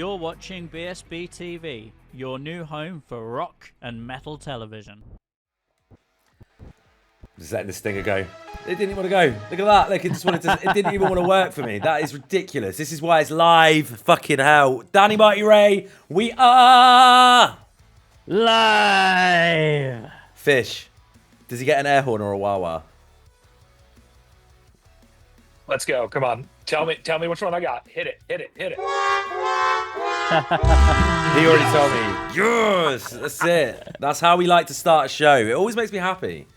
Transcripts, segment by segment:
You're watching BSB TV, your new home for rock and metal television. Just letting this stinger go. It didn't even want to go. Look at that. Like, it just wanted to. It didn't even want to work for me. That is ridiculous. This is why it's live. Fucking hell. Danny Marty Ray, we are Live! Fish. Does he get an air horn or a wah-wah? Let's go. Come on. Tell me which one I got. Hit it. He already told me. Yes, that's it. That's how we like to start a show. It always makes me happy.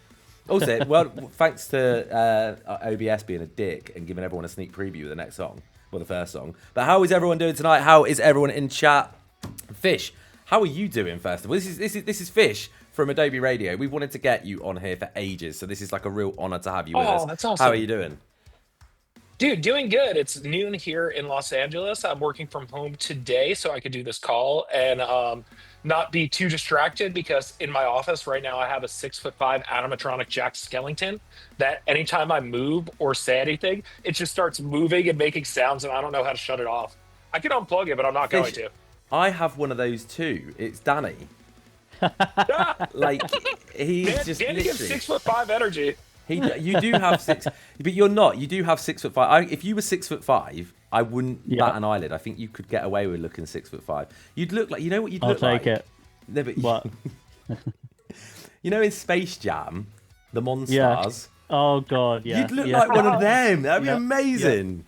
Also, well, thanks to OBS being a dick and giving everyone a sneak preview of the next song, well, the first song. But how is everyone doing tonight? How is everyone in chat? Fish, how are you doing? First of all, this is Fish from Idobi Radio. We've wanted to get you on here for ages, so this is like a real honor to have you with us. Oh, that's awesome. How are you doing? Dude, doing good. It's noon here in Los Angeles. I'm working from home today so I could do this call and not be too distracted because in my office right now I have a 6'5" animatronic Jack Skellington that anytime I move or say anything, it just starts moving and making sounds and I don't know how to shut it off. I can unplug it, but I'm not going to. I have one of those too. It's Danny. Like, he's just Danny literally... gives 6'5" energy. You do have six, but you're not. You do have 6'5". If you were 6'5", I wouldn't bat an eyelid. I think you could get away with looking 6'5". You'd look like, you know what you'd look like? I'll take it. No, but what? You know in Space Jam, the Monstars. Yeah. Oh god, yeah. You'd look like one of them. That'd be amazing. Yeah.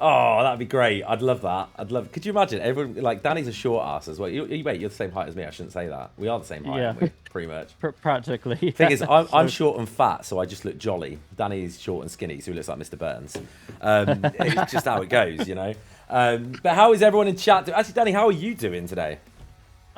Oh, that'd be great. I'd love that. Could you imagine everyone like Danny's a short ass as well? Wait, you're the same height as me. I shouldn't say that. We are the same height, aren't we? Pretty much. Practically. Thing is, I'm short and fat, so I just look jolly. Danny's short and skinny, so he looks like Mr. Burns. It's just how it goes, you know. But how is everyone in chat? Actually, Danny, how are you doing today?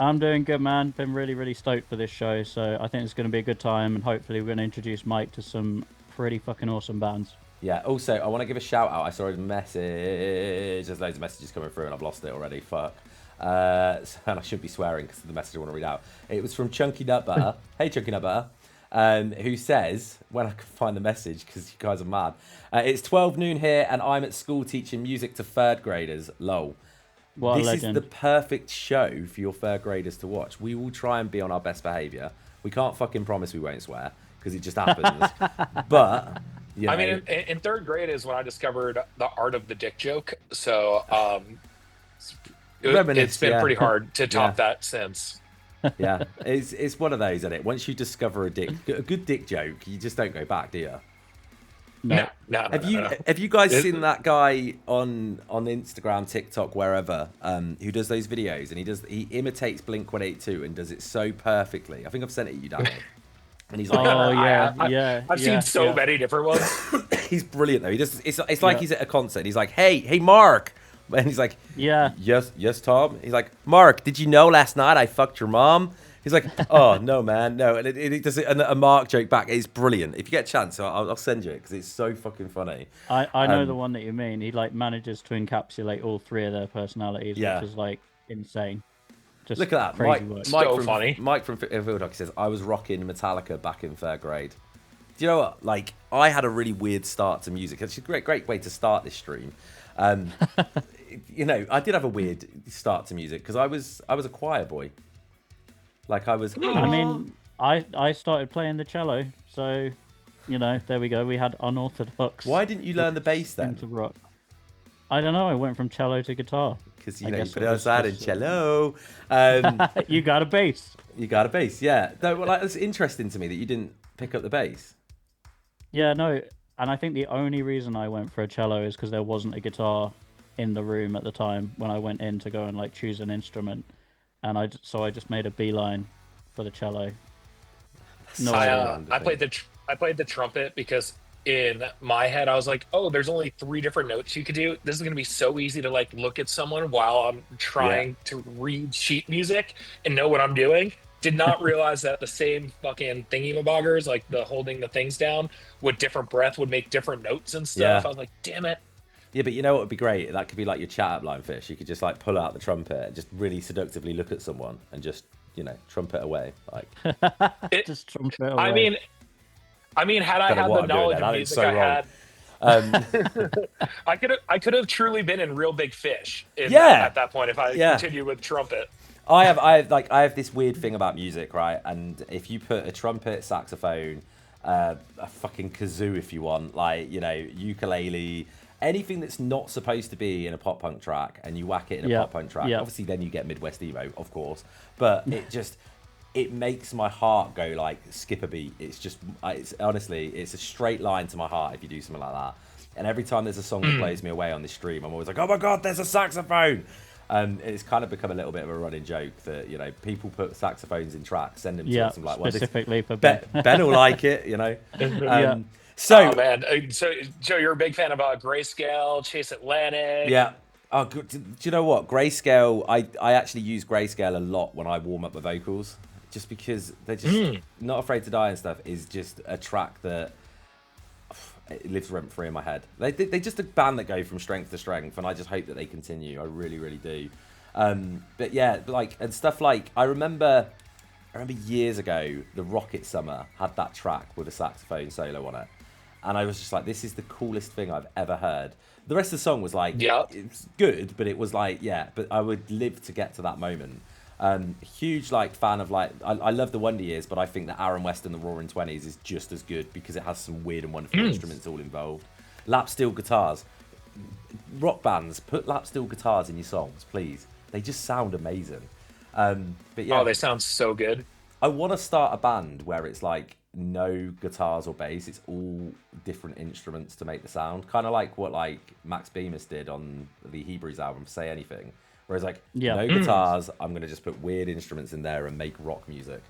I'm doing good, man. Been really, really stoked for this show, so I think it's going to be a good time, and hopefully we're going to introduce Mike to some pretty fucking awesome bands. Yeah, also, I want to give a shout out. I saw a message. There's loads of messages coming through and I've lost it already. Fuck. And I shouldn't be swearing because the message I want to read out. It was from Chunky Nut Butter. Hey, Chunky Nut Butter. Who says, when I can find the message because you guys are mad. It's 12 noon here and I'm at school teaching music to third graders. Lol. What this a legend. is the perfect show for your third graders to watch. We will try and be on our best behaviour. We can't fucking promise we won't swear because it just happens. But... You know. I mean, in third grade is when I discovered the art of the dick joke. So it's been pretty hard to top that since. Yeah, it's one of those, isn't it? Once you discover a good dick joke, you just don't go back, do you? No. Have you guys seen that guy on Instagram, TikTok, wherever, who does those videos and he imitates Blink-182 and does it so perfectly? I think I've sent it to you, Danny. And he's like, I've seen so many different ones. He's brilliant though. He just it's like he's at a concert. And he's like, hey, Mark, and he's like, yes, Tom. He's like, Mark, did you know last night I fucked your mom? He's like, oh no, man, no. And it does a Mark joke back. It's brilliant. If you get a chance, I'll send you it because it's so fucking funny. I know the one that you mean. He like manages to encapsulate all three of their personalities, which is like insane. Just look at that. Mike from Field Hockey says, I was rocking Metallica back in third grade. Do you know what? Like, I had a really weird start to music. It's a great way to start this stream. You know, I did have a weird start to music because I was a choir boy. Like, I was... I mean, I started playing the cello, so, you know, there we go. We had unorthodox... Why didn't you learn the bass then? Into rock. I don't know. I went from cello to guitar. Because, you know, you put it outside in cello. You got a bass. You got a bass, yeah. No, well, like, it's interesting to me that you didn't pick up the bass. Yeah, no. And I think the only reason I went for a cello is because there wasn't a guitar in the room at the time when I went in to go and, like, choose an instrument. And I just made a beeline for the cello. No, I played the trumpet because... in my head, I was like, oh, there's only 3 different notes you could do. This is going to be so easy to like look at someone while I'm trying to read sheet music and know what I'm doing. Did not realize that the same fucking thingy-maboggers, like the holding the things down with different breath would make different notes and stuff. I was like, damn it. Yeah, but you know what would be great? That could be like your chat up line, Fish. You could just like pull out the trumpet and just really seductively look at someone and just, you know, trumpet away. Like just trumpet away. I mean, had I had the knowledge of music I had I could have truly been in Real Big Fish Yeah. at that point if I Yeah. continued with trumpet. I have this weird thing about music, right? And if you put a trumpet, saxophone, a fucking kazoo if you want, like, you know, ukulele, anything that's not supposed to be in a pop punk track, and you whack it in a pop punk track, obviously then you get Midwest emo, of course, but it makes my heart go like skip a beat. It's honestly, it's a straight line to my heart if you do something like that. And every time there's a song that blows me away on this stream, I'm always like, oh my God, there's a saxophone. It's kind of become a little bit of a running joke that, you know, people put saxophones in tracks, send them to us. I'm like, well, specifically for Ben will like it, you know. So, oh man, so Joe, you're a big fan about Grayscale, Chase Atlantic. Yeah. Oh, do you know what? Grayscale, I actually use Grayscale a lot when I warm up the vocals, just because they're just Not Afraid to Die and stuff is just a track that it lives rent-free in my head. They're just a band that go from strength to strength, and I just hope that they continue. I really, really do. But yeah, like, and stuff like, I remember years ago, the Rocket Summer had that track with a saxophone solo on it. And I was just like, this is the coolest thing I've ever heard. The rest of the song was like, it's good, but it was like, but I would live to get to that moment. Huge like fan of like, I love the Wonder Years, but I think that Aaron West and the Roaring Twenties is just as good because it has some weird and wonderful instruments all involved. Lap steel guitars. Rock bands, put lap steel guitars in your songs, please. They just sound amazing. But yeah. Oh, they sound so good. I want to start a band where it's like no guitars or bass, it's all different instruments to make the sound. Kind of like what like Max Bemis did on the Hebrews album, Say Anything. Whereas like no guitars, I'm going to just put weird instruments in there and make rock music.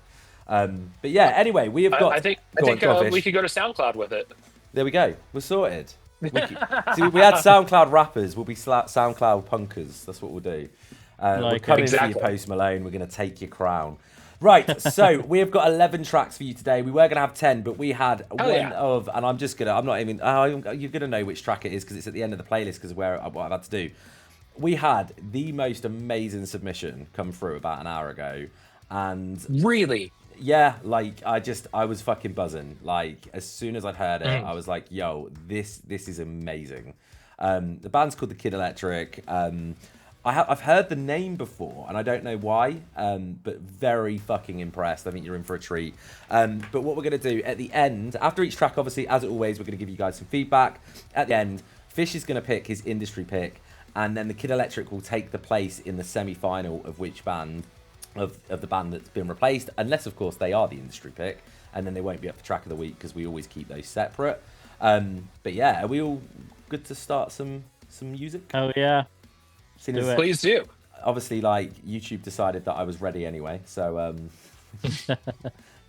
But yeah, anyway, we have got... I think we could go to SoundCloud with it. There we go. We're sorted. See, we had SoundCloud rappers. We'll be SoundCloud punkers. That's what we'll do. We're coming for you, Post Malone. We're going to take your crown. Right, so we have got 11 tracks for you today. We were going to have 10, but we had and I'm just going to... you're going to know which track it is because it's at the end of the playlist because of what I've had to do. We had the most amazing submission come through about an hour ago, and really, yeah, like I was fucking buzzing. Like as soon as I'd heard it, I was like, "Yo, this is amazing." The band's called the Kid Electric. I've heard the name before, and I don't know why, but very fucking impressed. I think you're in for a treat. But what we're gonna do at the end, after each track, obviously, as always, we're gonna give you guys some feedback. At the end, Fish is gonna pick his industry pick. And then the Kid Electric will take the place in the semi-final of which band, of the band that's been replaced, unless, of course, they are the industry pick. And then they won't be up for track of the week because we always keep those separate. But yeah, are we all good to start some music? Oh, yeah. Please do. Obviously, like, YouTube decided that I was ready anyway, so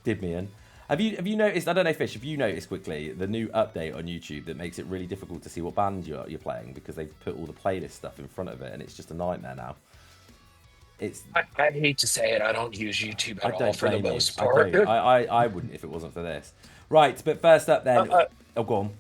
did me in. Have you noticed, I don't know, Fish, have you noticed quickly the new update on YouTube that makes it really difficult to see what band you're playing because they've put all the playlist stuff in front of it and it's just a nightmare now? I hate to say it, I don't use YouTube at all for the most part. I wouldn't if it wasn't for this. Right, but first up then... go on.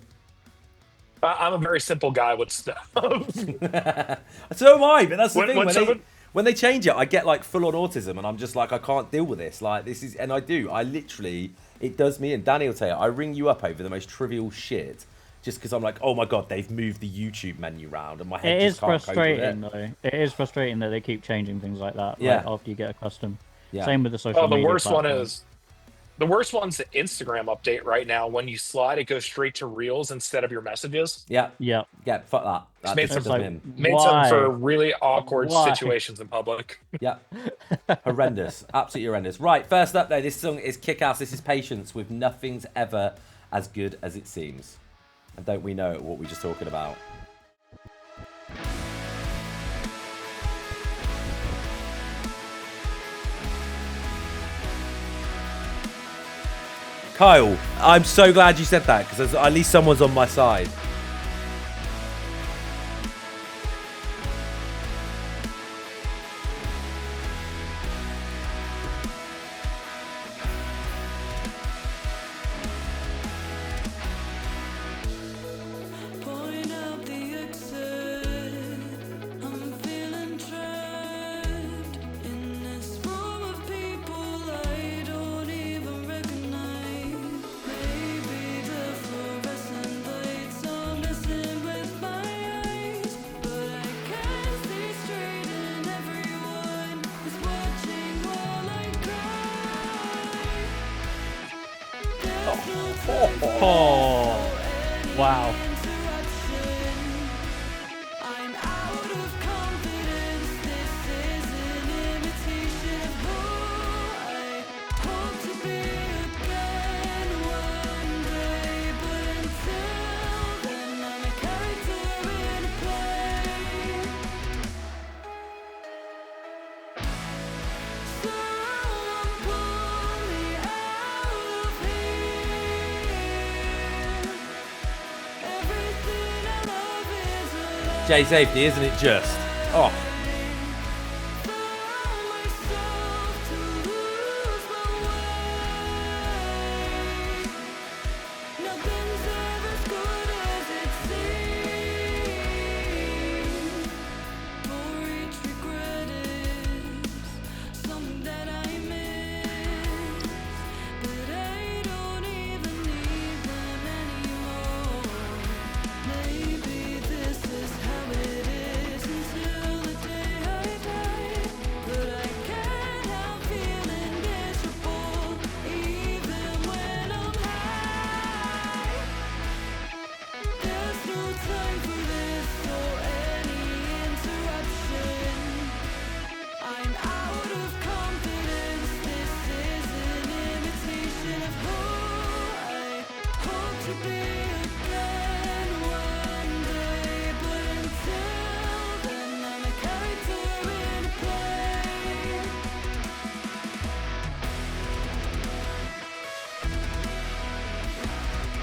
I'm a very simple guy with stuff. So am I, but that's the thing. When they change it, I get like full-on autism, and I'm just like, I can't deal with this. Like, this is, and I do. I literally, it does me. And Danny will tell you, I ring you up over the most trivial shit, just because I'm like, oh my god, they've moved the YouTube menu round, and my head just can't cope with it. It is frustrating, though. It is frustrating that they keep changing things like that. Yeah. Like, after you get accustomed. Yeah. Same with the social media. The worst one's the Instagram update right now. When you slide, it goes straight to Reels instead of your messages. Yeah. Fuck that. It's made something for really awkward situations in public. Yeah. Horrendous. Absolutely horrendous. Right, first up though, this song is Kick-Ass. This is Patience with Nothing's Ever as Good as It Seems. And don't we know what we're just talking about? Kyle, I'm so glad you said that because at least someone's on my side. Oh, wow. Jay Safety, isn't it just? Oh.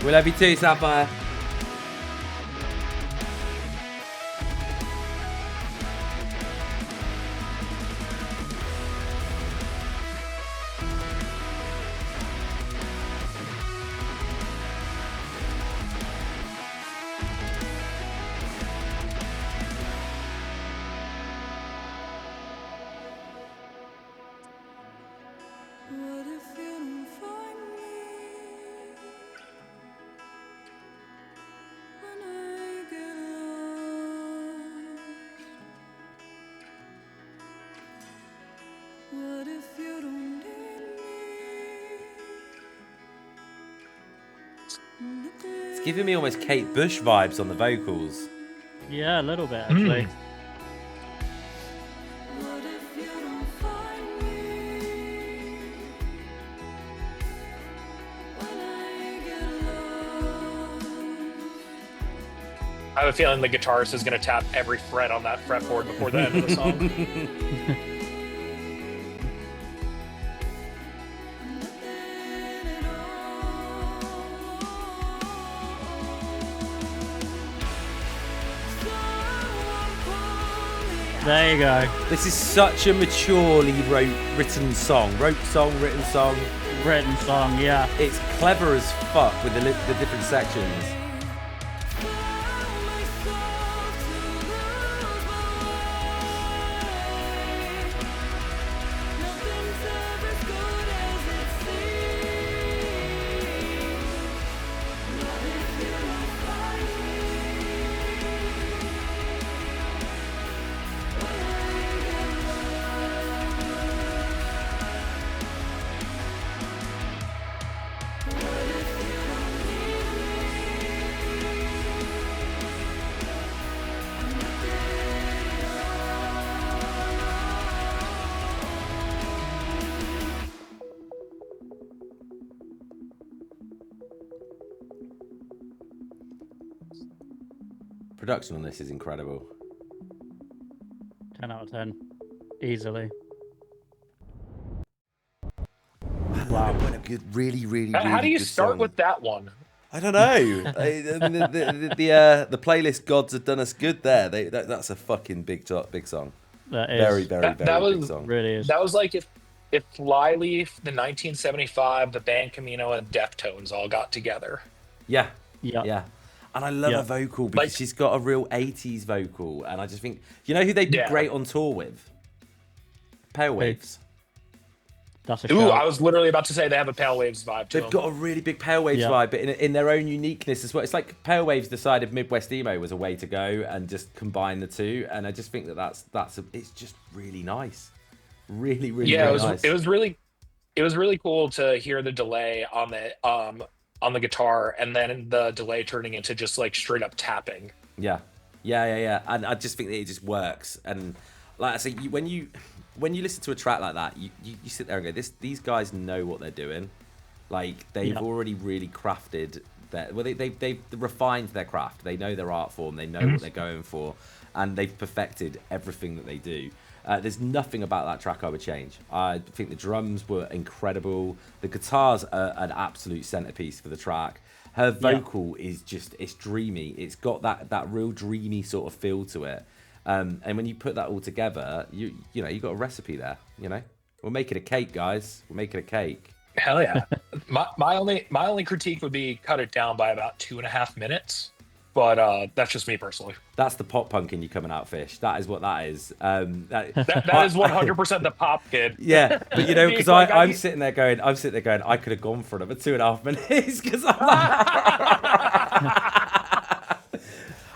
We love you too, Sapphire. It's giving me almost Kate Bush vibes on the vocals. Yeah, a little bit actually. I have a feeling the guitarist is going to tap every fret on that fretboard before the end of the song. There you go. This is such a maturely written song. Written song. Written song, yeah. It's clever as fuck with the different sections. Production on this is incredible. 10 out of 10. Easily. Wow. What a good, really How do you good start song. with that one? I don't know. I mean, the playlist gods have done us good there. That's a fucking big song. That is. Very was, big song. Really is. That was like if Flyleaf, the 1975, the band Camino, and Deftones all got together. Yeah. Yeah. Yeah. And I love her vocal because she's got a real 80s vocal. And I just think, you know who they'd be great on tour with? Pale Waves. That's a Ooh, shout. I was literally about to say they have a Pale Waves vibe to They've got a really big Pale Waves vibe, but in their own uniqueness as well. It's like Pale Waves decided Midwest emo was a way to go and just combine the two. And I just think it's just really nice. Really nice. It was really cool to hear the delay on the on the guitar, and then the delay turning into just like straight up tapping. Yeah. And I just think that it just works. And like I say, when you listen to a track like that, you sit there and go, these guys know what they're doing. Like they've already really crafted they've refined their craft. They know their art form. They know what they're going for, and they've perfected everything that they do. There's nothing about that track I would change. I think the drums were incredible. The guitars are an absolute centerpiece for the track. Her vocal is just, it's dreamy. It's got that real dreamy sort of feel to it. And when you put that all together, you know, you got a recipe there, you know? We're making a cake, guys. We're making a cake. Hell yeah. my only critique would be cut it down by about 2.5 minutes. But that's just me personally. That's the pop punk in you coming out, Fish. That is what that is. That is 100% the pop kid. Yeah, but you know, because I'm sitting there going, I could have gone for another 2.5 minutes because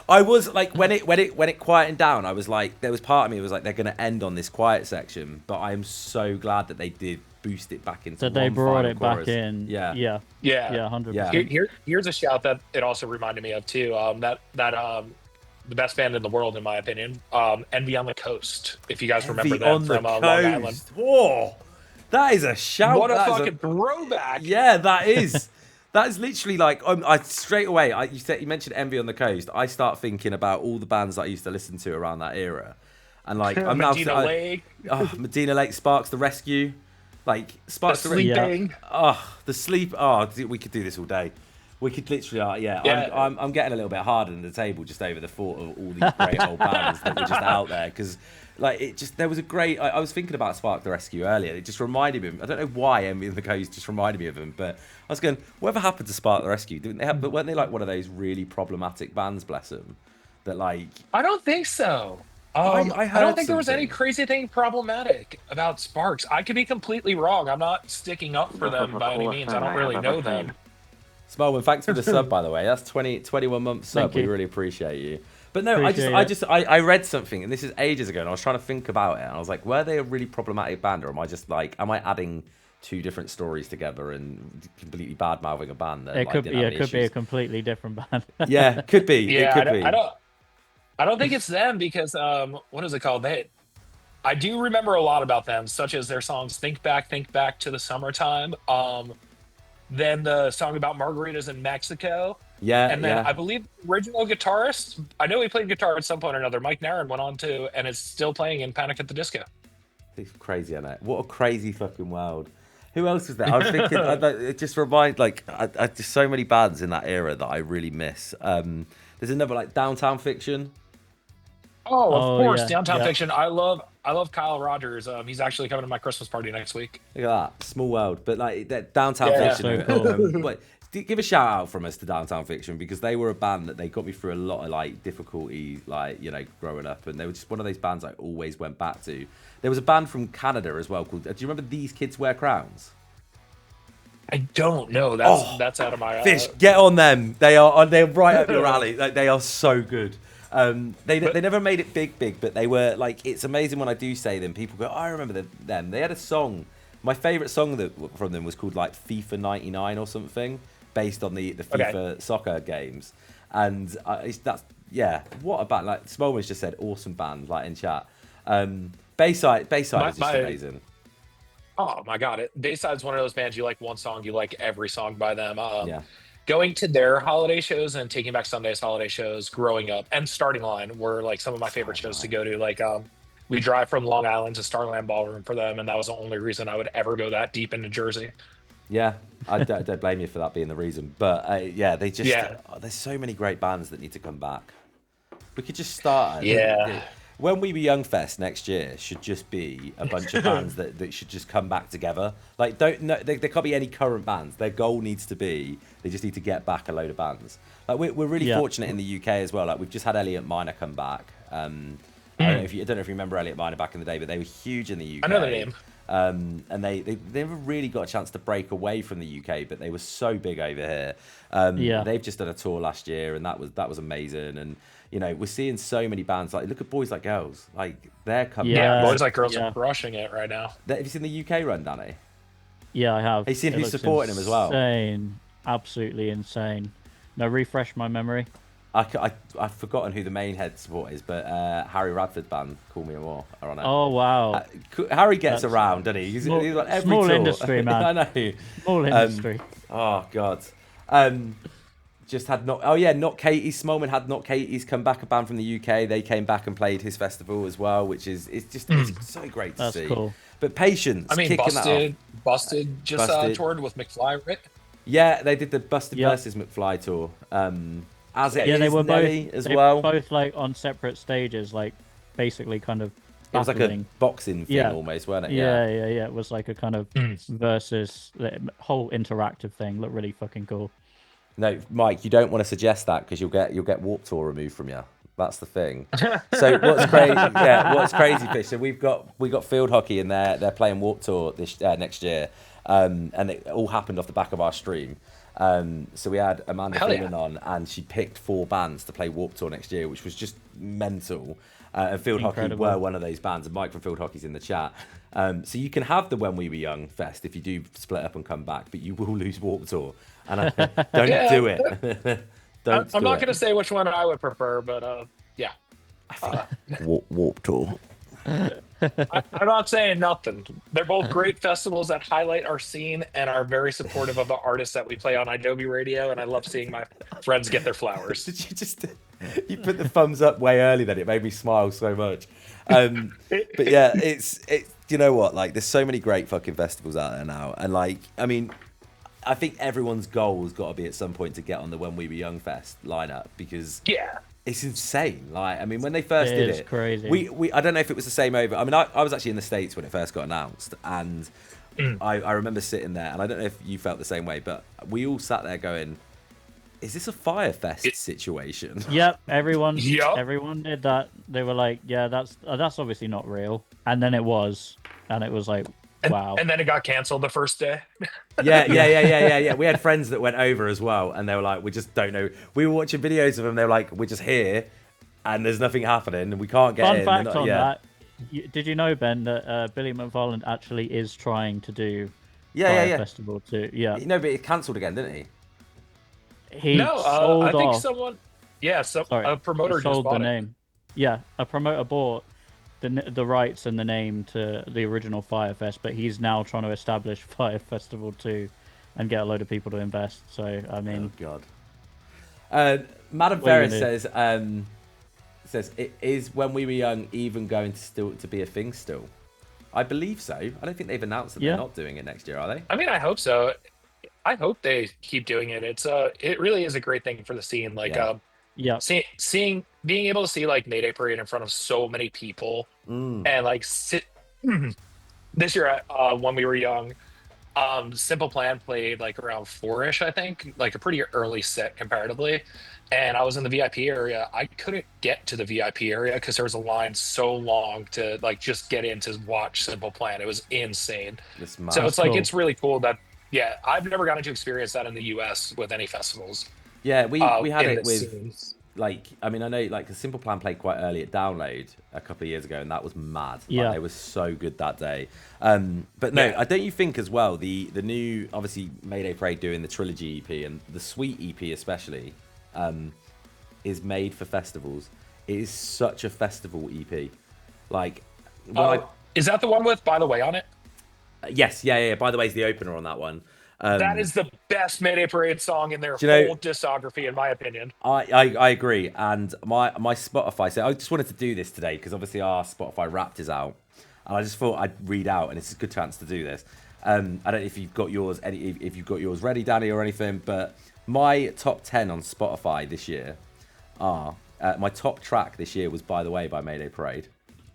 I was like, when it quietened down, I was like, there was part of me was like, they're going to end on this quiet section, but I am so glad that they did boost it back into. So they brought it back in. Yeah, 100%. Here's a shout that it also reminded me of too. That the best band in the world, in my opinion, Envy on the Coast. If you guys remember that from Long Island. Whoa, that is a shout. What a fucking throwback! Yeah, that is. That is literally like I straight away. You mentioned Envy on the Coast. I start thinking about all the bands that I used to listen to around that era, and like I'm Medina Lake. Medina Lake, Sparks the Rescue. Like Sparks the Sleeping. The sleep. Oh, we could do this all day. We could literally. I'm getting a little bit harder than the table just over the thought of all these great old bands that were just out there. Because like there was a great. I was thinking about Spark the Rescue earlier. It just reminded me. I don't know why Envy and the Coast just reminded me of them, but I was going, whatever happened to Spark the Rescue? Didn't they have? But weren't they like one of those really problematic bands? Bless them. That like. I don't think so. I don't think there was any crazy thing problematic about Sparks. I could be completely wrong. I'm not sticking up for them by any means. I don't really know them. Smallman, thanks for the sub, by the way. That's 21 months sub. We really appreciate you. But no, I read something, and this is ages ago, and I was trying to think about it, and I was like, were they a really problematic band, or am I just like, am I adding two different stories together and completely bad mouthing a band? That, it could be a completely different band. Yeah, could be. Yeah, it could be. I don't think it's them because what is it called? I do remember a lot about them, such as their songs Think Back to the Summertime. Then the song about margaritas in Mexico. Yeah. And then I believe original guitarist, I know he played guitar at some point or another, Mike Nairn went on to and is still playing in Panic at the Disco. It's crazy, isn't it? What a crazy fucking world. Who else is there? I was thinking, it just reminds, like, just so many bands in that era that I really miss. There's another, like, Downtown Fiction. Oh, of course, yeah. Downtown Fiction. I love Kyle Rogers. He's actually coming to my Christmas party next week. Look at that, small world. But like that Downtown Fiction. So cool. But give a shout out from us to Downtown Fiction because they were a band that they got me through a lot of like difficulty, like growing up, and they were just one of those bands I always went back to. There was a band from Canada as well called. Do you remember These Kids Wear Crowns? I don't know. That's out of my Fish. Get on them. They're right up your alley. Like they are so good. They never made it big, but they were like, it's amazing when I do say them. People go, oh, I remember them. They had a song. My favourite song from them was called like FIFA 99 or something, based on the FIFA soccer games. And what a band. Like Smolman's just said, awesome band, like in chat. Bayside is just amazing. Oh my God. Bayside's one of those bands, you like one song, you like every song by them. Going to their holiday shows and Taking Back Sunday's holiday shows growing up and Starting Line were like some of my favorite shows to go to. Like we drive from Long Island to Starland Ballroom for them, and that was the only reason I would ever go that deep into Jersey. Yeah, I don't blame you for that being the reason. But they just there's so many great bands that need to come back. We could just start. When We Were Young Fest next year should just be a bunch of bands that should just come back together. Like, there can't be any current bands. Their goal needs to be, they just need to get back a load of bands. Like, we're really fortunate in the UK as well. Like, we've just had Elliot Minor come back. I don't know if you remember Elliot Minor back in the day, but they were huge in the UK. I know the name. And they never really got a chance to break away from the UK, but they were so big over here. They've just done a tour last year, and that was amazing. And we're seeing so many bands. Like, look at Boys Like Girls. Like, they're coming. Yeah, Boys Like Girls are crushing it right now. Have you seen the UK run, Danny? Yeah, I have. Have you seen who's supporting them as well? Insane. absolutely insane. Now refresh my memory. I've forgotten who the main head support is, but Harry Radford band, Call Me More, are on it. Oh wow! Harry gets around, doesn't he? He's got every small tour. Industry, man. I know. Small industry. Oh god. Just had Not Katie's. Smallman had Not Katie's come back, a band from the UK. They came back and played his festival as well, which is it's so great to see. That's cool. But Patience. I mean, kicking Busted just toured with McFly, right? Yeah, they did the Busted versus McFly tour. They were both like on separate stages, like basically kind of battling. It was like a boxing thing almost, wasn't it? Yeah. It was like a kind of versus the whole interactive thing. Looked really fucking cool. No, Mike, you don't want to suggest that because you'll get Warped Tour removed from you. That's the thing. So what's crazy? What's crazy, Fish? So we got field hockey and they're playing Warped Tour this next year, and it all happened off the back of our stream. So we had Amanda Freeman on, and she picked 4 bands to play Warped Tour next year, which was just mental. And Field Hockey were one of those bands, and Mike from Field Hockey's in the chat. So you can have the When We Were Young Fest if you do split up and come back, but you will lose Warped Tour. And don't do it. I'm not going to say which one I would prefer, but yeah. Warped Tour. I'm not saying nothing. They're both great festivals that highlight our scene and are very supportive of the artists that we play on Idobi Radio, and I love seeing my friends get their flowers. Did you put the thumbs up way early then? It made me smile so much. But yeah, it's you know what? Like, there's so many great fucking festivals out there now, and like, I mean, I think everyone's goal has got to be at some point to get on the When We Were Young Fest lineup, because it's insane. Like, I mean, when they first did it, crazy. We I don't know if it was the same over. I mean, I was actually in the States when it first got announced, and I remember sitting there, and I don't know if you felt the same way, but we all sat there going, "Is this a Firefest situation?" Yep, everyone did that. They were like, "Yeah, that's obviously not real," and then it was, and it was like, wow. And then it got canceled the first day. Yeah. We had friends that went over as well, and they were like, we just don't know. We were watching videos of them. They were like, we're just here, and there's nothing happening, and we can't get in. Fun fact on that. Did you know, Ben, that Billy McFarland actually is trying to do Fire Festival too? Yeah. No, but it cancelled again, didn't he? I think someone... Yeah, a promoter sold just bought the name. Yeah, a promoter bought the rights and the name to the original Firefest, but he's now trying to establish Fire Festival 2 and get a load of people to invest. So, I mean... Oh, God. Madam Ferris says, is When We Were Young even going to be a thing still? I believe so. I don't think they've announced that they're not doing it next year, are they? I mean, I hope so. I hope they keep doing it. It really is a great thing for the scene. Like, being able to see like Mayday Parade in front of so many people and like this year when we were young, Simple Plan played like around 4-ish, I think, like a pretty early set comparatively. And I was in the VIP area. I couldn't get to the VIP area because there was a line so long to like just get in to watch Simple Plan. It was insane. So it's like, it's really cool that, I've never gotten to experience that in the US with any festivals. Yeah, we had it with like, I mean, I know like the Simple Plan played quite early at Download a couple of years ago, and that was mad. Like, they were so good that day. But no, don't you think as well, the new, obviously, Mayday Parade doing the Trilogy EP, and the Sweet EP especially, is made for festivals. It is such a festival EP. Like, is that the one with By the Way on it? Yes, yeah. By the way, is the opener on that one. That is the best Mayday Parade song in their whole discography, in my opinion. I agree. And my Spotify, so I just wanted to do this today because obviously our Spotify Wrapped is out, and I just thought I'd read out, and it's a good chance to do this. I don't know if you've got yours, ready, Danny, or anything, but my top 10 on Spotify this year are my top track this year was By the Way by Mayday Parade.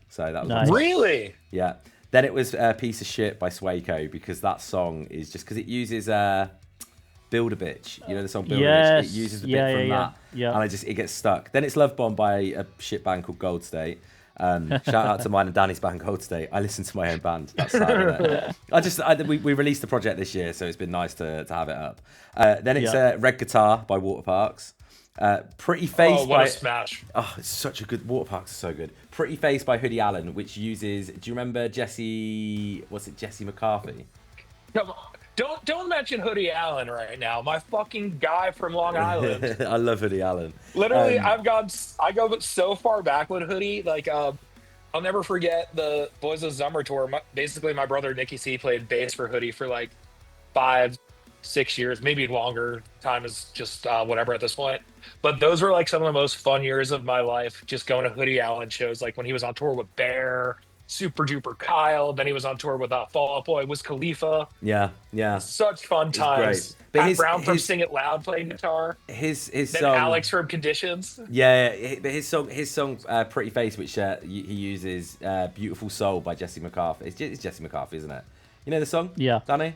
So that was nice. Really? Yeah. Then it was Piece of Shit by Swayco, because that song is just because it uses Build a Bitch. You know the song Build a Bitch? It uses the bit from that. Yeah. And it gets stuck. Then it's Love Bomb by a shit band called Gold State. Shout out to mine and Danny's band Gold State. I listen to my own band. That's sad, isn't it? We released the project this year, so it's been nice to have it up. Then it's Red Guitar by Water Parks. Pretty Face by... a smash. Oh, it's such a good... Water Parks is so good. Pretty Face by Hoodie Allen, which uses... Do you remember Jesse... What's it? Jesse McCarthy? No, Don't mention Hoodie Allen right now. My fucking guy from Long Island. I love Hoodie Allen. Literally, I go so far back with Hoodie. Like, I'll never forget the Boys of Summer tour. Basically, my brother Nicky C played bass for Hoodie for like 5, 6 years, maybe longer. Time is just whatever at this point. But those were like some of the most fun years of my life. Just going to Hoodie Allen shows, like when he was on tour with Bear, Super Duper Kyle. Then he was on tour with Fall Out Boy, Wiz Khalifa. Yeah. Such fun times. But Pat Brown from Sing It Loud playing guitar. His then song, Alex from Conditions. Yeah, but his song, Pretty Face, which he uses, Beautiful Soul by Jesse McCarthy. It's Jesse McCarthy, isn't it? You know the song? Yeah. Danny?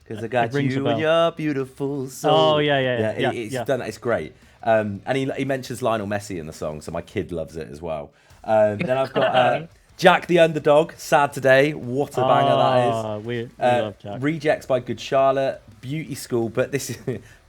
Because I got you and your beautiful soul. Oh, yeah. It's done. It's great. And he mentions Lionel Messi in the song, so my kid loves it as well. Then I've got Jack the Underdog, Sad Today. What a banger that is. We love Jack. Rejects by Good Charlotte. Beauty School, but this is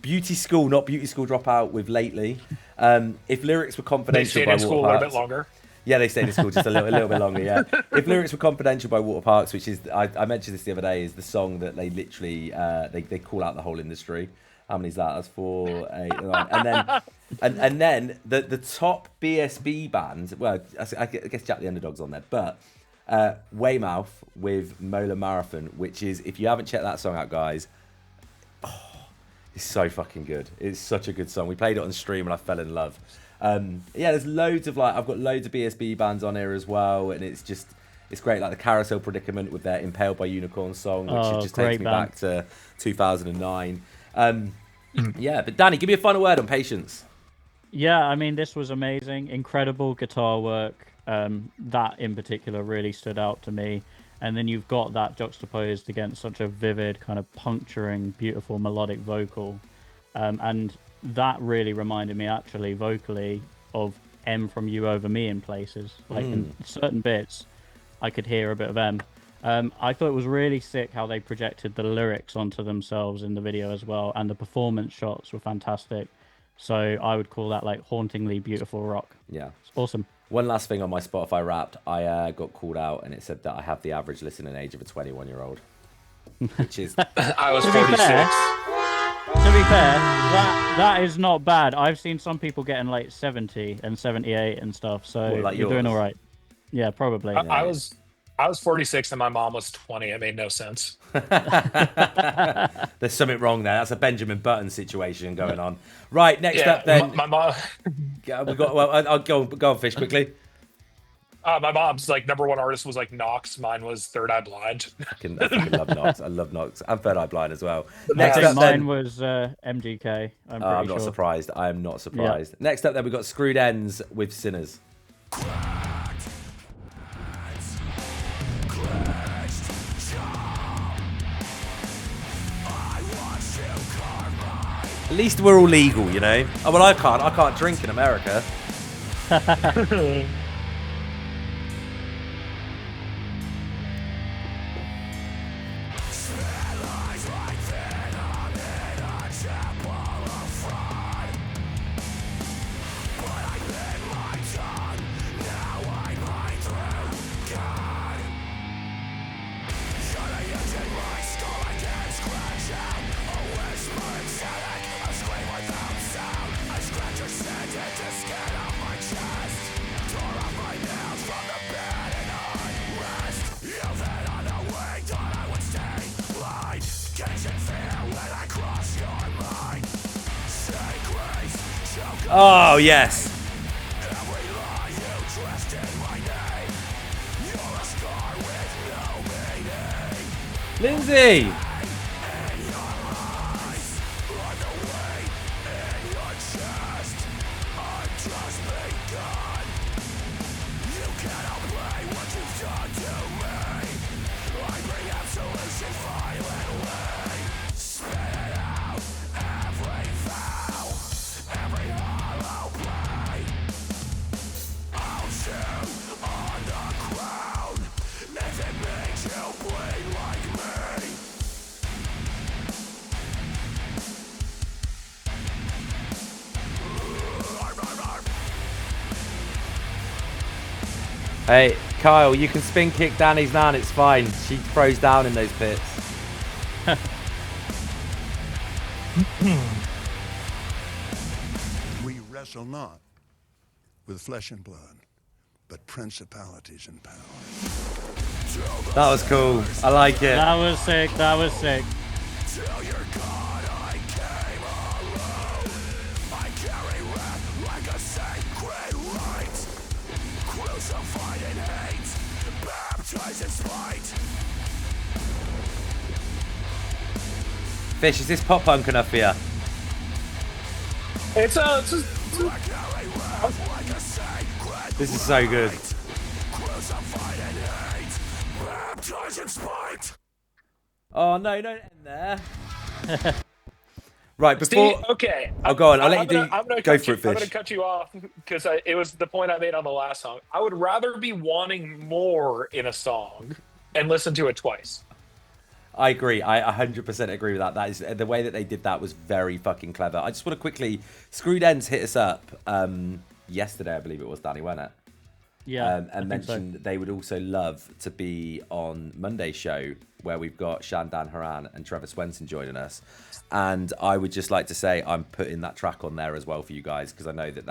Beauty School, not Beauty School Dropout with Lately. If lyrics were confidential by Water School Parks, a little bit longer. Yeah, they stayed in school just a little bit longer, yeah. If lyrics were confidential by Water Parks, which is, I mentioned this the other day, is the song that they literally, they call out the whole industry. How many is that? That's 4, 8, 9. And then the top BSB band, well, I guess Jack the Underdog's on there, but Weymouth with Mola Marathon, which is, if you haven't checked that song out, guys, it's so fucking good. It's such a good song. We played it on stream and I fell in love. There's loads of I've got loads of BSB bands on here as well, and it's great. Like the Carousel Predicament with their Impaled by Unicorn song, which just takes me back to 2009. But Danny, give me a final word on Patience. Yeah, I mean, this was amazing. Incredible guitar work. That in particular really stood out to me. And then you've got that juxtaposed against such a vivid, kind of puncturing, beautiful melodic vocal. And that really reminded me, actually, vocally, of M from You Over Me in places. Like in certain bits, I could hear a bit of M. I thought it was really sick how they projected the lyrics onto themselves in the video as well. And the performance shots were fantastic. So I would call that like hauntingly beautiful rock. Yeah. It's awesome. One last thing on my Spotify Wrapped, I got called out and it said that I have the average listening age of a 21-year-old, which is... I was 46. To be fair, that is not bad. I've seen some people getting like 70 and 78 and stuff, so like you're doing all right. Yeah, probably. I was 46 and my mom was 20. It made no sense. There's something wrong there. That's a Benjamin Button situation going on. Right, next up then. My mom. I'll go on, Fish, quickly. My mom's like number one artist was like Knox. Mine was Third Eye Blind. I fucking love Knox. I love Knox. And Third Eye Blind as well. Next up mine was MGK. I'm not surprised. I am not surprised. Yeah. Next up then we've got Screwed Ends with Sinners. At least we're all legal, you know. Oh, well, I can't drink in America. Oh, yes. Lindsay. Hey, Kyle, you can spin kick Danny's nan, it's fine. She throws down in those pits. We wrestle not with flesh and blood, but principalities and powers. That was cool. I like it. That was sick. That was sick. Fish, is this pop punk enough for you? It's This is so good. Oh no, don't end there. Right, before... See, okay. Oh, go on. I'll let you do... Go for it, Fish. I'm going to cut you off because it was the point I made on the last song. I would rather be wanting more in a song and listen to it twice. I agree. I 100% agree with that. That is the way that they did that was very fucking clever. I just want to quickly... Screwed Ends hit us up yesterday, I believe it was, Danny, wasn't it? Yeah. And mentioned so. They would also love to be on Monday's show where we've got Shandan Haran and Trevor Swenson joining us. And I would just like to say I'm putting that track on there as well for you guys because I know that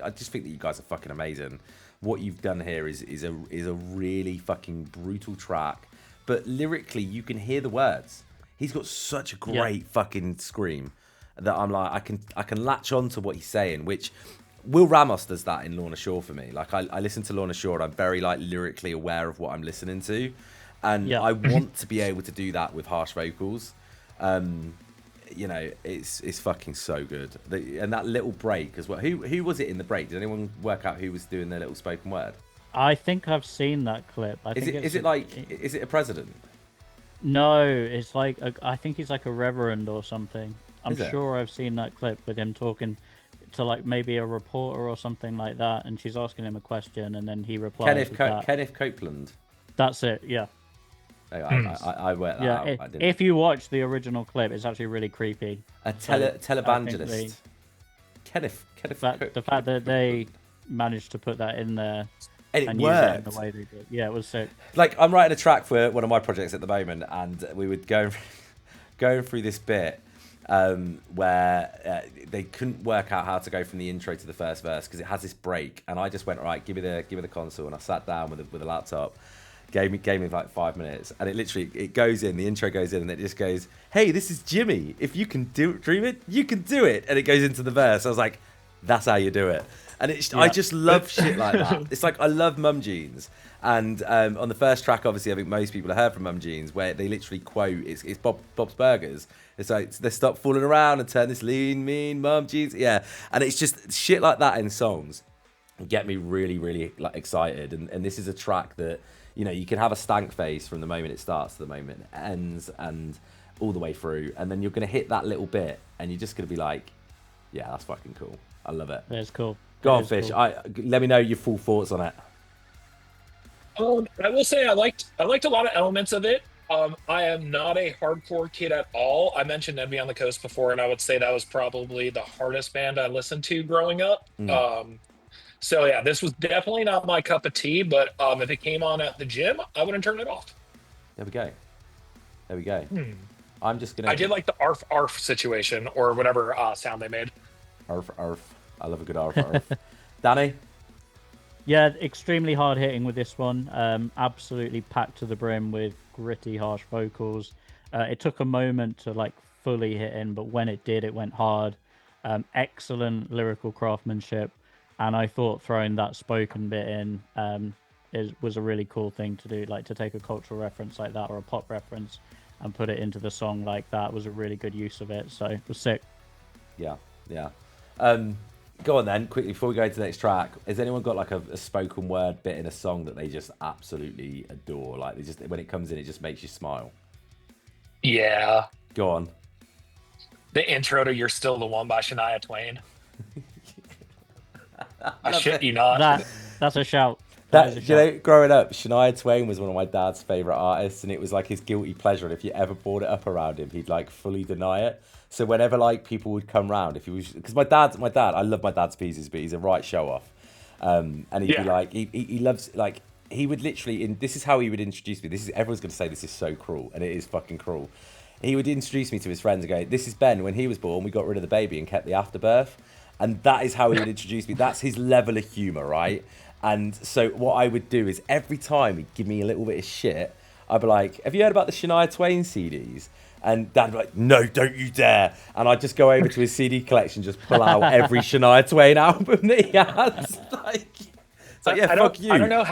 I just think that you guys are fucking amazing. What you've done here is a really fucking brutal track, but lyrically you can hear the words. He's got such a great fucking scream that I'm like I can latch on to what he's saying, which Will Ramos does that in Lorna Shore for me. Like I listen to Lorna Shore and I'm very like lyrically aware of what I'm listening to. And I want to be able to do that with harsh vocals. You know, it's fucking so good. And that little break as well. Who was it in the break? Did anyone work out who was doing their little spoken word? I think I've seen that clip. Is it a president? No, it's like I think he's like a reverend or something. I'm sure I've seen that clip with him talking to like maybe a reporter or something like that, and she's asking him a question, and then he replies. Kenneth Copeland. That's it. Yeah. I worked that out. If you watch the original clip, it's actually really creepy. A televangelist. Kenneth the fact that they managed to put that in there and use it in the way they did. Yeah, it was sick. Like I'm writing a track for one of my projects at the moment, and we were going through this bit where they couldn't work out how to go from the intro to the first verse because it has this break, and I just went, all right, give me the console, and I sat down with a laptop. Gave me like 5 minutes, and it goes in. The intro goes in, and it just goes, "Hey, this is Jimmy. If you can dream it, you can do it." And it goes into the verse. I was like, "That's how you do it." And I just love shit like that. It's like I love Mum Jeans, and on the first track, obviously, I think most people have heard from Mum Jeans, where they literally quote, "It's Bob's Burgers." It's like they stop fooling around and turn this lean, mean Mum Jeans, yeah. And it's just shit like that in songs get me really, really like excited. And this is a track that. You know, you can have a stank face from the moment it starts to the moment it ends and all the way through. And then you're going to hit that little bit and you're just going to be like, yeah, that's fucking cool. I love it. That's cool. Go on, Fish. Cool. Let me know your full thoughts on it. I will say I liked a lot of elements of it. I am not a hardcore kid at all. I mentioned Envy on the Coast before, and I would say that was probably the hardest band I listened to growing up. So yeah, this was definitely not my cup of tea, but if it came on at the gym, I wouldn't turn it off. There we go. I'm just gonna. I did like the arf arf situation or whatever sound they made. Arf arf. I love a good arf arf. Danny. Yeah, extremely hard hitting with this one. Absolutely packed to the brim with gritty, harsh vocals. It took a moment to like fully hit in, but when it did, it went hard. Excellent lyrical craftsmanship. And I thought throwing that spoken bit in was a really cool thing to do, like to take a cultural reference like that or a pop reference and put it into the song like that was a really good use of it. So it was sick. Yeah. Go on then, quickly, before we go to the next track. Has anyone got like a spoken word bit in a song that they just absolutely adore? Like, when it comes in, it just makes you smile. Yeah. Go on. The intro to You're Still the One by Shania Twain. I shit you not. That's a shout. You know, growing up, Shania Twain was one of my dad's favourite artists, and it was like his guilty pleasure. And if you ever brought it up around him, he'd like fully deny it. So whenever like people would come round, if he was, because my dad, I love my dad's pieces, but he's a right show off. And he'd be like, he loves, like, he would literally, this is how he would introduce me. Everyone's going to say this is so cruel, and it is fucking cruel. he would introduce me to his friends and go, "This is Ben. When he was born, we got rid of the baby and kept the afterbirth." And that is how he would introduce me. That's his level of humour, right? And so what I would do is every time he'd give me a little bit of shit, I'd be like, "Have you heard about the Shania Twain CDs?" And Dad would be like, "No, don't you dare." And I'd just go over to his CD collection, just pull out every Shania Twain album that he has. It's like, yeah, fuck you. I don't know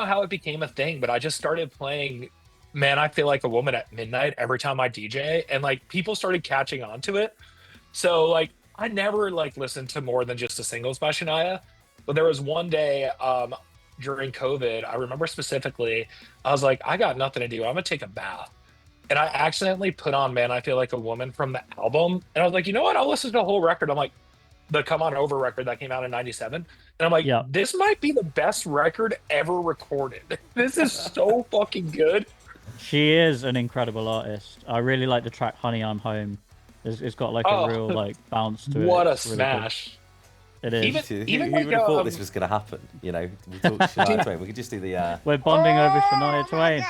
how it became a thing, but I just started playing Man, I Feel Like a Woman at midnight every time I DJ, and like people started catching on to it. So like I never like listened to more than just the singles by Shania. But there was one day during COVID, I remember specifically, I was like, I got nothing to do. I'm gonna take a bath. And I accidentally put on Man, I Feel Like a Woman from the album. And I was like, you know what? I'll listen to the whole record. I'm like, the Come On Over record that came out in 97. And I'm like, this might be the best record ever recorded. This is so fucking good. She is an incredible artist. I really like the track Honey, I'm Home. It's got like a real like bounce to it. What a really smash. Cool. It is. Who would have thought this was going to happen? You know, we talk Shania Twain. We could just do the... We're bonding over Shania Twain.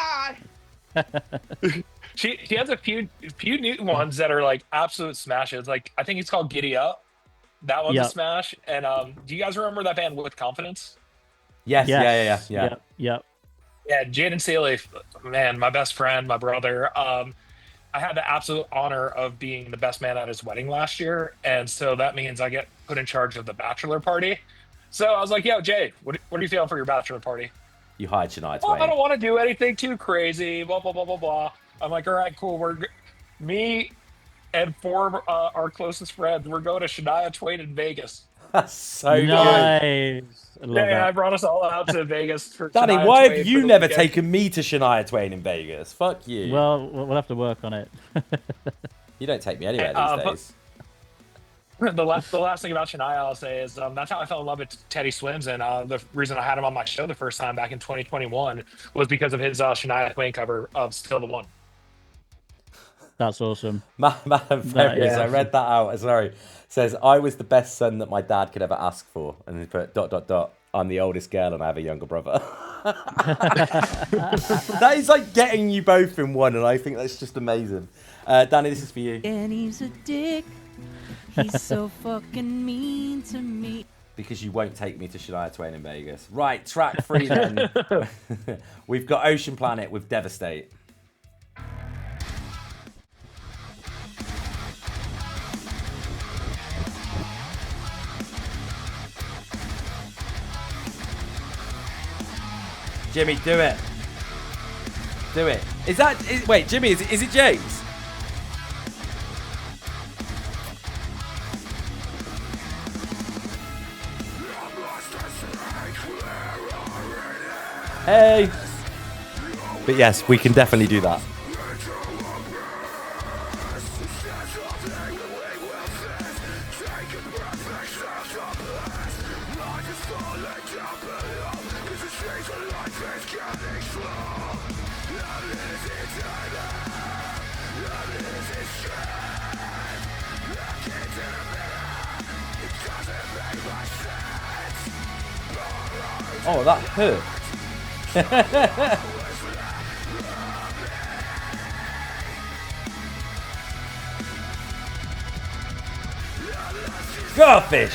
She has a few new ones that are like absolute smashes. Like I think it's called Giddy Up. That one's a smash. And do you guys remember that band With Confidence? Yes. Yeah. Yep. Yeah, Jaden Seeley, man, my best friend, my brother. I had the absolute honor of being the best man at his wedding last year, and so that means I get put in charge of the bachelor party. So I was like, "Yo, Jay, what are you feeling for your bachelor party?" You hired Shania Twain. Oh, I don't want to do anything too crazy. Blah blah blah blah blah. I'm like, all right, cool. Me and four of our closest friends. We're going to Shania Twain in Vegas. That's so nice. good. I brought us all out to Vegas for Danny, Shania why Twain have you never taken me to Shania Twain in Vegas? Fuck you. Well, we'll have to work on it. You don't take me anywhere these days. The last thing about Shania I'll say is that's how I fell in love with Teddy Swims, and the reason I had him on my show the first time back in 2021 was because of his Shania Twain cover of Still the One. That's awesome. Madam Ferris, I read that out. Sorry. Says, I was the best son that my dad could ever ask for. And he put ... I'm the oldest girl and I have a younger brother. That is like getting you both in one, and I think that's just amazing. Danny, this is for you. And he's a dick. He's so fucking mean to me. Because you won't take me to Shania Twain in Vegas. Right, track 3 then. We've got Ocean Planet with Devastate. Jimmy, do it. Do it. Wait, Jimmy, is it James? Hey. But yes, we can definitely do that. Oh, that hurt. Go, Fish!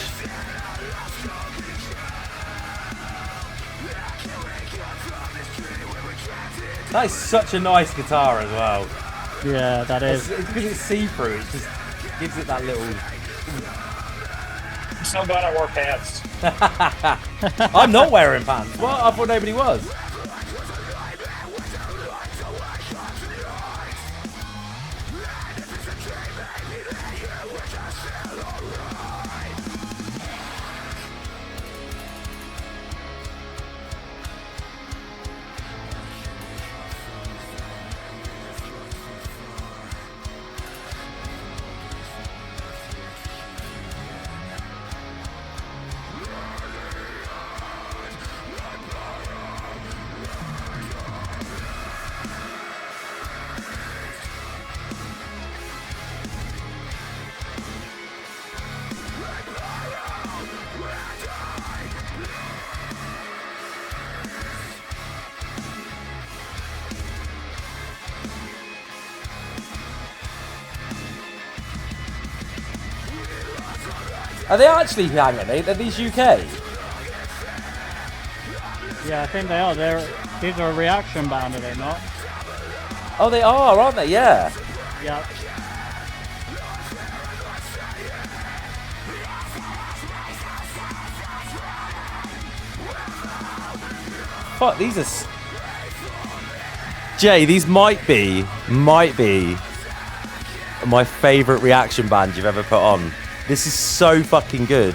That is such a nice guitar as well. Yeah, that is. It's because it's see-through, it just gives it that little... I'm so glad I wore pants. I'm not wearing pants. What? I thought nobody was. Are they actually hanging? Are these UK? Yeah, I think they are. These are a reaction band, are they not? Oh, they are, aren't they? Yeah. Yeah. Fuck, these are... Jay, these might be my favourite reaction band you've ever put on. This is so fucking good.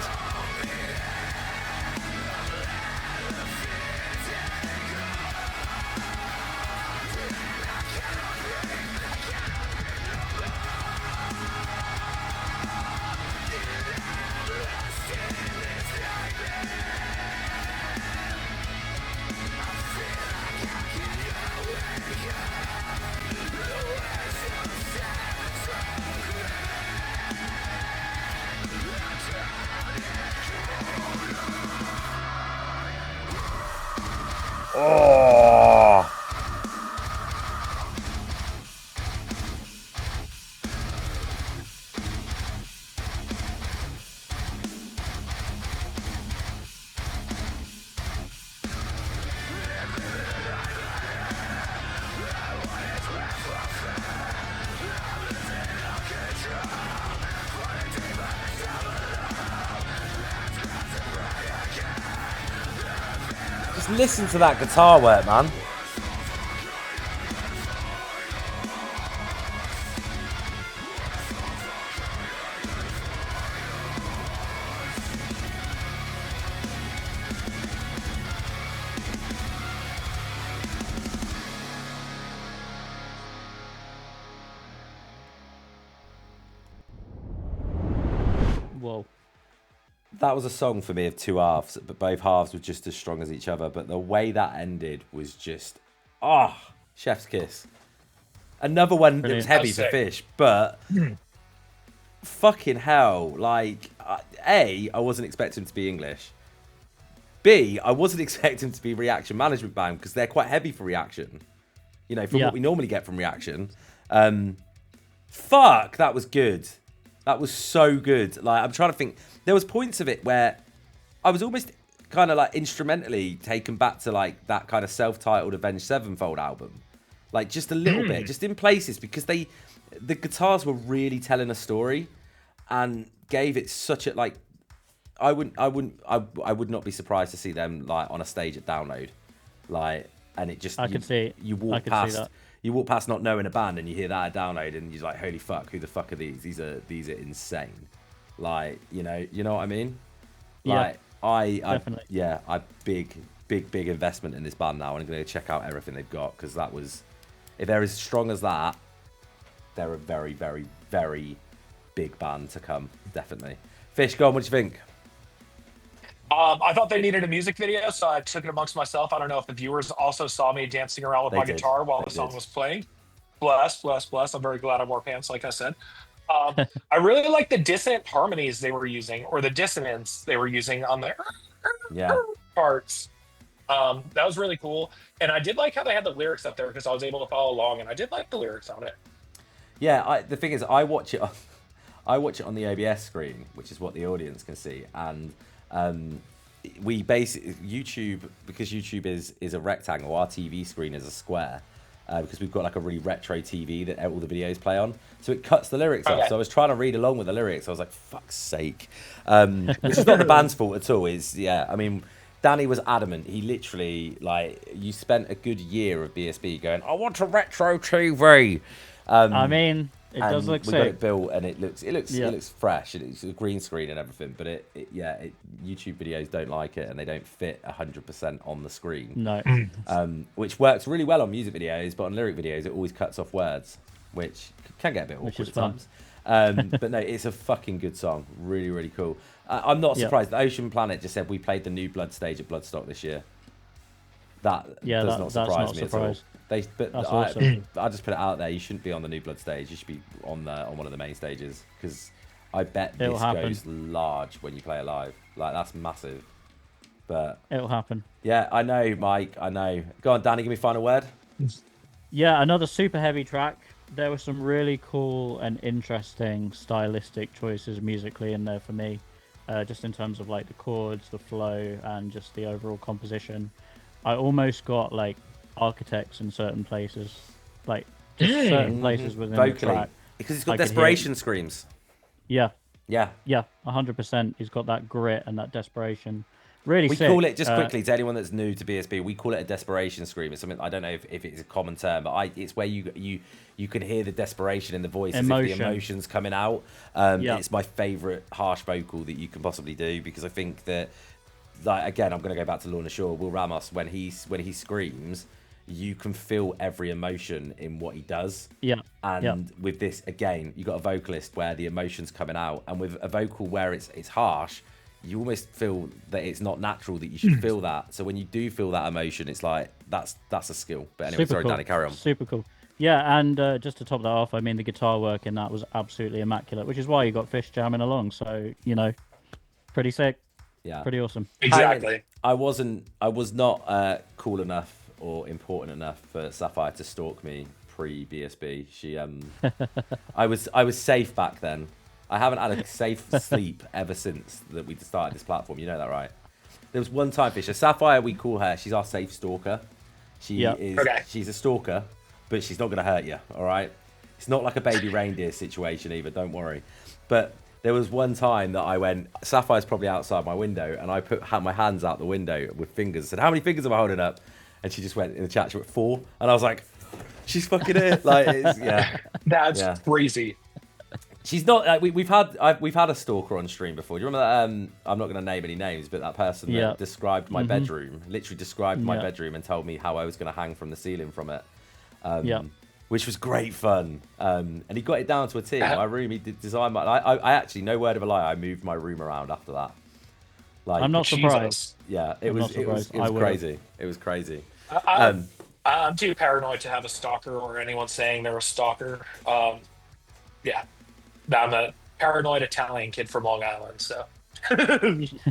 Oh. Just listen to that guitar work, man. Whoa. That was a song for me of two halves, but both halves were just as strong as each other. But the way that ended was just, chef's kiss. Another one that was heavy for Fish, but fucking hell, like, A, I wasn't expecting him to be English. B, I wasn't expecting him to be reaction management band because they're quite heavy for reaction. You know, from what we normally get from reaction. Fuck, that was good. That was so good. Like, I'm trying to think. There was points of it where I was almost kind of like instrumentally taken back to like that kind of self-titled Avenged Sevenfold album. Like just a little bit, just in places because the guitars were really telling a story and gave it such a like. I would not be surprised to see them like on a stage at Download, like, and it just you walk past not knowing a band and you hear that at Download and you're like, holy fuck, who the fuck are these? These are insane. Like, you know what I mean? Like, I big investment in this band now, and I'm going to check out everything they've got because that was, if they're as strong as that, they're a very, very, very big band to come, definitely. Fish, go on, what do you think? I thought they needed a music video, so I took it amongst myself. I don't know if the viewers also saw me dancing around with my guitar while the song was playing. Bless. I'm very glad I wore pants, like I said. I really like the dissonant harmonies they were using, or the dissonance they were using on the parts. That was really cool. And I did like how they had the lyrics up there because I was able to follow along, and I did like the lyrics on it. Yeah, the thing is, I watch it on the OBS screen, which is what the audience can see, and we basically because YouTube is a rectangle, our TV screen is a square. Because we've got like a really retro TV that all the videos play on. So it cuts the lyrics off. So I was trying to read along with the lyrics. I was like, fuck's sake. Which is not the band's fault at all. I mean, Danny was adamant. He literally, like, you spent a good year of BSB going, I want a retro TV. I mean, it does look sick. We got it built and it looks fresh. It's a green screen and everything. But YouTube videos don't like it and they don't fit 100% on the screen. No. Which works really well on music videos, but on lyric videos it always cuts off words, which can get a bit awkward at times. But no, it's a fucking good song. Really, really cool. I'm not surprised. The Ocean Planet just said we played the new Blood stage at Bloodstock this year. That does not surprise me at all. Awesome. I just put it out there. You shouldn't be on the new Blood stage. You should be on one of the main stages because I bet this goes large when you play it live. Like, that's massive. But it'll happen. Yeah, I know, Mike. I know. Go on, Danny. Give me a final word. Yeah, another super heavy track. There were some really cool and interesting stylistic choices musically in there for me. just in terms of like the chords, the flow, and just the overall composition. I almost got like architects in certain places, like just certain places within the track. Because it's got desperation screams. Yeah. Yeah. Yeah, 100%. He's got that grit and that desperation. Really we sick. call it, just quickly, to anyone that's new to BSB, we call it a desperation scream. It's something, I don't know if it's a common term, but it's where you can hear the desperation in the voice, as if the emotion's coming out. It's my favourite harsh vocal that you can possibly do, because I think that, like, again, I'm going to go back to Lorna Shore, Will Ramos, when he screams, you can feel every emotion in what he does. Yeah. And with this, again, you got a vocalist where the emotion's coming out, and with a vocal where it's harsh, you almost feel that it's not natural that you should feel that. So when you do feel that emotion, it's like that's a skill. But anyway, sorry, Danny, carry on. Super cool. Yeah, and just to top that off, I mean, the guitar work in that was absolutely immaculate, which is why you got Fish jamming along. So, you know, pretty sick. Yeah. Pretty awesome. Exactly. I was not cool enough or important enough for Sapphire to stalk me pre-BSB. She I was safe back then. I haven't had a safe sleep ever since that we started this platform. You know that, right? There was one time, Fisher. Sapphire, we call her, she's our safe stalker. She's a stalker, but she's not going to hurt you, all right? It's not like a baby reindeer situation either, don't worry. But there was one time that I went, Sapphire's probably outside my window, and I put my hands out the window with fingers. I said, how many fingers am I holding up? And she just went in the chat, she went 4. And I was like, she's fucking it. Like, That's crazy. She's not. We've had a stalker on stream before. Do you remember that? I'm not going to name any names, but that person that described my bedroom, literally described my bedroom and told me how I was going to hang from the ceiling from it. Which was great fun. And he got it down to a T. My room, he did design my. I actually, no word of a lie, I moved my room around after that. Like, I'm not surprised. Yeah, it was crazy. It was crazy. I'm too paranoid to have a stalker or anyone saying they're a stalker. I'm a paranoid Italian kid from Long Island, so.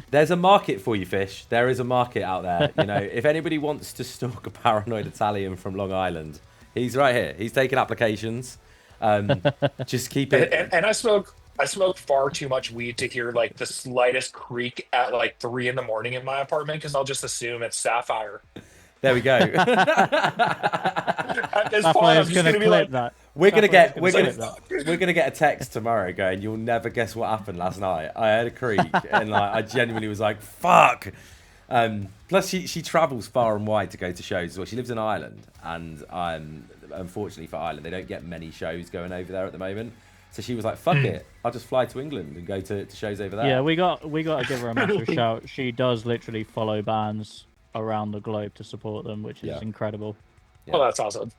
There's a market for you, Fish. There is a market out there. You know, if anybody wants to stalk a paranoid Italian from Long Island, he's right here. He's taking applications. Just keep it. And I smoke far too much weed to hear like the slightest creak at like 3 a.m. in my apartment, because I'll just assume it's Sapphire. There we go. At this point, I'm just gonna be like, that. We're gonna get a text tomorrow going, you'll never guess what happened last night. I heard a creak, and like I genuinely was like, fuck. Plus, she travels far and wide to go to shows as well. She lives in Ireland, and unfortunately for Ireland, they don't get many shows going over there at the moment. So she was like, fuck it, I'll just fly to England and go to shows over there. Yeah, we got to give her a massive shout. She does literally follow bands around the globe to support them, which is incredible. Yeah. Oh, that's awesome.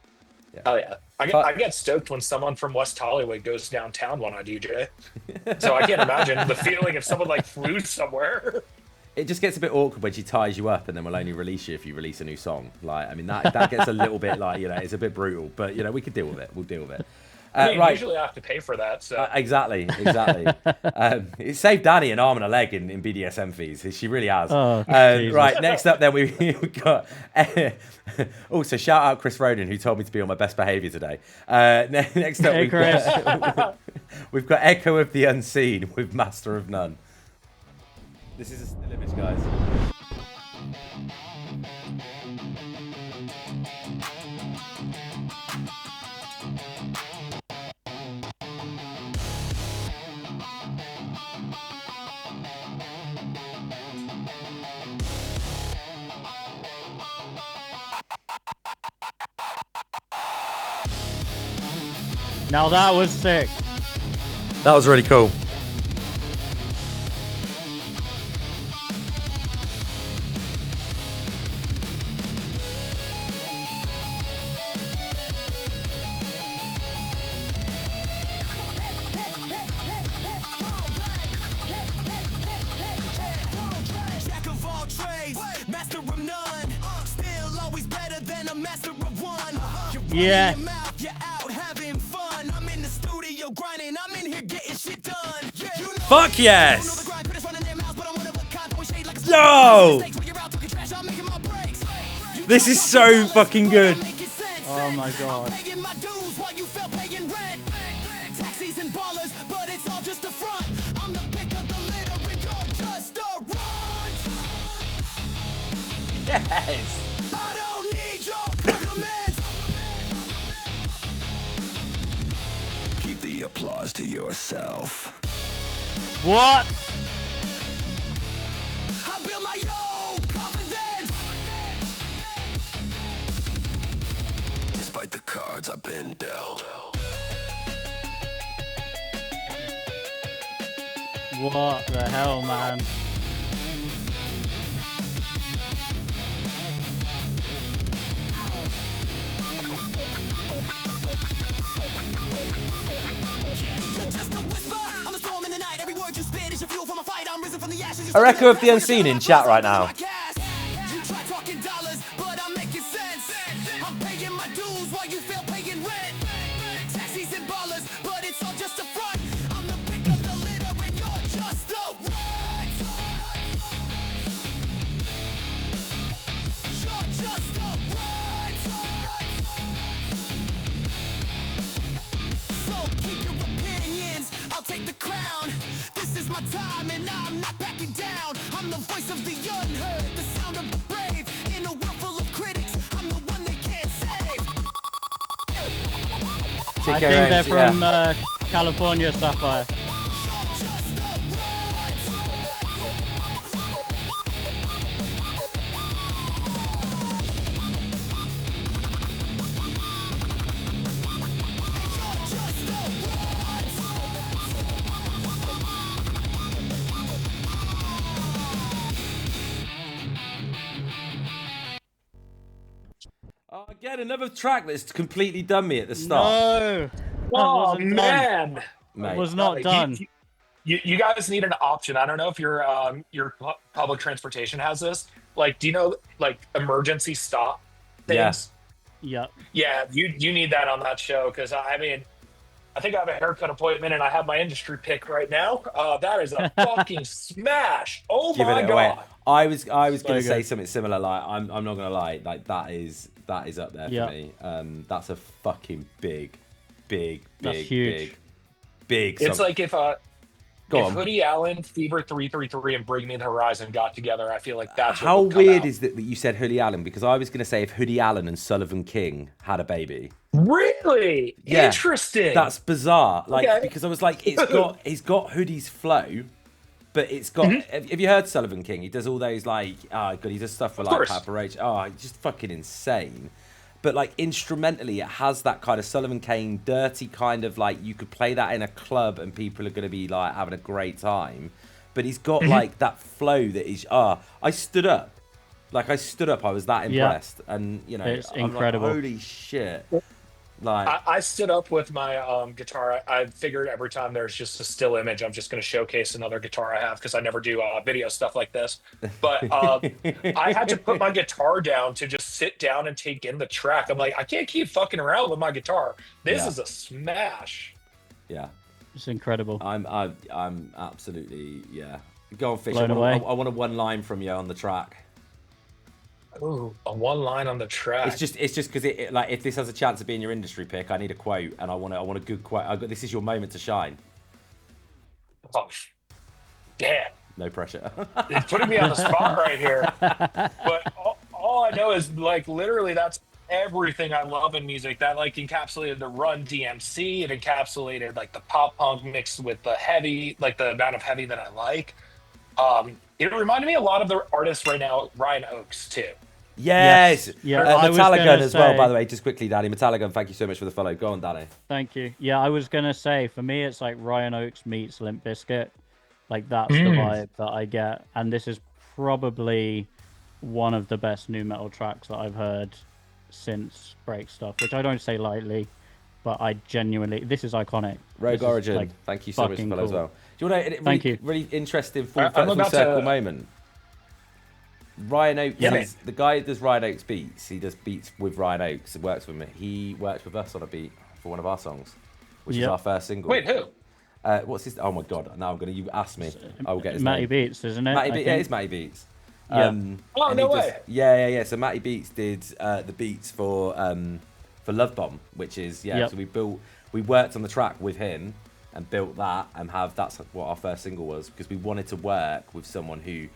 Yeah. Oh yeah, I get stoked when someone from West Hollywood goes downtown when I DJ. So I can't imagine the feeling if someone like flew somewhere. It just gets a bit awkward when she ties you up, and then we'll only release you if you release a new song. Like, I mean, that gets a little bit like, you know, it's a bit brutal, but you know, we could deal with it. We'll deal with it. Right. Usually I have to pay for that. So exactly. It saved Danny an arm and a leg in BDSM fees. She really has. Right. Next up, then we've got. Also, shout out Chris Roden, who told me to be on my best behaviour today. Next up, we've got Echo of the Unseen with Master of None. This is a still image, guys. Now that was sick. That was really cool. Yeah. Fuck yes! Yo! This is so fucking good. Oh my god. Yes. I don't need your compliments. Keep the applause to yourself. What? I build my own confidence. Despite the cards I've been dealt. What the hell, man? A record of the unseen in chat right now. Take the crown. This is my time and I'm not backing down. I'm the voice of the unheard, the sound of the brave. In a world full of critics, I'm the one they can't save. I think they're from California, Sapphire. Again, another track that's completely done me at the start. No. That Oh wasn't man, done. Mate. It was not done. You guys need an option. I don't know if your public transportation has this. Like, do you know like emergency stop things? Yep. Yeah, you need that on that show because I mean, I think I have a haircut appointment and I have my industry pick right now. That is a fucking smash! Oh Giving my it god! away. I was going to good. say something similar. Like I'm not gonna lie. Like that is up there for me. That's a fucking big That's huge. big. It's song. like if Hoodie Allen, Fever 333, and Bring Me the Horizon got together, I feel like that's How what would come weird out. is that you said Hoodie Allen? Because I was going to say if Hoodie Allen and Sullivan King had a baby. Really Yeah, interesting. That's bizarre. Like Okay. because I was like, he's got Hoodie's flow, but it's got. Have you heard Sullivan King? He does all those like, oh god, he does stuff for like Papa Roach. Oh, he's just fucking insane. But like instrumentally, it has that kind of Sullivan Kane dirty kind of like you could play that in a club and people are going to be like having a great time. But he's got like that flow that is I stood up. Like I stood up, I was that impressed, and you know, It's I'm incredible. Like, holy shit! Like I stood up with my guitar. I figured every time there's just a still image, I'm just going to showcase another guitar I have because I never do video stuff like this. But I had to put my guitar down to just sit down and take in the track. I'm like, I can't keep fucking around with my guitar. This is a smash. Yeah, It's incredible. I'm absolutely Go on, Fish. Blown I away. want a one line from you on the track. Ooh, a one line on the track. It's just because it like if this has a chance of being your industry pick, I need a quote, and I want a good quote. This is your moment to shine. Oh, damn. No pressure. It's putting me on the spot right here. But all I know is like literally that's everything I love in music. That like encapsulated the Run DMC. It encapsulated like the pop punk mixed with the heavy, like the amount of heavy that I like. It reminded me a lot of the artists right now, Ryan Oakes too. Yes. Yeah, I was Metallica gonna as well, say- by the way. Just quickly, Danny. Metallica, thank you so much for the follow. Go on, Danny. Thank you. Yeah, I was gonna say for me it's like Ryan Oakes meets Limp Bizkit. Like that's the vibe that I get, and this is probably one of the best new metal tracks that I've heard since Break Stuff, which I don't say lightly, but I genuinely this is iconic. Rogue This is, Origin, like, thank you so much for the fucking follow as cool. well. Do you want a Thank you. really interesting full I'm full about circle to- moment? Ryan Oakes, Yeah, the guy who does Ryan Oakes beats. He does beats with Ryan Oakes. It works with me. He worked with us on a beat for one of our songs, which is Yep. our first single. Wait, who? What's his? Oh my god! Now I'm gonna. You ask me. I will get his Matty name. Beats, isn't it? Matty I Beats. Yeah, think? it's Matty Beats. Yeah. Oh, and no he does- way. Yeah. So Matty Beats did the beats for Love Bomb, which is Yep. So we worked on the track with him and built that, and that's what our first single was, because we wanted to work with someone who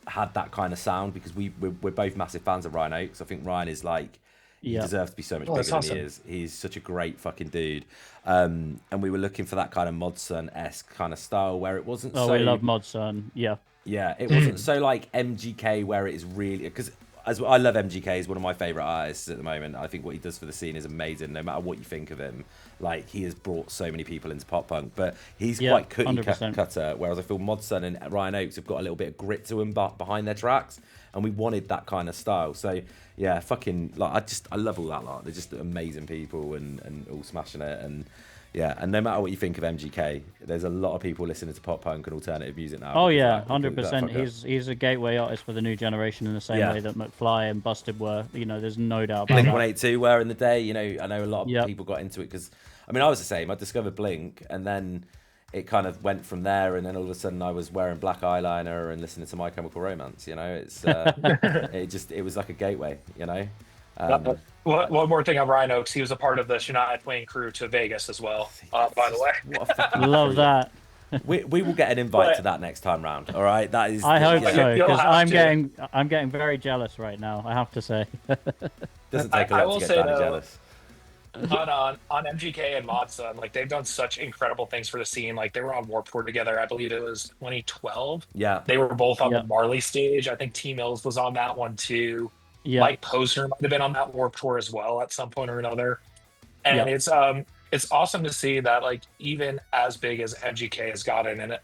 had that kind of sound, because we're both massive fans of Ryan Oakes. I think Ryan is like, he deserves to be so much bigger than he is. He's such a great fucking dude. And we were looking for that kind of Modson-esque kind of style where it wasn't so... Oh, we love Modson, yeah. Yeah, it wasn't so like MGK where it is really... Because as I love MGK, he's one of my favourite artists at the moment. I think what he does for the scene is amazing, no matter what you think of him. Like, he has brought so many people into pop punk, but he's quite cookie cutter, whereas I feel Modson and Ryan Oakes have got a little bit of grit to him behind their tracks, and we wanted that kind of style. So yeah, fucking, like, I love all that lot. They're just amazing people and all smashing it. And yeah, and no matter what you think of MGK, there's a lot of people listening to pop punk and alternative music now. Oh yeah, 100%. He's a gateway artist for the new generation in the same way that McFly and Busted were. You know, there's no doubt about Blink that. 182 were in the day. You know, I know a lot of people got into it because, I mean, I was the same. I discovered Blink, and then it kind of went from there, and then all of a sudden I was wearing black eyeliner and listening to My Chemical Romance. You know, it's it was like a gateway. You know. One more thing on Ryan Oakes, he was a part of the Shania Twain crew to Vegas as well, by the way. Love that. We will get an invite to that next time round. All right, that is. I hope so, because I'm getting very jealous right now. I have to say. Doesn't take a lot to get Danny jealous. On MGK and Modson, like, they've done such incredible things for the scene. Like, they were on Warped Tour together. I believe it was 2012. Yeah, they were both on the Marley stage. I think T Mills was on that one too. Yeah, Mike Posner might have been on that Warped Tour as well at some point or another. And it's awesome to see that, like, even as big as MGK has gotten in it,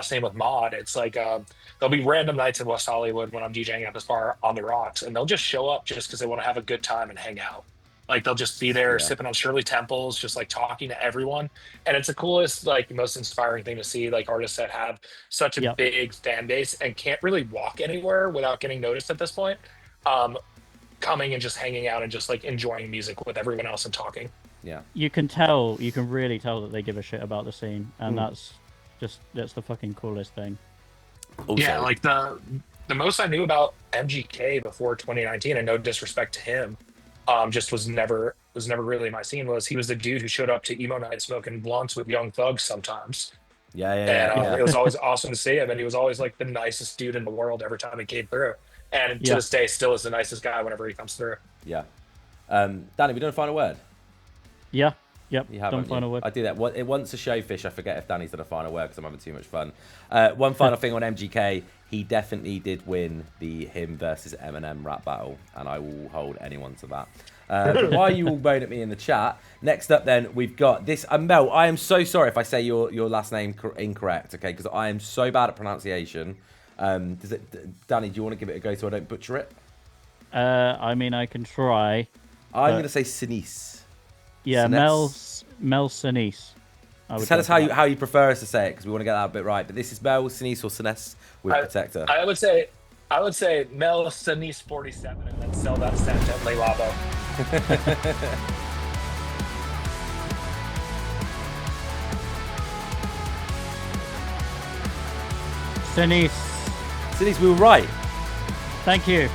same with Mod. It's like there'll be random nights in West Hollywood when I'm DJing at this bar on the rocks, and they'll just show up just because they want to have a good time and hang out. Like, they'll just be there sipping on Shirley Temples, just like talking to everyone. And it's the coolest, like, most inspiring thing to see, like, artists that have such a big fan base and can't really walk anywhere without getting noticed at this point. Coming and just hanging out and just, like, enjoying music with everyone else and talking. Yeah, you can really tell that they give a shit about the scene, and that's the fucking coolest thing. Also, yeah, like the most I knew about MGK before 2019, and no disrespect to him, just was never really my scene. Was he was the dude who showed up to emo night smoking blunts with Young Thugs sometimes. Yeah. It was always awesome to see him, and he was always like the nicest dude in the world every time he came through. And to this day, still is the nicest guy whenever he comes through. Yeah. Danny, we done a final word? Yeah. Yep. You have done final word. I do that. Once a show, Fish, I forget if Danny's done a final word because I'm having too much fun. One final thing on MGK. He definitely did win the him versus Eminem rap battle, and I will hold anyone to that. Why are you all moaning at me in the chat? Next up, then, we've got this. Mel, I am so sorry if I say your last name incorrect, okay? Because I am so bad at pronunciation. Danny, do you want to give it a go so I don't butcher it? I mean, I can try. I'm going to say Senese. Yeah, Mel Senese. Tell us how you prefer us to say it, because we want to get that a bit right. But this is Mel Senese or Senese with Protector. I would say Mel Senese 47 and then sell that scent at Le Labo. Senese, we were right. Thank you.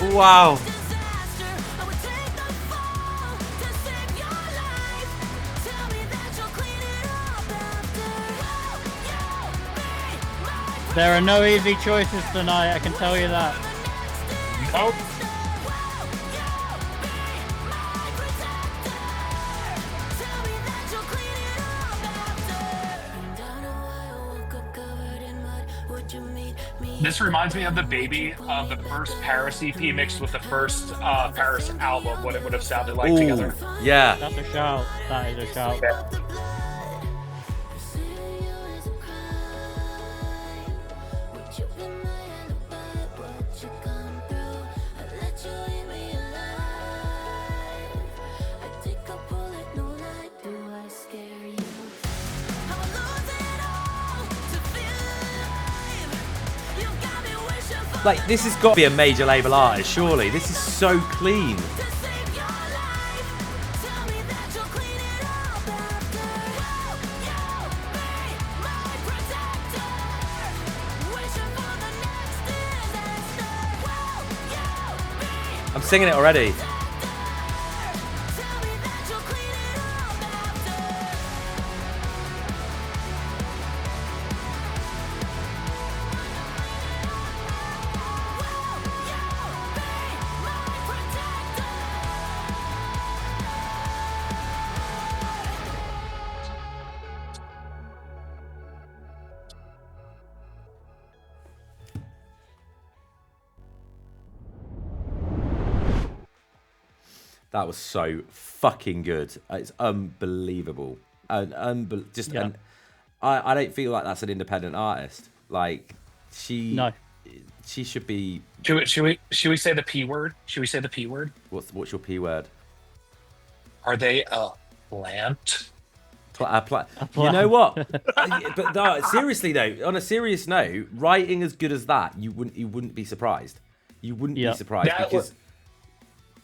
Wow. There are no easy choices tonight, I can tell you that. Nope. This reminds me of the baby of the first Paris EP mixed with the first Paris album, what it would have sounded like together. Yeah. That's a shout. That is a shout. Yeah. Like, this has got to be a major label artist, surely. This is so clean. I'm singing it already. That was so fucking good. It's unbelievable. And I don't feel like that's an independent artist. Like, she should be. Should we say the P word? Should we say the P word? What's your P word? Are they a plant? You know what? But no, seriously though, on a serious note, writing as good as that, you wouldn't be surprised. You wouldn't be surprised because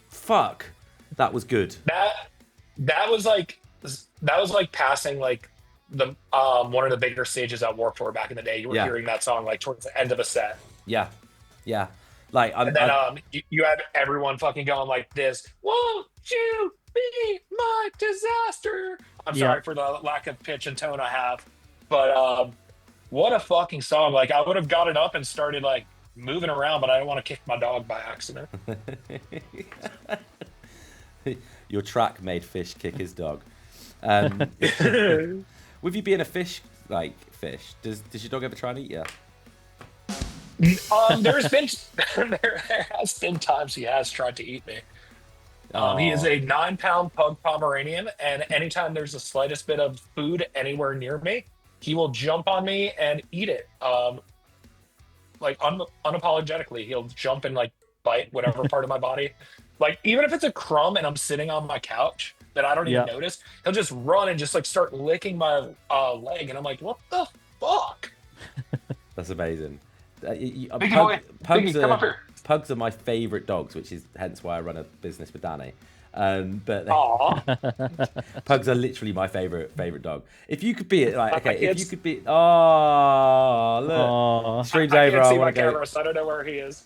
fuck. That was good. That was like passing like the one of the bigger stages at Warped Tour back in the day. You were hearing that song like towards the end of a set. Yeah. Like, and then you had everyone fucking going like this. Won't you be my disaster? I'm sorry for the lack of pitch and tone I have, but what a fucking song! Like, I would have gotten up and started like moving around, but I don't want to kick my dog by accident. Your track made Fish kick his dog. With you being a fish, does your dog ever try and eat you? There has been times he has tried to eat me. He is a 9-pound pug Pomeranian, and anytime there's the slightest bit of food anywhere near me, he will jump on me and eat it. Unapologetically, he'll jump and like bite whatever part of my body. Like, even if it's a crumb and I'm sitting on my couch that I don't even notice, he'll just run and just like start licking my leg, and I'm like, what the fuck? That's amazing. Pugs are my favorite dogs, which is hence why I run a business with Danny. But pugs are literally my favorite dog. If you could be it, like, okay, if you could be, look, stream's over. I can't see my camera, so I don't know where he is.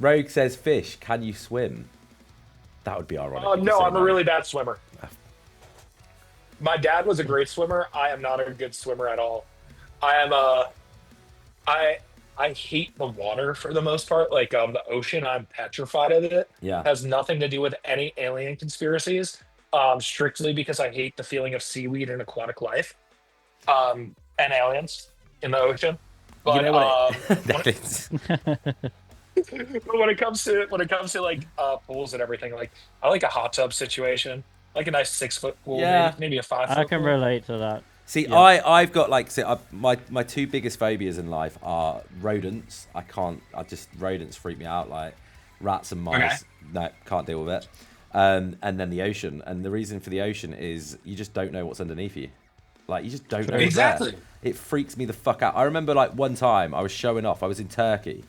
Rogue says, "Fish, can you swim?" That would be ironic. No, I'm a really bad swimmer. My dad was a great swimmer. I am not a good swimmer at all. I hate the water for the most part. Like, the ocean, I'm petrified of it. Yeah. It has nothing to do with any alien conspiracies. Strictly because I hate the feeling of seaweed in aquatic life. And aliens in the ocean. But you know what but when it comes to like pools and everything, like, I like a hot tub situation, like a nice 6-foot pool, maybe a 5-foot. I can relate to that. See, I've got like, my two biggest phobias in life are rodents. Rodents freak me out, like rats and mice. Okay. No, can't deal with it. And then the ocean. And the reason for the ocean is you just don't know what's underneath you. Like, you just don't know. Exactly. It freaks me the fuck out. I remember like one time I was showing off. I was in Turkey.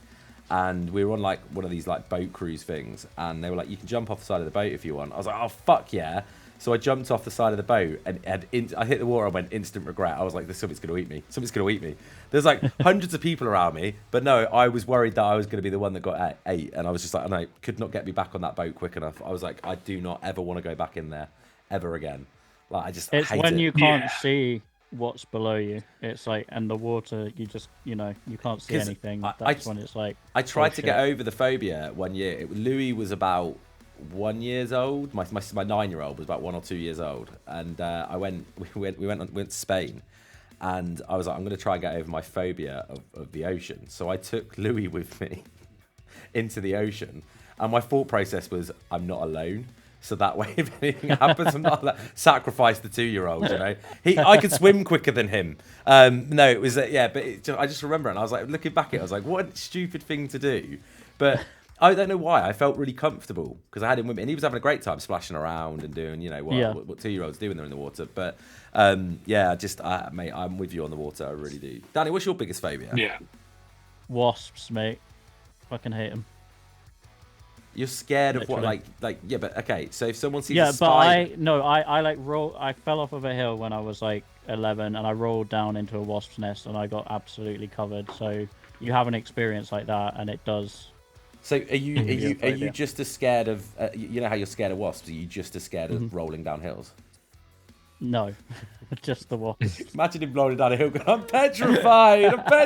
And we were on like one of these like boat cruise things, and they were like, "You can jump off the side of the boat if you want." I was like, "Oh fuck yeah!" So I jumped off the side of the boat, and I hit the water. I went instant regret. I was like, "Something's gonna eat me. Something's gonna eat me." There's like hundreds of people around me, but no, I was worried that I was gonna be the one that got ate, and I was just like, "No, could not get me back on that boat quick enough." I was like, "I do not ever want to go back in there ever again." Like, I just it's hate when it. you can't see what's below you. It's like, and the water, you just, you can't see anything. That's when it's like. I tried to get over the phobia one year. Louis was about 1 year old. My 9-year-old was about 1 or 2 years old, and we went to Spain, and I was like, I'm going to try and get over my phobia of the ocean. So I took Louis with me into the ocean, and my thought process was, I'm not alone. So that way, if anything happens, I'm not like, sacrifice the 2-year-old. I could swim quicker than him. No, it was but I just remember it, and I was like, looking back at it, I was like, what a stupid thing to do. But I don't know why. I felt really comfortable because I had him with me, and he was having a great time splashing around and doing, what 2-year-olds do when they're in the water. But mate, I'm with you on the water. I really do. Danny, what's your biggest phobia? Yeah. wasps, mate. Fucking hate them. You're scared of what, Literally. like, yeah, but okay. So if someone sees a Yeah, but spider, I like I fell off of a hill when I was like 11, and I rolled down into a wasp's nest, and I got absolutely covered. So you have an experience like that, and it does. so are you phobia. just as scared of you know how you're scared of wasps? Are you just as scared of rolling down hills? No, just the wasps. Imagine him rolling down a hill going, I'm petrified.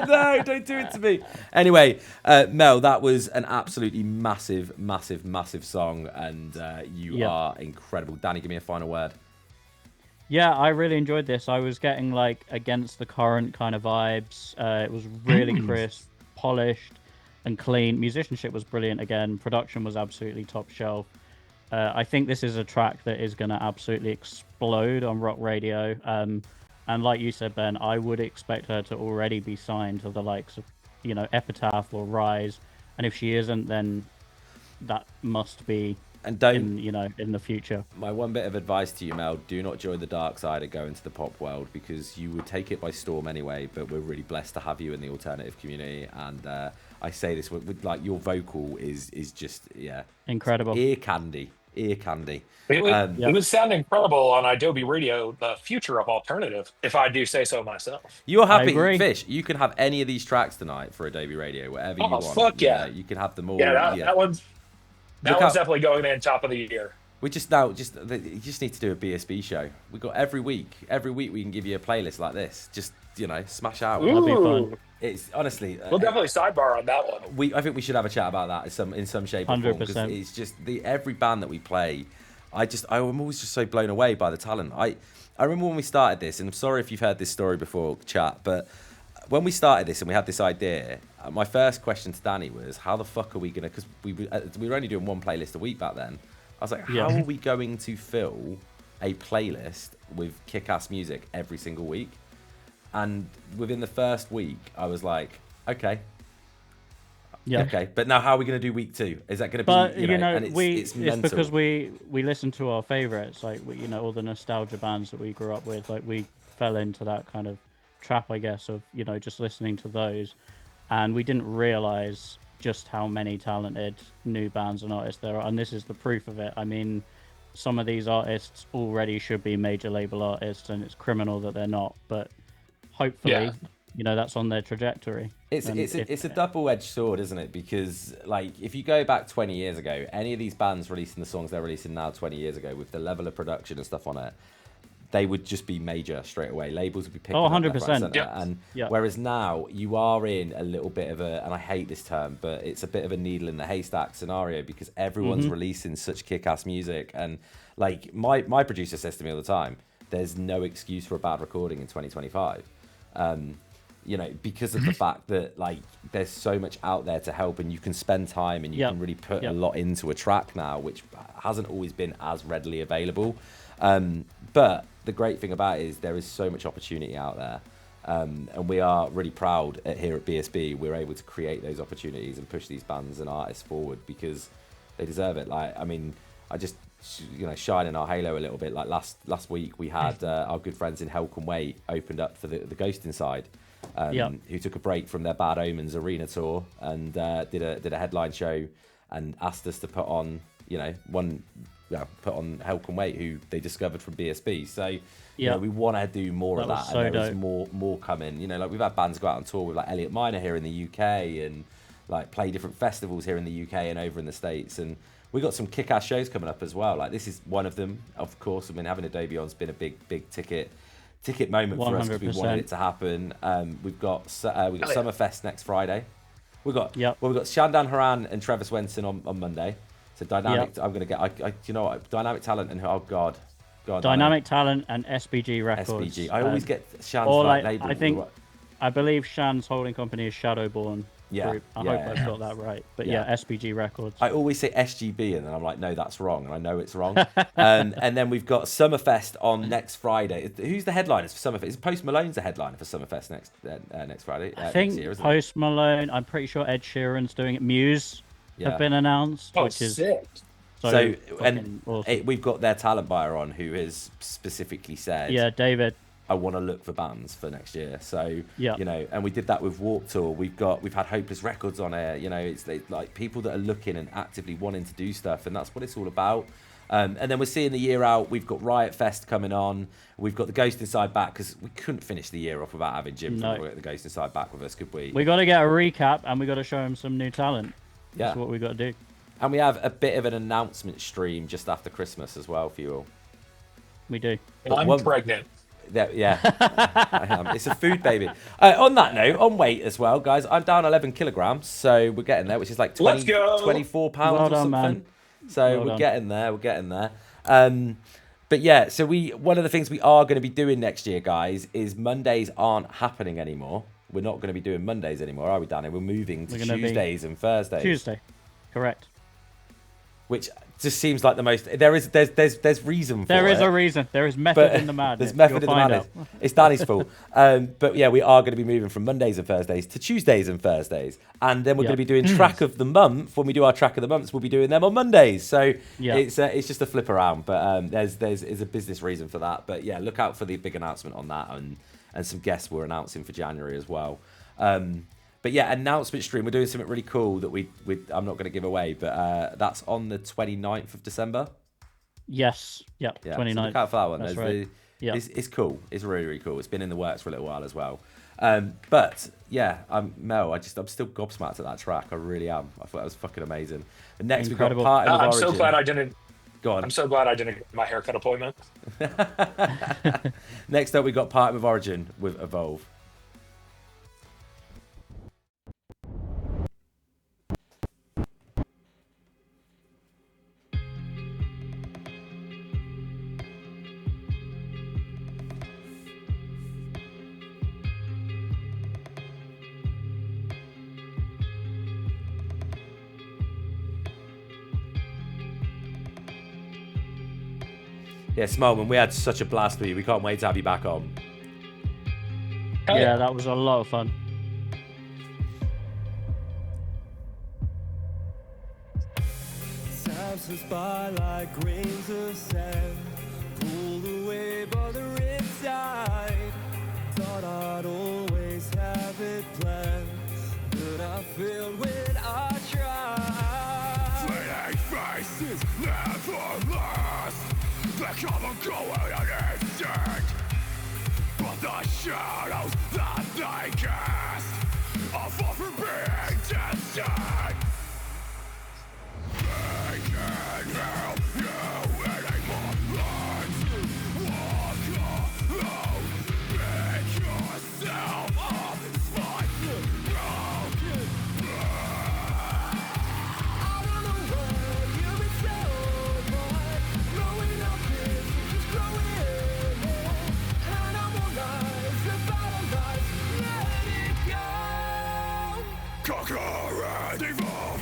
No, don't do it to me. Anyway, Mel, that was an absolutely massive, massive, massive song, and you are incredible. Danny, give me a final word. Yeah, I really enjoyed this. I was getting like against the current kind of vibes. It was really crisp, polished, and clean. Musicianship was brilliant again. Production was absolutely top shelf. I think this is a track that is going to absolutely explode on rock radio. And like you said, Ben, I would expect her to already be signed to the likes of, Epitaph or Rise. And if she isn't, then that must be And don't, in the future. my one bit of advice to you, Mel, do not join the dark side and go into the pop world, because you would take it by storm anyway, but we're really blessed to have you in the alternative community. And I say this with like, your vocal is just, Incredible. ear candy. It would sound incredible on Idobi Radio, the future of alternative, if I do say so myself. You're happy, agree. Fish. You can have any of these tracks tonight for Adobe Radio, whatever you want. Fuck yeah. You can have them all. Yeah, that one's Look out. definitely going in top of the year. We you just need to do a BSB show. We got every week we can give you a playlist like this. Just smash out. That'd be fun. It's honestly. We'll definitely sidebar on that one. I think we should have a chat about that in some shape or form, because 100%. it's just every band that we play. I'm always just so blown away by the talent. I remember when we started this, and I'm sorry if you've heard this story before, chat, but when we started this and we had this idea, my first question to Danny was, how the fuck are we gonna? Because we were only doing one playlist a week back then. I was like, how are we going to fill a playlist with kick-ass music every single week? And within the first week, I was like, okay. Yeah. Okay, but now how are we going to do week 2? Is that going to be? But and it's mental. because we listen to our favorites, like all the nostalgia bands that we grew up with. Like we fell into that kind of trap, I guess, of just listening to those, and we didn't realize just how many talented new bands and artists there are. And this is the proof of it. I mean, some of these artists already should be major label artists, and it's criminal that they're not. But hopefully, that's on their trajectory. It's a double-edged sword, isn't it? Because like, if you go back 20 years ago, any of these bands releasing the songs they're releasing now 20 years ago with the level of production and stuff on it, they would just be major straight away. Labels would be picking up 100%. left, right, and centre. Yeah. And Yeah. whereas now you are in a little bit of a, and I hate this term, but it's a bit of a needle in the haystack scenario, because everyone's releasing such kick-ass music. And like my producer says to me all the time, there's no excuse for a bad recording in 2025. Because of the fact that like there's so much out there to help, and you can spend time and you can really put a lot into a track now, which hasn't always been as readily available. But the great thing about it is there is so much opportunity out there. And we are really proud here at BSB, we're able to create those opportunities and push these bands and artists forward, because they deserve it. Like, I mean, I just, shining our halo a little bit. Like last week we had our good friends in Hell Can Wait opened up for the Ghost Inside, who took a break from their Bad Omens arena tour and did a headline show and asked us to put on, put on Hell Can Wait, who they discovered from BSB. So, we want to do more of that, and there's more coming. Like we've had bands go out on tour with like Elliot Minor here in the UK, and like play different festivals here in the UK and over in the States, and we got some kick-ass shows coming up as well. Like this is one of them, of course. I mean, having Adobe on's been a big ticket moment for us, because we wanted it to happen. We've got Summerfest next Friday. We've got Shandan Haran and Trevor Swenson on Monday. So Dynamic, I'm gonna get. Dynamic Talent and Dynamic Talent and SBG Records. SBG. I always get Shan's label. I believe Shan's holding company is Shadowborn. Yeah, Group. I hope I've got that right. But SBG Records. I always say SGB, and then I'm like, no, that's wrong, and I know it's wrong. And then we've got Summerfest on next Friday. Who's the headliners for Summerfest? Is Post Malone's the headliner for Summerfest next Friday? I think next year, Post Malone. I'm pretty sure Ed Sheeran's doing it. Muse have been announced, which is sick. So and awesome. we've got their talent buyer on, who has specifically said, David. I want to look for bands for next year. So, Yeah. you know, and we did that with Warped Tour. We've had Hopeless Records on air. You know, it's like people that are looking and actively wanting to do stuff, and that's what it's all about. And then we're seeing the year out. We've got Riot Fest coming on. We've got the Ghost Inside back, because we couldn't finish the year off without having Jim from the Ghost Inside back with us, could we? We got to get a recap, and we got to show him some new talent. Yeah. That's what we got to do. And we have a bit of an announcement stream just after Christmas as well for you all. We do. I'm pregnant. Yeah, I am. It's a food baby. On that note, on weight as well, guys, I'm down 11 kilograms, so we're getting there, which is like 24 pounds well or done, something. man. So we're getting there. But yeah, so one of the things we are going to be doing next year, guys, is Mondays aren't happening anymore. We're not going to be doing Mondays anymore, are we, Danny? We're moving to Tuesdays and Thursdays. Tuesday, correct. Which just seems like the most. There's reason for it. There is a reason. There is method in the madness. There's method in the madness. It's Danny's fault. But yeah, we are going to be moving from Mondays and Thursdays to Tuesdays and Thursdays, and then we're going to be doing track of the month. When we do our track of the months, we'll be doing them on Mondays. So it's just a flip around. But there's a business reason for that. But yeah, look out for the big announcement on that, and some guests we're announcing for January as well. But yeah, announcement stream. We're doing something really cool that I'm not going to give away, but that's on the 29th of December. Yes. Yep. Yeah. 29th. So look out for that one. That's right. It's cool. It's really, really cool. It's been in the works for a little while as well. But yeah, Mel, I'm still gobsmacked at that track. I really am. I thought that was fucking amazing. And next Incredible. we've got Party of I'm Origin. so glad I didn't. Go on. I'm so glad I didn't get my haircut appointment. Next up, we got Party of Origin with Evolve. Yeah, Smolman, we had such a blast with you. We can't wait to have you back on. Yeah, that was a lot of fun. Time slips by like grains of sand, pulled away by the riptide. Thought I'd always have it planned, but I failed when I tried. Fleeting faces never last. They come and go in an instant, but the shadows that they cast are far from being distant. They can't help you anymore. Walk alone, pick yourself up, fight broken. I don't know where you've been so, but growing up is just growing more. Animal lives, the battle lives, let it go. Conquer and evolve.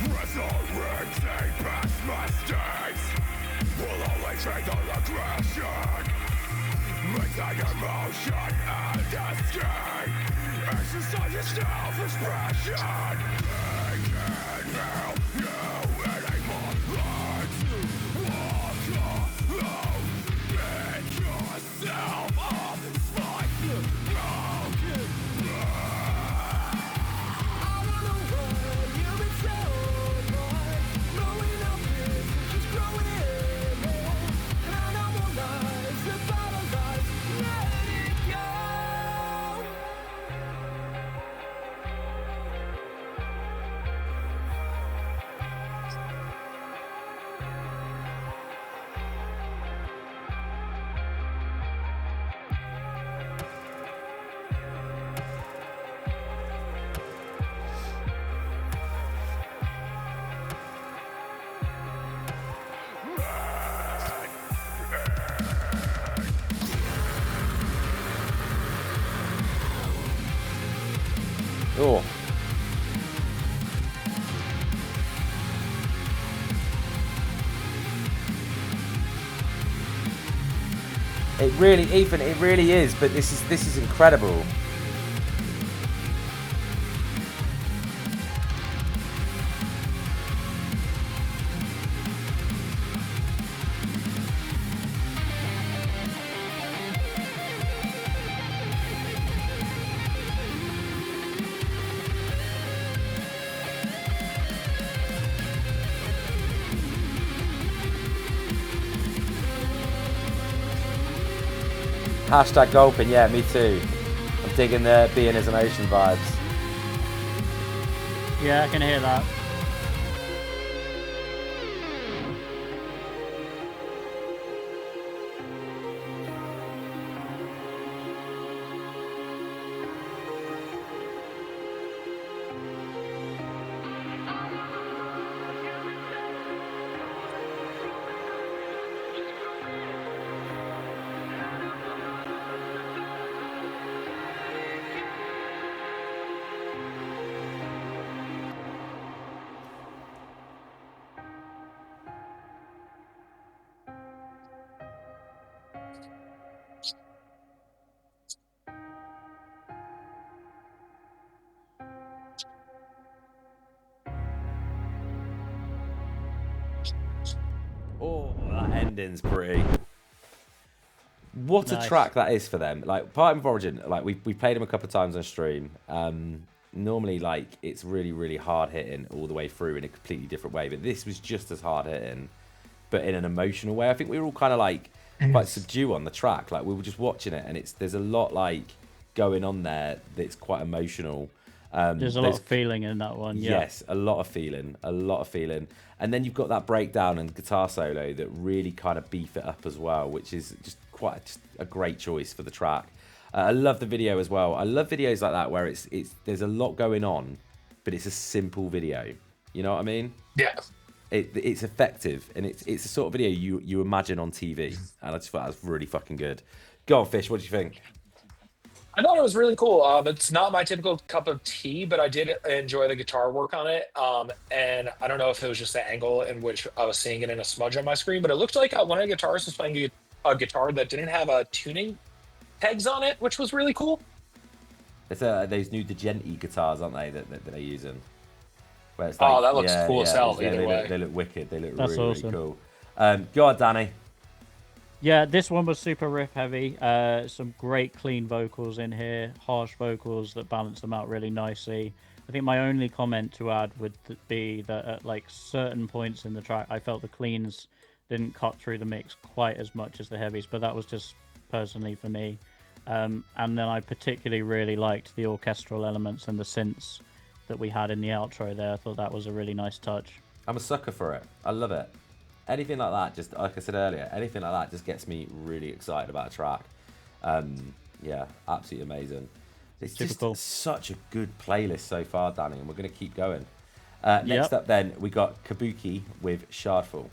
Resurrecting past mistakes will only trigger aggression. Mixing emotion and escape. Exercise your self-expression. They can't help you anymore. Let's walk alone. Pick yourself up. Fight broken. I don't know where you've been so, but growing up is just growing more. Animal lives, the battle lives, let it go. It really, Ethan, it really is. But this is incredible. Hashtag gulping, yeah, me too. I'm digging the being as an ocean vibes. Yeah, I can hear that. Oh, that ending's pretty. What Nice. a track that is for them. Like, Part of Origin, like, we played them a couple of times on stream. Normally, like, it's really, really hard hitting all the way through in a completely different way. But this was just as hard hitting, but in an emotional way. I think we were all kind of, like, quite subdued on the track. Like, we were just watching it, and there's a lot, like, going on there that's quite emotional. There's a lot of feeling in that one. Yeah. Yes, a lot of feeling. And then you've got that breakdown and guitar solo that really kind of beef it up as well, which is just quite a great choice for the track. I love the video as well. I love videos like that where it's there's a lot going on, but it's a simple video. You know what I mean? Yeah. It's effective, and it's the sort of video you imagine on TV, and I just thought that was really fucking good. Go on, Fish. What do you think? I thought it was really cool. It's not my typical cup of tea, but I did enjoy the guitar work on it. And I don't know if it was just the angle in which I was seeing it in a smudge on my screen, but it looked like one of the guitarists was playing a guitar that didn't have tuning pegs on it, which was really cool. It's those new Degenti guitars, aren't they, that they're using? Where it's like, that looks cool as hell either way. They look wicked. They look That's really, awesome. really cool. Go on, Danny. Yeah, this one was super riff heavy. Some great clean vocals in here, harsh vocals that balance them out really nicely. I think my only comment to add would be that at like certain points in the track, I felt the cleans didn't cut through the mix quite as much as the heavies, but that was just personally for me. And then I particularly really liked the orchestral elements and the synths that we had in the outro there. I thought that was a really nice touch. I'm a sucker for it. I love it. Anything like that, just like I said earlier, anything like that just gets me really excited about a track. Yeah, absolutely amazing. It's just such a good playlist so far, Danny, and we're going to keep going. Next up then, we got Kabuki with Shardfall.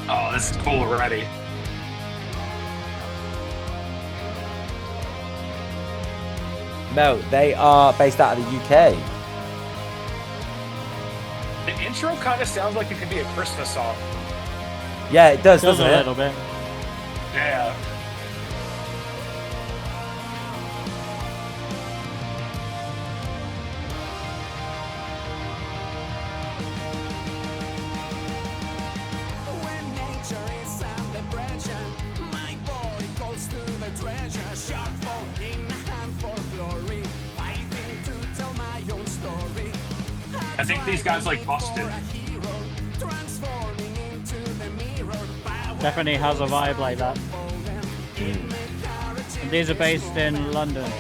Oh, this is cool already. Mel, they are based out of the UK. The intro kind of sounds like it could be a Christmas song. Yeah, it does, Does doesn't a it? little bit. Yeah. When nature is under pressure, my body goes to the treasure. Shardfall in a hand for glory, fighting to tell my own story. I think these guys like Busted. Transforming into the mirror. Definitely has a vibe like that. And these are based in London.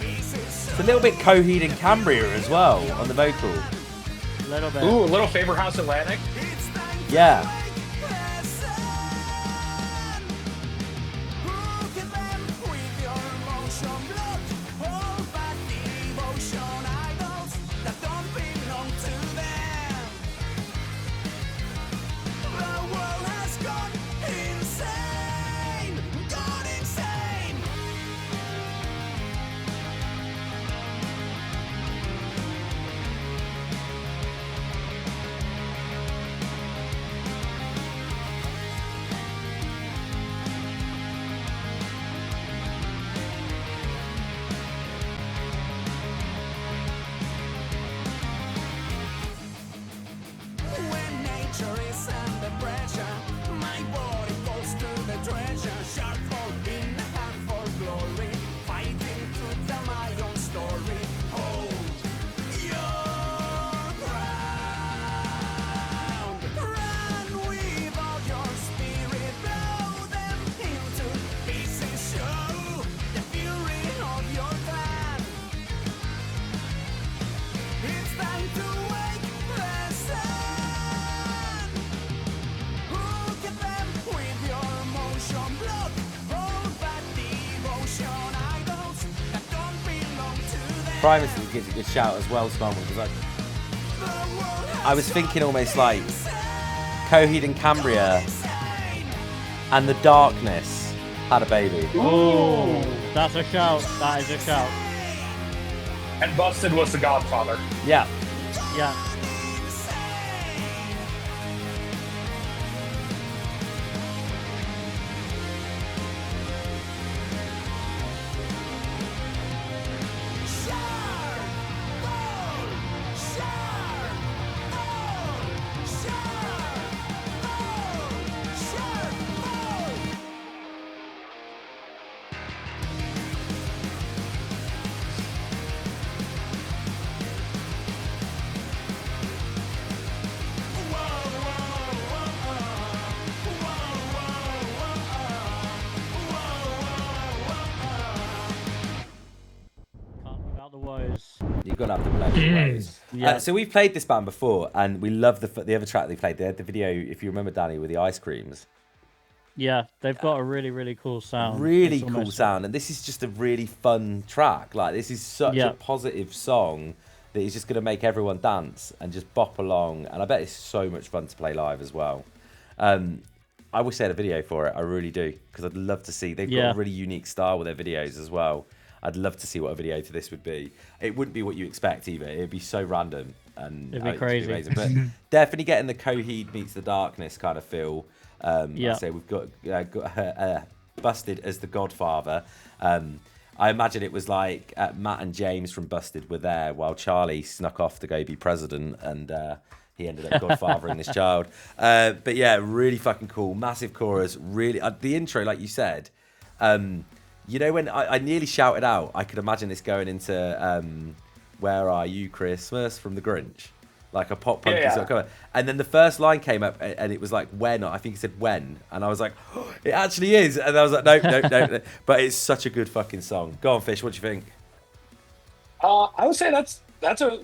It's a little bit Coheed and Cambria as well on the vocal. A little bit. Ooh, a little Faber House Atlantic. Yeah. Primus gives a good shout as well, Stormwood, because I was thinking almost like Coheed and Cambria and The Darkness had a baby. Oh, that's a shout. That is a shout. And Busted was the Godfather. Yeah. Yeah. You've got to have the pleasure ways. Yeah. So we've played this band before, and we love the other track they played. They had the video, if you remember, Danny, with the ice creams. Yeah, they've got a really, really cool sound. Really cool sound, and this is just a really fun track. Like, this is such a positive song that is just going to make everyone dance and just bop along, and I bet it's so much fun to play live as well. I wish they had a video for it. I really do, because I'd love to see. They've got a really unique style with their videos as well. I'd love to see what a video to this would be. It wouldn't be what you expect either. It'd be so random and it'd be crazy. Amazing. But definitely getting the Coheed meets the Darkness kind of feel. I say we've got Busted as the Godfather. I imagine it was like Matt and James from Busted were there while Charlie snuck off to go be president, and he ended up godfathering this child. But yeah, really fucking cool. Massive chorus. Really, the intro, like you said. You know, when I nearly shouted out, I could imagine this going into "Where Are You, Christmas" from The Grinch, like a pop punk sort of cover. And then the first line came up, and it was like "when." I think he said "when," and I was like, oh, "It actually is." And I was like, "No." But it's such a good fucking song. Go on, Fish. What do you think? I would say that's a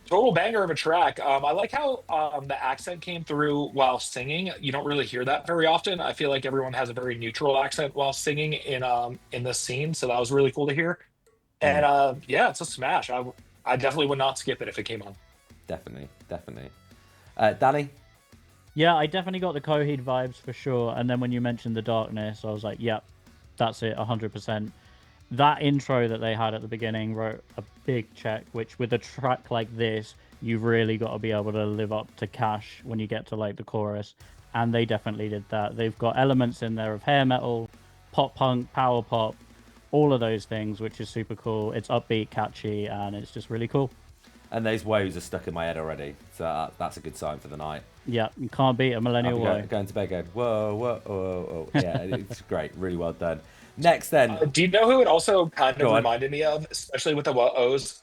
total banger of a track. I like how the accent came through while singing. You don't really hear that very often. I feel like everyone has a very neutral accent while singing in this scene, so that was really cool to hear. And yeah, it's a smash. I definitely would not skip it if it came on. Definitely. Danny? Yeah, I definitely got the Coheed vibes for sure. And then when you mentioned the Darkness, I was like, yep, that's it, 100%. That intro that they had at the beginning wrote a big check, which with a track like this, you've really got to be able to live up to Cash when you get to like the chorus. And they definitely did that. They've got elements in there of hair metal, pop punk, power pop, all of those things, which is super cool. It's upbeat, catchy, and it's just really cool. And those woes are stuck in my head already, so that's a good sign for the night. Yeah, you can't beat a millennial woe. Going to bed going, whoa, whoa, whoa, whoa. Yeah, it's great. Really well done. Next, then. Do you know who it also kind of reminded me of, especially with the O's?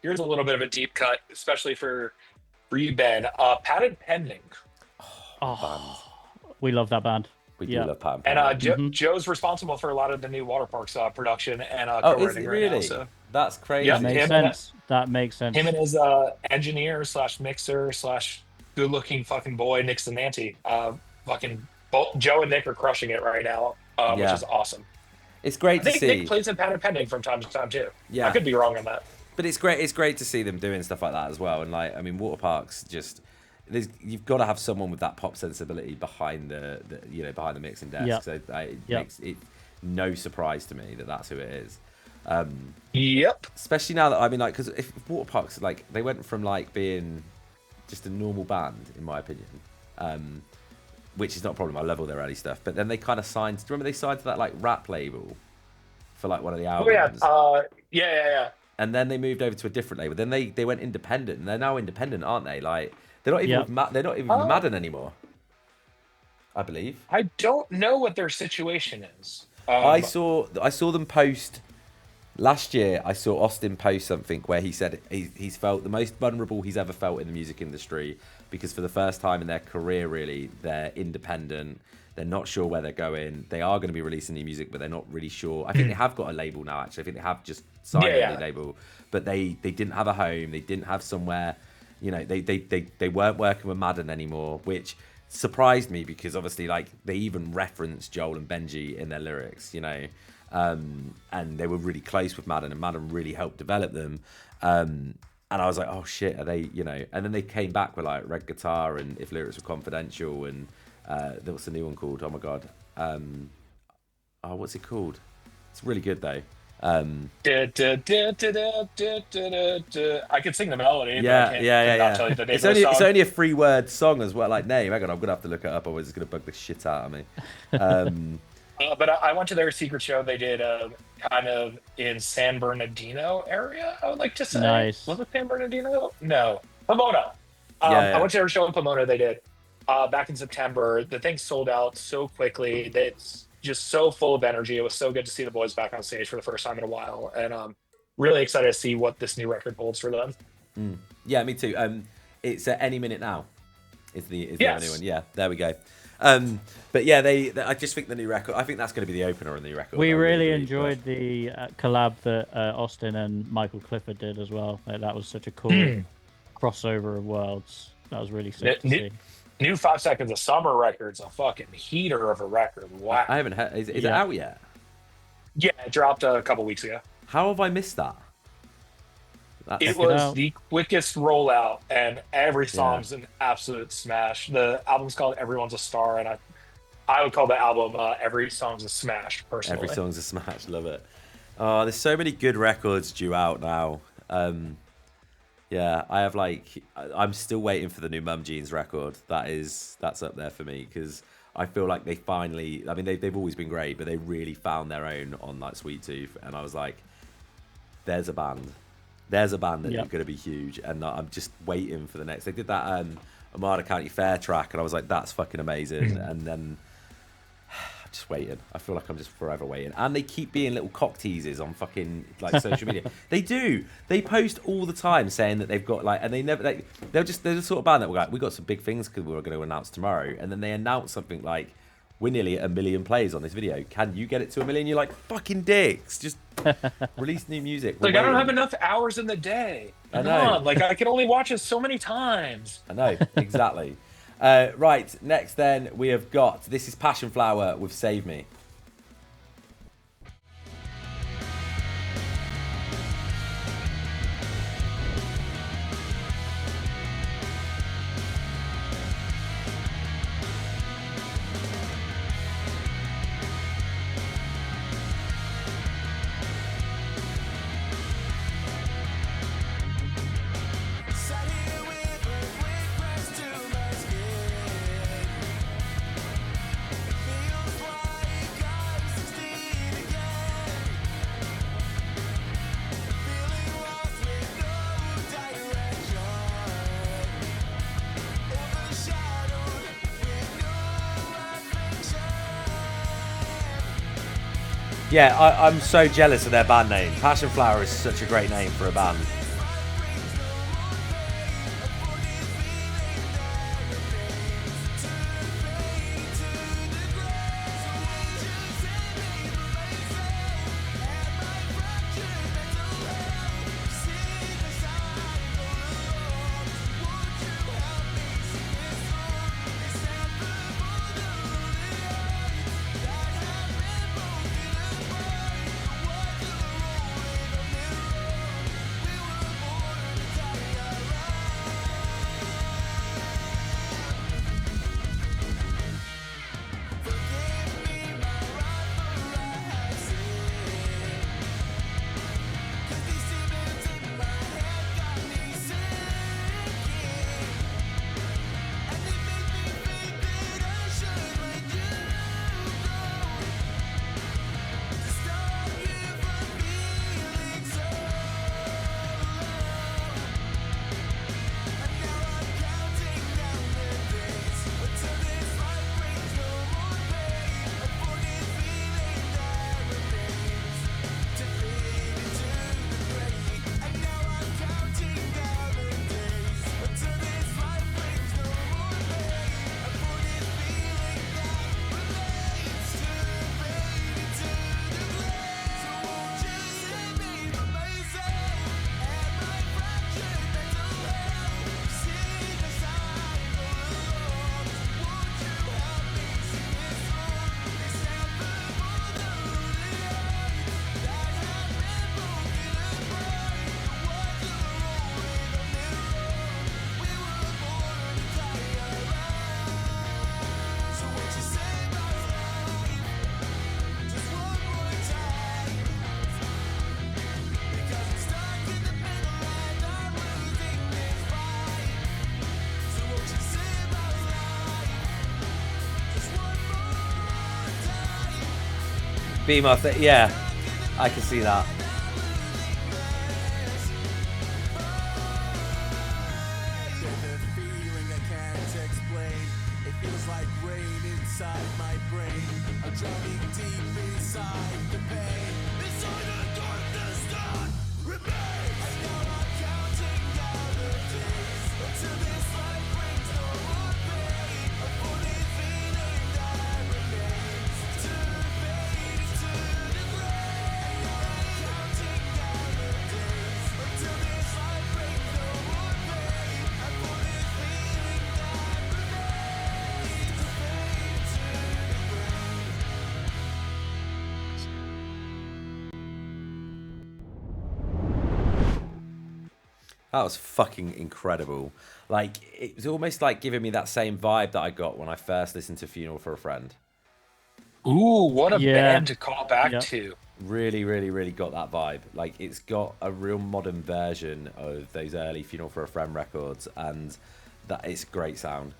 Here's a little bit of a deep cut, especially for you, Ben. Patent Pending. We love that band. We do love Patent Pending. And Joe's responsible for a lot of the new water parks production and co-writing right now. So. That's crazy. Yeah, that makes sense. Him and his engineer / mixer / good-looking fucking boy, Nick Zananti. Both Joe and Nick are crushing it right now, which is awesome. It's great to see. Nick plays in Patent Pending from time to time too. Yeah, I could be wrong on that. But it's great. It's great to see them doing stuff like that as well. And like, I mean, water parks you've got to have someone with that pop sensibility behind the behind the mixing desk. Yep. So it makes it no surprise to me that that's who it is. Yep. Especially now that, I mean, like, because if water parks, like, they went from like being just a normal band, in my opinion, which is not a problem. I love all their early stuff, but then they kind of signed. Do you remember they signed to that like rap label for like one of the albums? Oh yeah. And then they moved over to a different label. Then they went independent, and they're now independent, aren't they? Like, they're not even they're not even Madden anymore, I believe. I don't know what their situation is. I saw them post last year. I saw Austin post something where he said he's felt the most vulnerable he's ever felt in the music industry, because for the first time in their career, really, they're independent. They're not sure where they're going. They are going to be releasing new music, but they're not really sure. I think they have got a label now, actually. I think they have just signed a new label, but they didn't have a home. They didn't have somewhere. You know, they weren't working with Madden anymore, which surprised me, because obviously, like, they even reference Joel and Benji in their lyrics, you know. and they were really close with Madden, and Madden really helped develop them. And I was like, oh shit, are they, you know? And then they came back with like Red Guitar and If Lyrics Were Confidential, and there was a new one called, oh my god, what's it called? It's really good though. I could sing the melody. Yeah, but I yeah. cannot tell you the name It's of the song. only a 3-word song as well, like name. Hang on, I'm gonna have to look it up, otherwise it's gonna bug the shit out of me. But I went to their secret show. They did kind of in San Bernardino area, I would like to say. Nice. Was it San Bernardino? No, Pomona. Yeah. I went to their show in Pomona. They did back in September. The thing sold out so quickly. It's just so full of energy. It was so good to see the boys back on stage for the first time in a while, and really excited to see what this new record holds for them. Yeah, me too. It's Any Minute Now. Is the Yes. only one? Yeah, there we go. But yeah, I just think the new record. I think that's going to be the opener on the new record. We really enjoyed the collab that Austin and Michael Clifford did as well. Like, that was such a cool crossover of worlds. That was really sick to see. New 5 Seconds of Summer record's a fucking heater of a record. Wow. I haven't heard. Is it out yet? Yeah, it dropped a couple weeks ago. How have I missed that? It was the quickest rollout, and every song's an absolute smash. The album's called Everyone's a Star, and I would call the album Every Song's a Smash, personally. Every song's a smash. Love it. Oh, there's so many good records due out now. Yeah, I have I'm still waiting for the new Mum Jeans record. That's up there for me, because I feel like they finally, I mean, they've always been great, but they really found their own on like Sweet Tooth, and I was like, there's a band that is going to be huge, and I'm just waiting for the next. They did that Armada County Fair track, and I was like, that's fucking amazing. And then I'm just waiting. I feel like I'm just forever waiting. And they keep being little cock teasers on fucking like social media. They do. They post all the time saying that they've got and they never. They're the sort of band that we're like, we got some big things because we're going to announce tomorrow, and then they announce something like, we're nearly at 1 million plays on this video. Can you get it to 1 million? You're like, fucking dicks. Just release new music. I don't have enough hours in the day. I know. I can only watch it so many times. I know, exactly. Right, next then we have got, this is Passionflower with Save Me. Yeah, I'm so jealous of their band name. Passionflower is such a great name for a band. female thing. Yeah, I can see that. That was fucking incredible. Like, it was almost like giving me that same vibe that I got when I first listened to Funeral for a Friend. Ooh, what a band to call back to. Really, really, really got that vibe. Like, it's got a real modern version of those early Funeral for a Friend records, and that it's great sound.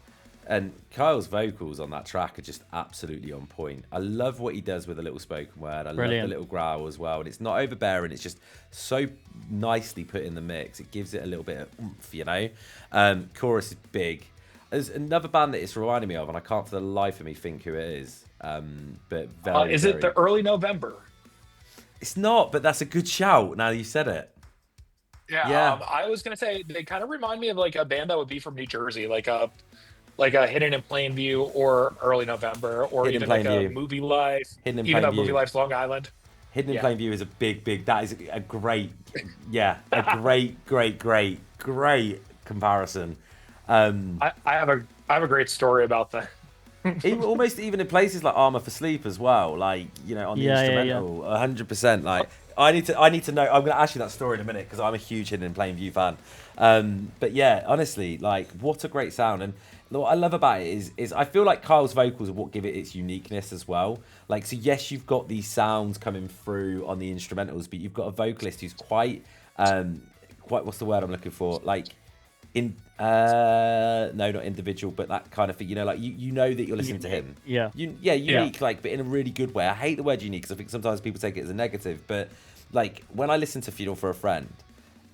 And Kyle's vocals on that track are just absolutely on point. I love what he does with the little spoken word. I love the little growl as well. And it's not overbearing. It's just so nicely put in the mix. It gives it a little bit of oomph, you know? Chorus is big. There's another band that it's reminding me of, and I can't for the life of me think who it is. But very, is it the Early November? It's not, but that's a good shout now you said it. Yeah. I was going to say, they kind of remind me of like a band that would be from New Jersey, like a Hidden in Plain View or Early November, or Hidden even like Plain a View. Movie Life. Hidden in Even Plain though Movie View. Life's Long Island. Hidden in Plain View is a big, that is a great, great comparison. I have a great story about that. almost even in places like Armour for Sleep as well, like, you know, on the instrumental, 100%. Like, I need to know. I'm going to ask you that story in a minute because I'm a huge Hidden in Plain View fan. But yeah, honestly, like, what a great sound. And what I love about it is I feel like Kyle's vocals are what give it its uniqueness as well. Like, so yes, you've got these sounds coming through on the instrumentals, but you've got a vocalist who's quite what's the word I'm looking for? Like, no, not individual, but that kind of thing. You know, like you know that you're listening to him. Unique, like, but in a really good way. I hate the word unique because I think sometimes people take it as a negative. But like, when I listen to Funeral for a Friend,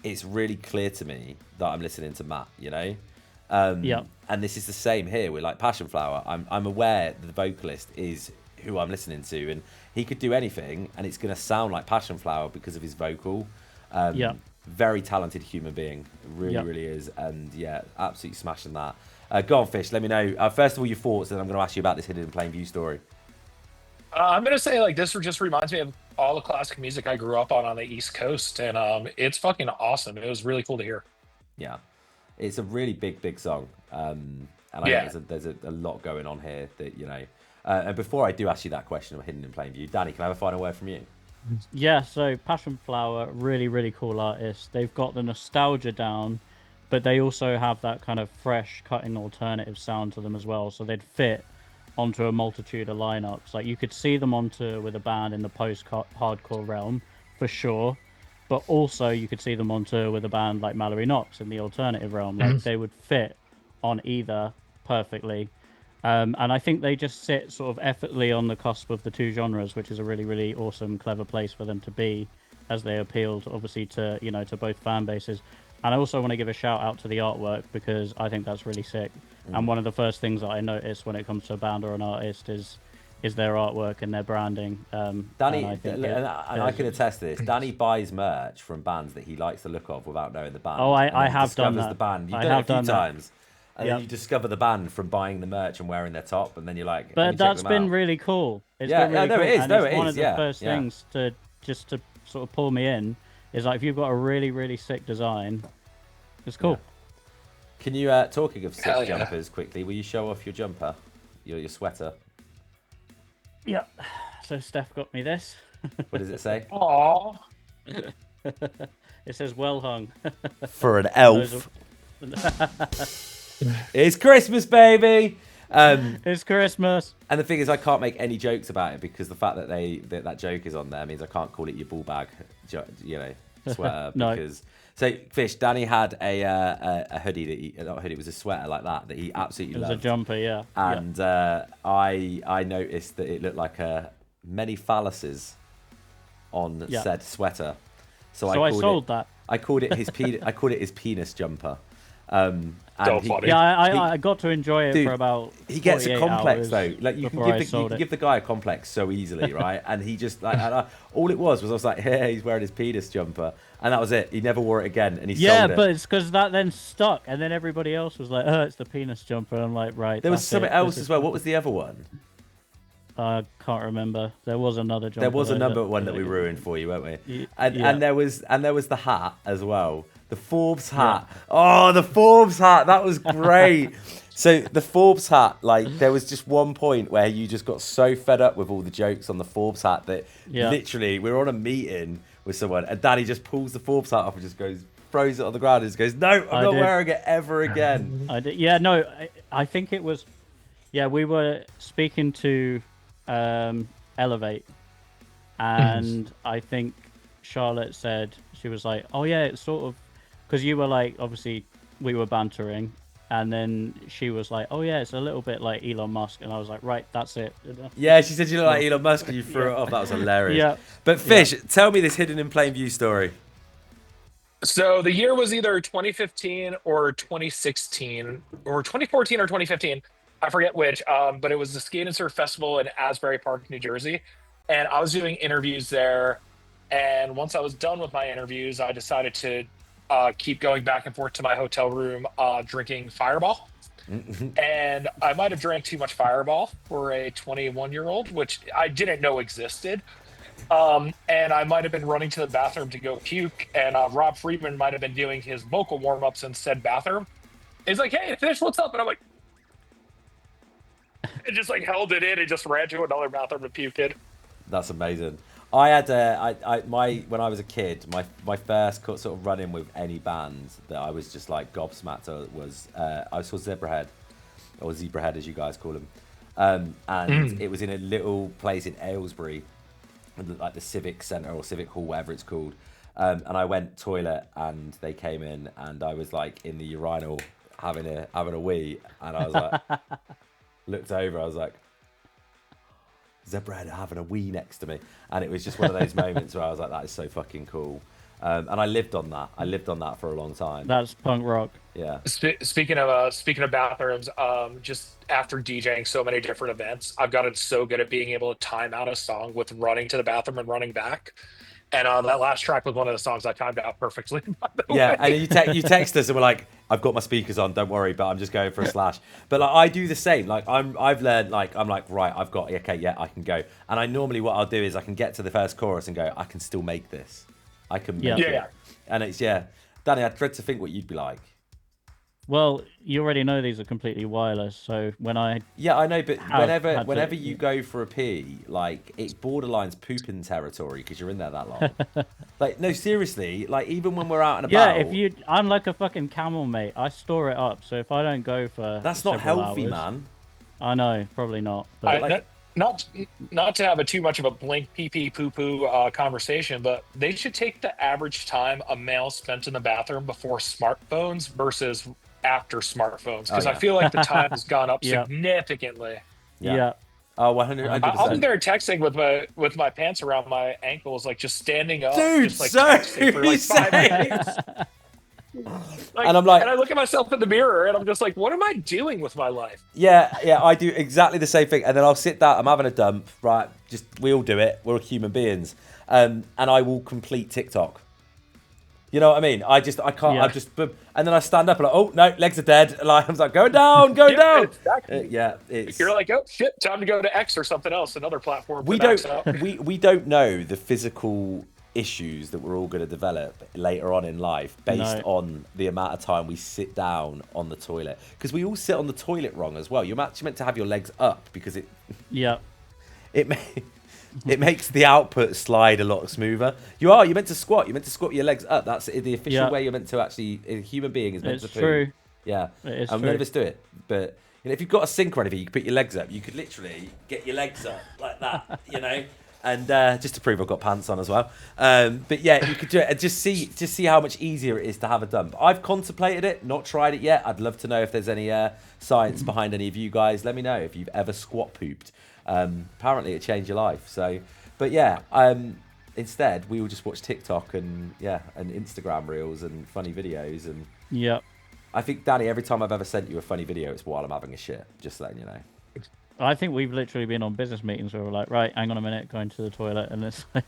it's really clear to me that I'm listening to Matt. You know. And this is the same here with like Passionflower. I'm aware that the vocalist is who I'm listening to, and he could do anything, and it's going to sound like Passionflower because of his vocal. Very talented human being, really is, and yeah, absolutely smashing that. Go on, Fish. Let me know first of all your thoughts, and I'm going to ask you about this Hidden in Plain View story. I'm going to say, like, this just reminds me of all the classic music I grew up on the East Coast, and it's fucking awesome. It was really cool to hear. Yeah, it's a really big song, and I think there's a lot going on here that, you know. And before I do ask you that question of Hidden in Plain View, Danny, can I have a final word from you? Yeah, so Passionflower, really cool artist. They've got the nostalgia down, but they also have that kind of fresh, cutting alternative sound to them as well. So they'd fit onto a multitude of lineups. Like, you could see them on tour with a band in the post-hardcore realm, for sure. But also you could see them on tour with a band like Mallory Knox in the alternative realm. Like, they would fit on either perfectly. And I think they just sit sort of effortlessly on the cusp of the two genres, which is a really awesome, clever place for them to be, as they appeal to, obviously, to, you know, to both fan bases. And I also want to give a shout out to the artwork because I think that's really sick. And one of the first things that I notice when it comes to a band or an artist is their artwork and their branding. Danny, and I can attest to this. Danny buys merch from bands that he likes the look of without knowing the band. Oh, I have done that. The band. You've done it a few times. And then you discover the band from buying the merch and wearing their top, and then you're like, but that's been really cool. It's yeah, been really cool. It is. And No, it's it one is. of the first things to sort of pull me in is like, if you've got a really sick design, it's cool. Yeah. Can you, talking of sick jumpers, quickly, will you show off your jumper, your sweater? Yeah. So Steph got me this. What does it say? Aww. It says well hung. For an elf. It's Christmas, baby. It's Christmas. And the thing is, I can't make any jokes about it because the fact that that joke is on there means I can't call it your ball bag, you know, sweater. No. Because so, Fish, Danny had a hoodie not a hoodie, it was a sweater like that he absolutely loved. It was a jumper, yeah. And I noticed that it looked like a many phalluses on said sweater. So I sold that. I called it his penis jumper. And funny. I got to enjoy it Dude, for about. He gets a complex though. Like you can give the guy a complex so easily, right? And he just all it was I was like, hey, he's wearing his penis jumper, and that was it. He never wore it again, and he sold it. But it's because that then stuck, and then everybody else was like, oh, it's the penis jumper. And I'm like, right. There was something else as well. What was the other one? I can't remember. There was another jumper. There was another one that we ruined for you, weren't we? And there was the hat as well. The Forbes hat. Yeah. Oh, the Forbes hat. That was great. So the Forbes hat, like there was just one point where you just got so fed up with all the jokes on the Forbes hat that literally we were on a meeting with someone and Danny just pulls the Forbes hat off and just throws it on the ground and just goes, no, I'm not wearing it ever again. I did. Yeah, no, I think it was, we were speaking to Elevate and I think Charlotte said, she was like, oh yeah, it's sort of, because you were like, obviously, we were bantering, and then she was like, oh yeah, it's a little bit like Elon Musk, and I was like, right, that's it. Yeah, she said you look like Elon Musk, and you threw it off. That was hilarious. Yeah. But Fish, tell me this hidden in plain view story. So the year was either 2015 or 2016, or 2014 or 2015. I forget which, but it was the Skate and Surf Festival in Asbury Park, New Jersey, and I was doing interviews there. And once I was done with my interviews, I decided to keep going back and forth to my hotel room drinking Fireball. And I might have drank too much Fireball for a 21-year-old, which I didn't know existed. And I might have been running to the bathroom to go puke, and Rob Friedman might have been doing his vocal warm-ups in said bathroom. He's like, hey, Fish, what's up? And I'm like, it just like held it in and just ran to another bathroom and puked it. That's amazing. I had when I was a kid, my first sort of run-in with any band that I was just like gobsmacked was I saw Zebrahead, or Zebrahead as you guys call them, and it was in a little place in Aylesbury, like the Civic Centre or Civic Hall, whatever it's called, and I went toilet and they came in and I was like in the urinal having a wee, and I was like looked over, I was like, Zebrahead having a wee next to me, and it was just one of those moments where I was like, that is so fucking cool. And I lived on that for a long time. That's punk rock. Yeah. Speaking of bathrooms, just after DJing so many different events, I've gotten so good at being able to time out a song with running to the bathroom and running back. And that last track was one of the songs I timed out perfectly. Yeah, and you text us and we're like, I've got my speakers on, don't worry, but I'm just going for a slash. But like I do the same. Like I've learned, like I'm like, right, I've got, okay, yeah, I can go. And I normally what I'll do is I can get to the first chorus and go, I can still make this. I can make it. And it's Danny, I dread to think what you'd be like. Well, you already know these are completely wireless, so when I I know, but whenever you go for a pee, like it borderlines pooping territory because you're in there that long. Like no, seriously, like even when we're out and about. Yeah, I'm like a fucking camel, mate. I store it up, so if I don't go for that's not healthy, hours, man. I know, probably not. But not to have too much of a blink pee pee poo poo conversation, but they should take the average time a male spent in the bathroom before smartphones versus after smartphones, because I feel like the time has gone up significantly. Yeah. Oh, 100%. I'll be there texting with my pants around my ankles, like just standing up, dude, just like texting for like 5 minutes. And I'm like, and I look at myself in the mirror, and I'm just like, what am I doing with my life? Yeah, I do exactly the same thing. And then I'll sit down, I'm having a dump, right? Just we all do it. We're human beings, and I will complete TikTok. You know what I mean? I can't. Yeah. And then I stand up and like, oh no, legs are dead. Like, I'm like, go down. Exactly. It's. You're like, oh shit, time to go to X or something else, another platform. We don't know the physical issues that we're all going to develop later on in life based on the amount of time we sit down on the toilet, because we all sit on the toilet wrong as well. You're actually meant to have your legs up because it makes the output slide a lot smoother. You're meant to squat. You're meant to squat your legs up. That's the official way you're meant to actually. A human being is meant to poo. True. Yeah, it is none of us do it. But if you've got a sink or anything, you can put your legs up. You could literally get your legs up like that, And just to prove I've got pants on as well. But yeah, you could do it and just see how much easier it is to have a dump. I've contemplated it, not tried it yet. I'd love to know if there's any science behind any of you guys. Let me know if you've ever squat pooped. Apparently, it changed your life. So, but yeah, instead we will just watch TikTok and Instagram reels and funny videos and. Yep. I think, Danny, every time I've ever sent you a funny video, it's while I'm having a shit. Just letting you know. I think we've literally been on business meetings where we're like, right, hang on a minute, going to the toilet, and it's like...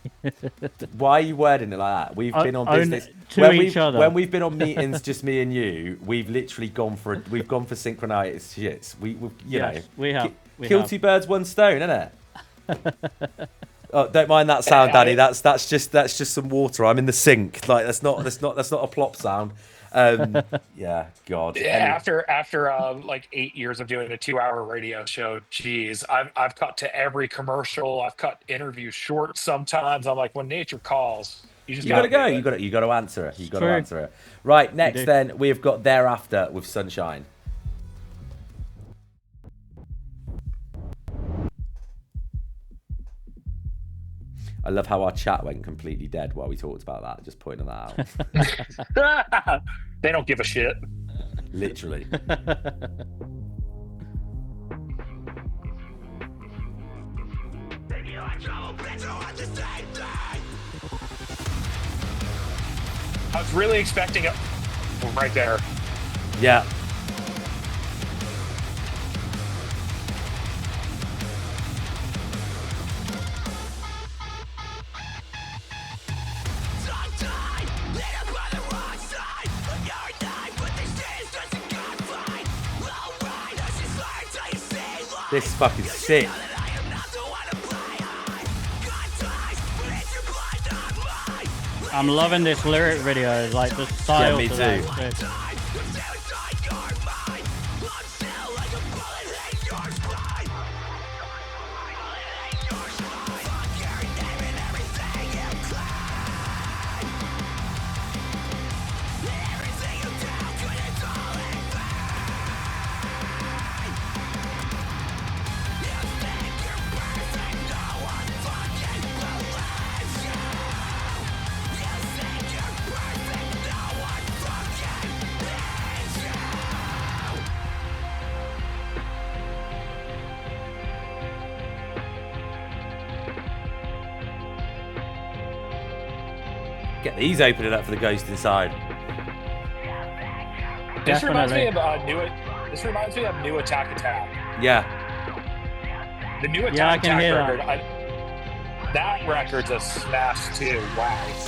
Why are you wording it like that? We've been on business to each other. When we've been on meetings, just me and you, we've literally gone for synchronized shits. We have. Kill two birds, one stone, innit? Oh, don't mind that sound, Danny. That's just some water. I'm in the sink. Like that's not a plop sound. Yeah, God. Yeah, after like 8 years of doing a 2-hour radio show, geez, I've cut to every commercial. I've cut interviews short sometimes. I'm like, when nature calls, you gotta go. do it. You gotta answer it. Answer it. Right, next then we've got Thereafter with Sunshine. I love how our chat went completely dead while we talked about that. Just pointing that out. They don't give a shit. Literally. I was really expecting it right there. Yeah. This is fucking sick. I'm loving this lyric video, like the style. Yeah, me too. Get these opening up for the ghost inside. This reminds me of This reminds me of New Attack Attack. Yeah. The New Attack Attack record. That record's a smash too. Wow.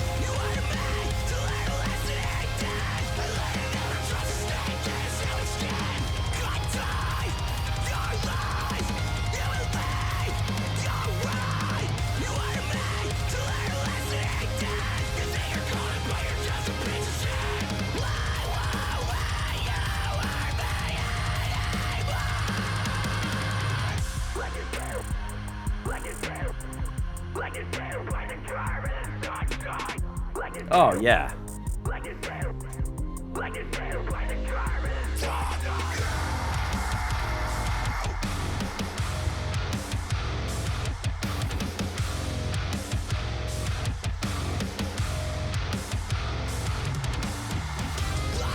Oh, yeah.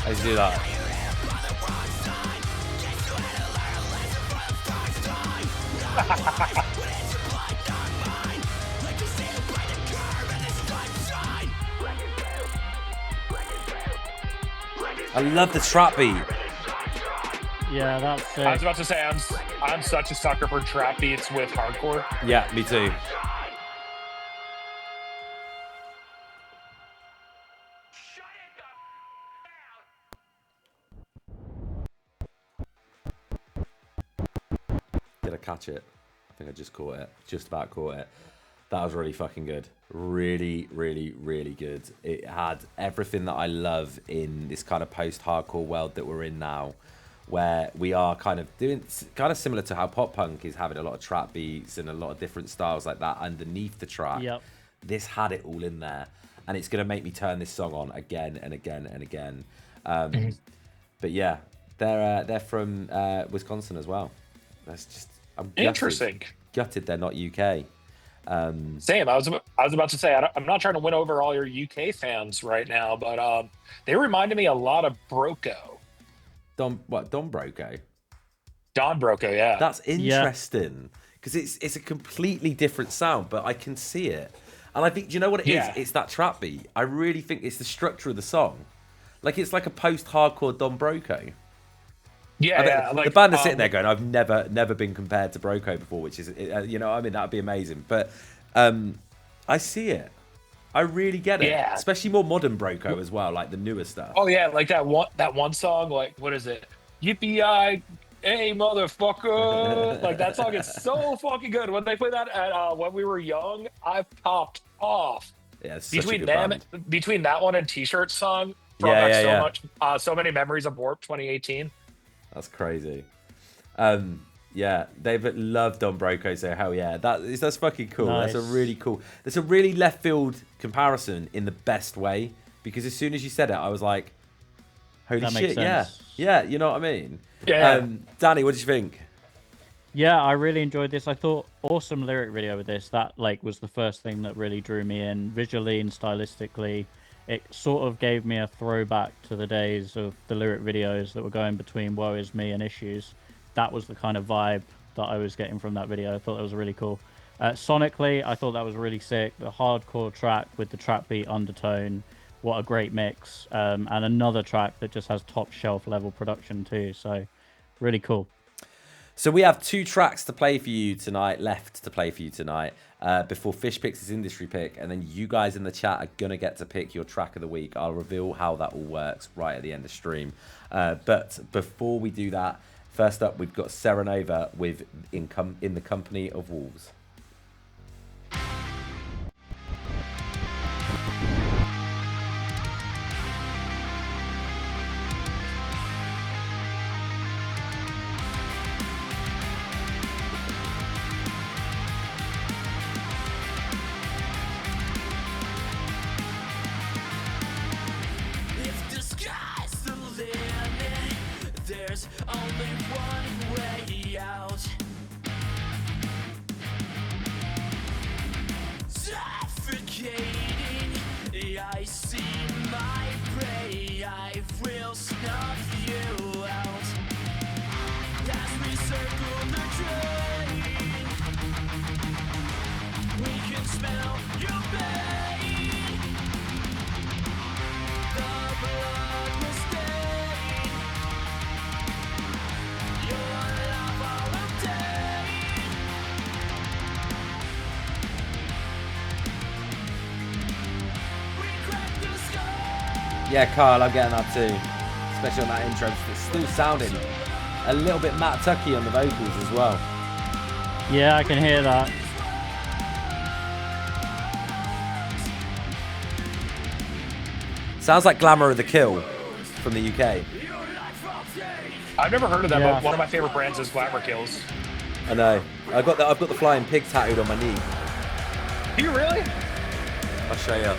Let's do that. I love the trap beat. Yeah, that's I was about to say, I'm such a sucker for trap beats with hardcore. Yeah, me too. Did I catch it? I think I just caught it. Just about caught it. That was really fucking good. Really, really, really good. It had everything that I love in this kind of post-hardcore world that we're in now, where we are kind of doing kind of similar to how pop punk is having a lot of trap beats and a lot of different styles like that underneath the track. Yep. This had it all in there, and it's going to make me turn this song on again and again and again. But yeah, they're from Wisconsin as well. That's just interesting. Gutted they're not UK. Same. I was about to say I'm not trying to win over all your UK fans right now, but they reminded me a lot of Broco. Don Broco? Don Broco, yeah. That's interesting because it's a completely different sound, but I can see it. And I think, do you know what it is? It's that trap beat. I really think it's the structure of the song. Like, it's like a post-hardcore Don Broco. Yeah, the band are sitting there going, I've never been compared to Broco before, which is, you know, I mean, that'd be amazing. But I see it. I really get it. Yeah. Especially more modern Broco as well, like the newer stuff. Oh yeah, like that one song, like, what is it? Yippee hey motherfucker! Like, that song is so fucking good. When they played that at When We Were Young, I popped off. Yeah, it's such a good band. Between that one and T-Shirt song, brought back so many memories of Warped 2018. That's crazy. Yeah, they've loved Don Broco, so hell yeah. That's fucking cool. Nice. That's a really cool. That's a really left field comparison in the best way, because as soon as you said it, I was like, holy That shit, makes sense. yeah, you know what I mean? Yeah. Danny, what did you think? Yeah, I really enjoyed this. I thought awesome lyric video with this. That like was the first thing that really drew me in visually and stylistically. It sort of gave me a throwback to the days of the lyric videos that were going between Woe Is Me and Issues. That was the kind of vibe that I was getting from that video. I thought that was really cool. Sonically, I thought that was really sick. The hardcore track with the trap beat undertone. What a great mix. And another track that just has top shelf level production too. So really cool. So we have 2 tracks to play for you tonight, before Fish picks his industry pick, and then you guys in the chat are going to get to pick your track of the week. I'll reveal how that all works right at the end of stream. But before we do that, first up, we've got Seronova with In the Company of Wolves. Yeah, Kyle, I'm getting that too. Especially on that intro. It's still sounding a little bit Matt Tucky on the vocals as well. Yeah, I can hear that. Sounds like Glamour of the Kill from the UK. I've never heard of them, but one of my favorite brands is Glamour Kills. I know. I've got the flying pig tattooed on my knee. Do you really? I'll show you.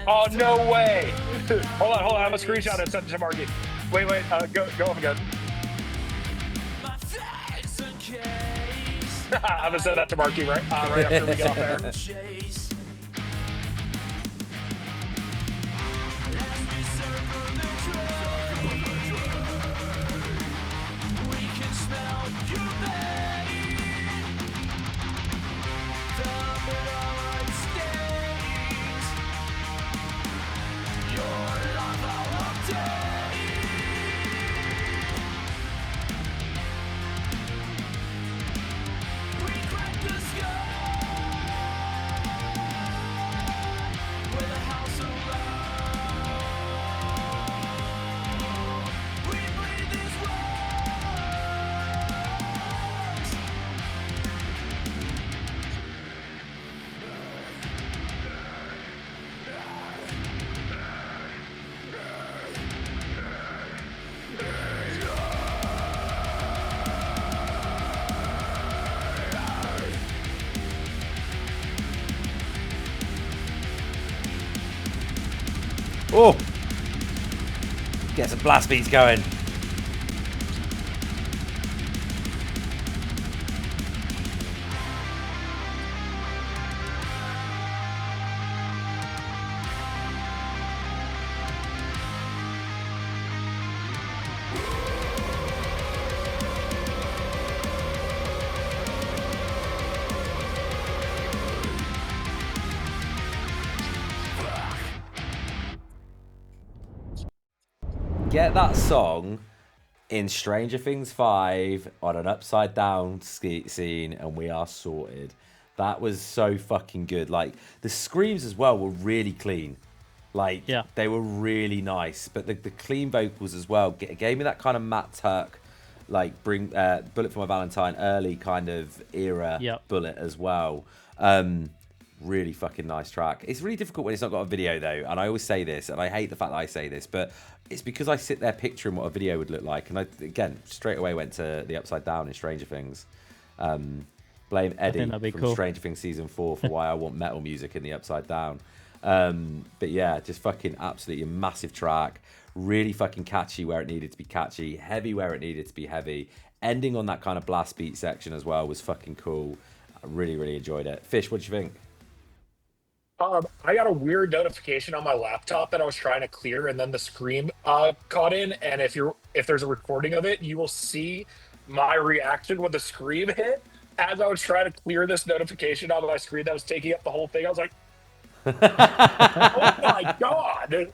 Oh, no way. Hold on. I have a screenshot and send it to Marky. Wait, go off again. I'm gonna send that to Marky right after we get off there. Oh! Get some blast beats going. Get that song in Stranger Things 5 on an upside down scene, and we are sorted. That was so fucking good. Like, the screams as well were really clean. Like, they were really nice. But the clean vocals as well gave me that kind of Matt Turk, like, bring Bullet for My Valentine early kind of era Bullet as well. Really fucking nice track. It's really difficult when it's not got a video, though. And I always say this, and I hate the fact that I say this, but it's because I sit there picturing what a video would look like. And I, again, straight away went to the upside down in Stranger Things. Blame Eddie from Stranger Things Season 4 for why I want metal music in the upside down. But yeah, just fucking absolutely a massive track. Really fucking catchy where it needed to be catchy. Heavy where it needed to be heavy. Ending on that kind of blast beat section as well was fucking cool. I really, really enjoyed it. Fish, what do you think? I got a weird notification on my laptop that I was trying to clear, and then the scream caught in. And if there's a recording of it, you will see my reaction when the scream hit. As I was trying to clear this notification on my screen that was taking up the whole thing, I was like, "Oh my god!"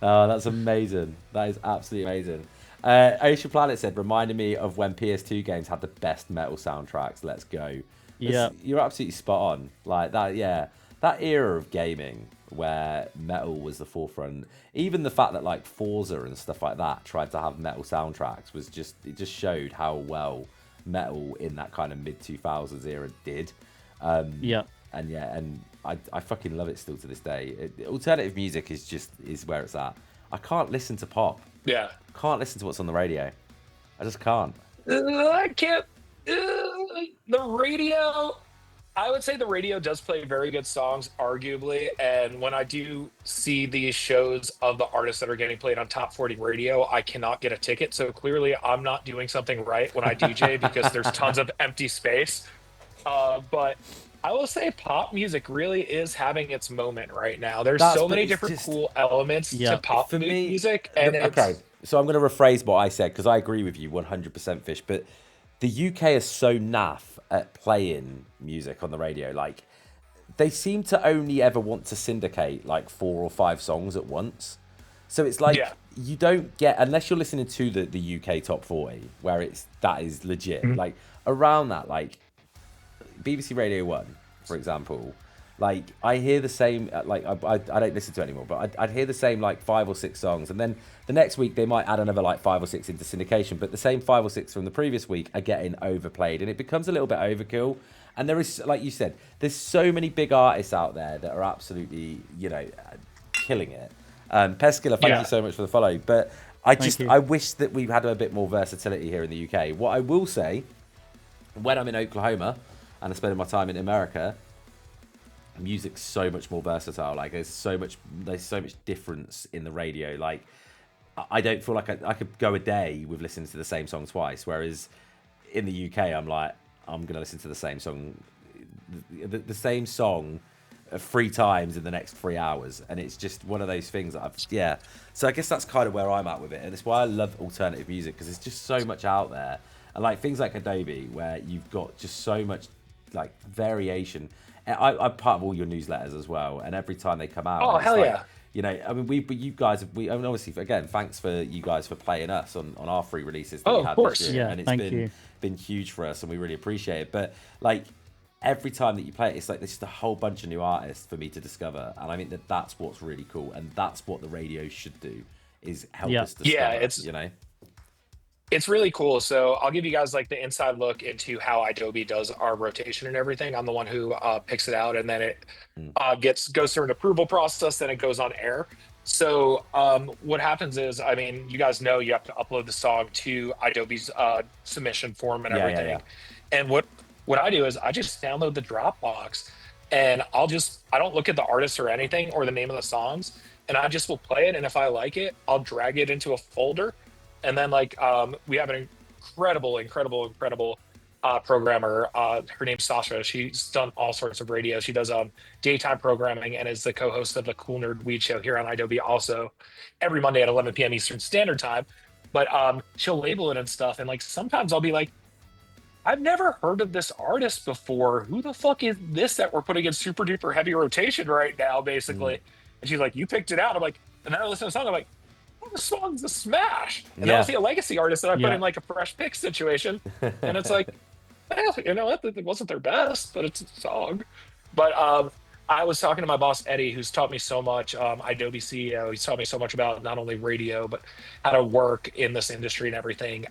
Oh, that's amazing. That is absolutely amazing. Ocean Planet said, reminded me of when PS2 games had the best metal soundtracks. Let's go. Yeah, you're absolutely spot on. Like that, that era of gaming where metal was the forefront. Even the fact that like Forza and stuff like that tried to have metal soundtracks was just showed how well metal in that kind of mid 2000s era did. And I fucking love it still to this day. Alternative music is where it's at. I can't listen to pop. Yeah, can't listen to what's on the radio. I just can't. I can't. The radio, I would say the radio does play very good songs, arguably. And when I do see these shows of the artists that are getting played on Top 40 radio, I cannot get a ticket. So clearly I'm not doing something right when I DJ because there's tons of empty space. But I will say pop music really is having its moment right now. There's so many different cool elements to pop music. And okay, so I'm going to rephrase what I said because I agree with you 100%, Fish. But the UK is so naff at playing music on the radio. Like, they seem to only ever want to syndicate like 4 or 5 songs at once. So it's like you don't get, unless you're listening to the UK Top 40, where that is legit. Mm-hmm. Like around that, like BBC Radio 1, for example. Like, I hear the same, like, I don't listen to it anymore, but I'd hear the same, like, 5 or 6 songs, and then the next week they might add another, like, 5 or 6 into syndication, but the same 5 or 6 from the previous week are getting overplayed, and it becomes a little bit overkill. And there is, like you said, there's so many big artists out there that are absolutely, killing it. Peskilla, thank you so much for the follow, but I wish that we had a bit more versatility here in the UK. What I will say, when I'm in Oklahoma, and I'm spending my time in America, music's so much more versatile. Like there's so much difference in the radio. Like I don't feel like I could go a day with listening to the same song twice, whereas in the UK I'm like, I'm gonna listen to the same song the same song 3 times in the next 3 hours, and it's just one of those things that so I guess that's kind of where I'm at with it, and it's why I love alternative music, because there's just so much out there. And like things like Adobe, where you've got just so much like variation. I'm part of all your newsletters as well, and every time they come out, oh hell like, yeah! I mean, I mean, obviously, again, thanks for you guys for playing us on our free releases that we had of course. this year, and it's been huge for us, and we really appreciate it. But like every time that you play it, it's like there's just a whole bunch of new artists for me to discover, and I think that's what's really cool, and that's what the radio should do, is help us discover. It's really cool. So I'll give you guys like the inside look into how Adobe does our rotation and everything. I'm the one who picks it out, and then it goes through an approval process, then it goes on air. So what happens is, I mean, you guys know you have to upload the song to Adobe's submission form and everything. And what I do is I just download the Dropbox, and I don't look at the artist or anything or the name of the songs, and I just will play it. And if I like it, I'll drag it into a folder. And then, like, we have an incredible programmer. Her name's Sasha. She's done all sorts of radio. She does daytime programming and is the co-host of the Cool Nerd Weed Show here on Adobe also every Monday at 11 p.m. Eastern Standard Time. But she'll label it and stuff. And, like, sometimes I'll be like, I've never heard of this artist before. Who the fuck is this that we're putting in super duper heavy rotation right now, basically? And she's like, you picked it out. I'm like, and then I listen to the song. I'm like, the song's a smash. And then I'll see a legacy artist that I put in like a fresh pick situation. And it's like, you know what? It wasn't their best, but it's a song. But I was talking to my boss, Eddie, who's taught me so much, Idobi CEO. He's taught me so much about not only radio, but how to work in this industry and everything.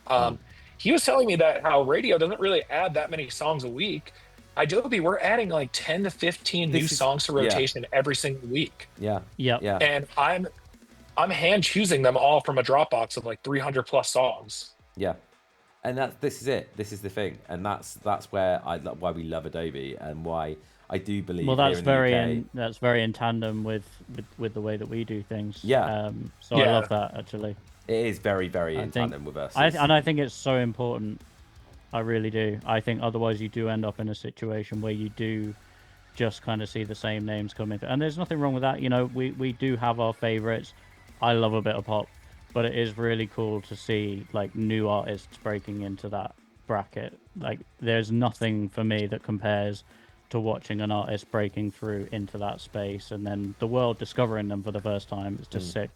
He was telling me that how radio doesn't really add that many songs a week. Idobi, we're adding like 10 to 15 new songs to rotation every single week. Yeah. And I'm hand choosing them all from a Dropbox of like 300 plus songs. Yeah. And this is it. This is the thing, and that's where why we love Adobe, and why I do believe. Well, that's that's very in tandem with the way that we do things. Yeah. So I love that actually. It is very in tandem with us. And I think it's so important. I really do. I think otherwise you do end up in a situation where you do just kind of see the same names coming through. And there's nothing wrong with that. You know, we do have our favorites. I love a bit of pop. But it is really cool to see like new artists breaking into that bracket. Like there's nothing for me that compares to watching an artist breaking through into that space and then the world discovering them for the first time. It's just sick.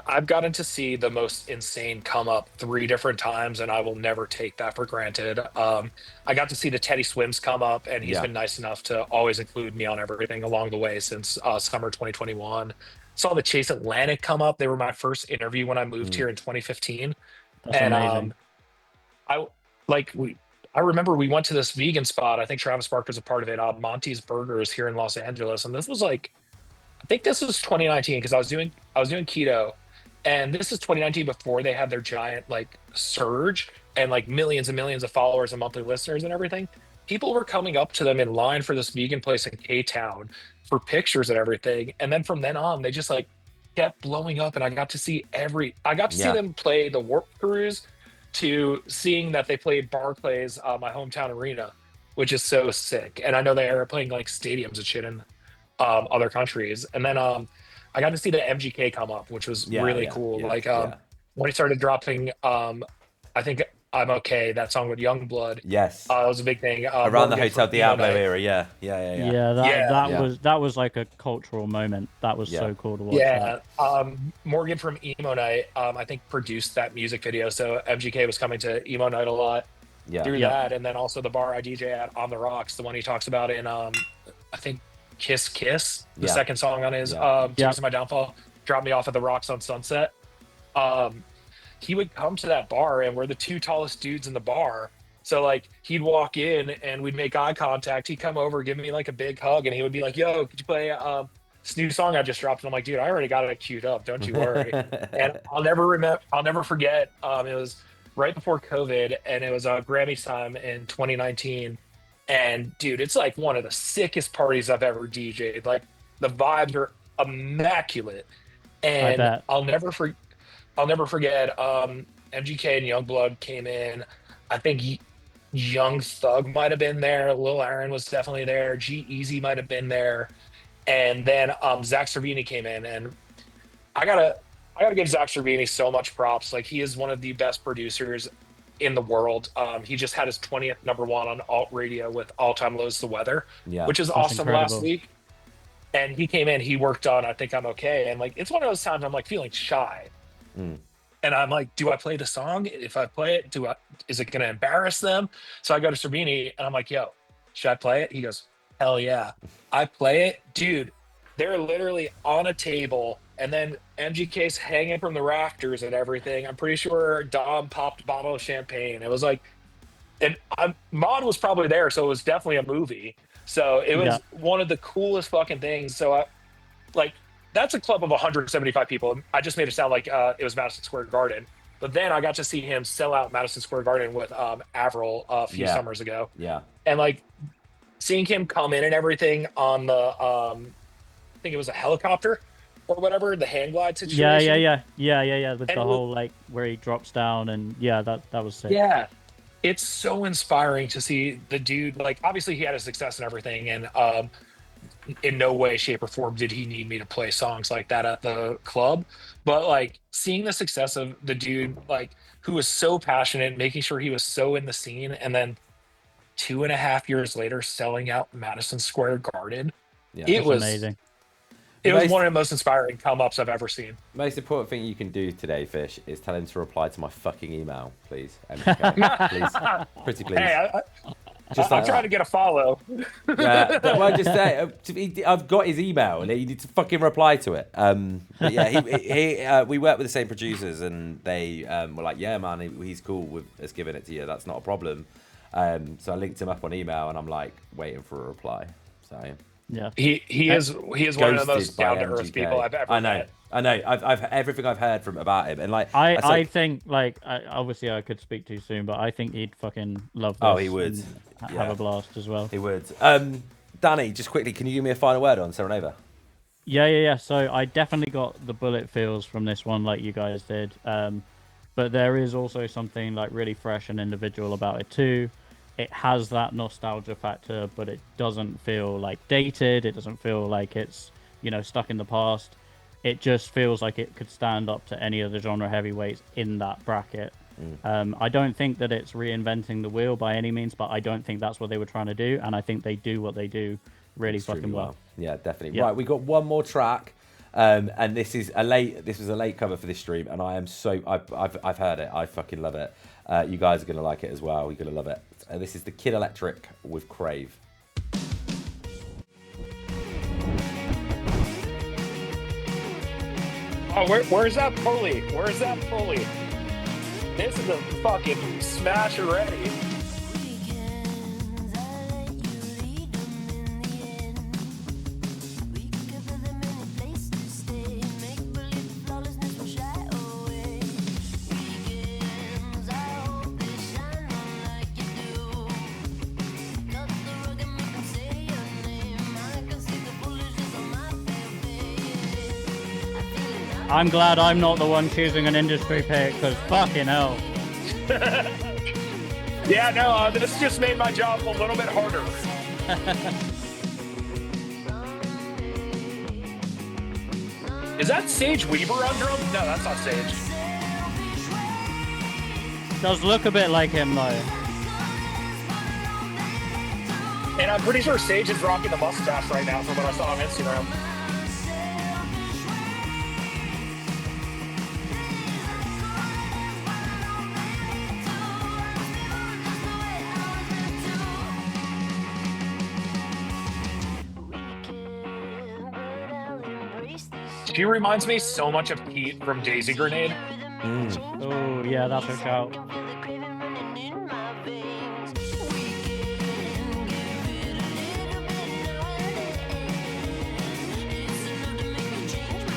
I've gotten to see the most insane come up 3 different times, and I will never take that for granted. I got to see the Teddy Swims come up, and he's been nice enough to always include me on everything along the way since summer 2021. Saw the Chase Atlantic come up. They were my first interview when I moved here in 2015. That's amazing. I remember we went to this vegan spot. I think Travis Barker was a part of it. Monty's Burgers here in Los Angeles, and this was like, I think this was 2019 because I was doing keto, and this is 2019 before they had their giant like surge and like millions and millions of followers and monthly listeners and everything. People were coming up to them in line for this vegan place in K-Town for pictures and everything. And then from then on, they just like kept blowing up. And I got to see see them play the Warp Cruise to seeing that they played Barclays, my hometown arena, which is so sick. And I know they are playing like stadiums and shit in other countries. And then I got to see the MGK come up, which was really cool. When he started dropping, I think I'm Okay, that song with Youngblood. Yes. That was a big thing. Around the Hotel Diablo era, yeah. That was like a cultural moment. That was so cool to watch. Yeah. Morgan from Emo Night, I think produced that music video. So MGK was coming to Emo Night a lot through that. And then also the bar I DJ at, On the Rocks, the one he talks about in, I think, Kiss Kiss, the second song on his Tears of My Downfall, Drop Me Off at the Rocks on Sunset. He would come to that bar, and we're the 2 tallest dudes in the bar. So like he'd walk in and we'd make eye contact. He'd come over, give me like a big hug, and he would be like, "Yo, could you play this new song I just dropped?" And I'm like, "Dude, I already got it queued up. Don't you worry." And I'll never forget. It was right before COVID, and it was Grammy time in 2019. And dude, it's like one of the sickest parties I've ever DJ'd. Like the vibes are immaculate, and I'll never forget. MGK and Youngblood came in. I think Young Thug might have been there. Lil Aaron was definitely there. G-Eazy might have been there. And then Zach Cervini came in, and I gotta give Zach Cervini so much props. Like he is one of the best producers in the world. He just had his 20th number 1 on alt radio with All Time Low's The Weather, which is awesome incredible. last week. And he came in, he worked on I Think I'm Okay. And like it's one of those times I'm like feeling shy. And I'm like, do I play the song? If I play it, is it going to embarrass them? So I go to Cervini and I'm like, yo, should I play it? He goes, hell yeah. I play it. Dude, they're literally on a table, and then MGK's hanging from the rafters and everything. I'm pretty sure Dom popped a bottle of champagne. It was like, and Maud was probably there, so it was definitely a movie. So it was one of the coolest fucking things. So that's a club of 175 people. I just made it sound like it was Madison Square Garden. But then I got to see him sell out Madison Square Garden with Avril a few summers ago. Yeah. And like seeing him come in and everything on the, I think it was a helicopter or whatever, the hang glide situation. Yeah. With the whole like where he drops down and that was sick. Yeah. It's so inspiring to see the dude. Like obviously he had a success and everything, and in no way, shape, or form did he need me to play songs like that at the club. But like seeing the success of the dude, like who was so passionate, making sure he was so in the scene, and then 2.5 years later selling out Madison Square Garden. It was amazing. It was one of the most inspiring come-ups I've ever seen. Most important thing you can do today, Fish, is tell him to reply to my fucking email, please. MK. Please. Pretty please. Hey, Just I'm trying to get a follow. Yeah, well, just say I've got his email, and you need to fucking reply to it. But yeah, we work with the same producers, and they were like, "Yeah, man, he's cool with us giving it to you. That's not a problem." So I linked him up on email, and I'm like waiting for a reply. So yeah, he is one of the most down to earth people I've ever met. I know. I've everything I've heard from about him, and like I think like obviously I could speak too soon, but I think he'd fucking love this. Oh, he would have a blast as well. He would. Danny, just quickly, can you give me a final word on Seronova? Yeah. So I definitely got the bullet feels from this one, like you guys did. But there is also something like really fresh and individual about it too. It has that nostalgia factor, but it doesn't feel like dated. It doesn't feel like it's, stuck in the past. It just feels like it could stand up to any of the genre heavyweights in that bracket. I don't think that it's reinventing the wheel by any means, but I don't think that's what they were trying to do, and I think they do what they do really fucking well. Yeah, definitely. Yeah. Right, we got one more track, and this was a late cover for this stream, and I am so I've heard it. I fucking love it. You guys are gonna like it as well. You're gonna love it. This is the Kid Electric with Crave. Oh, where's that pulley? Where's that pulley? This is a fucking smash already. I'm glad I'm not the one choosing an industry pick, because fucking hell. Yeah, no, this just made my job a little bit harder. Is that Sage Weaver on drums? No, that's not Sage. Does look a bit like him, though. And I'm pretty sure Sage is rocking the mustache right now from what I saw on Instagram. She reminds me so much of Pete from Daisy Grenade. Oh, yeah, that's a shout.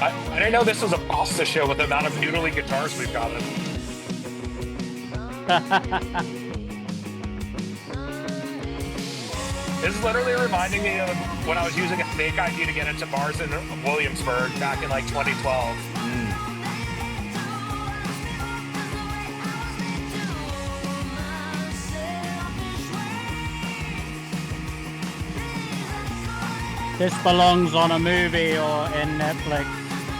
I didn't know this was a pasta show with the amount of noodly guitars we've got in. This is literally reminding me of when I was using a fake ID to get into bars in Williamsburg back in like 2012. This belongs on a movie or in Netflix,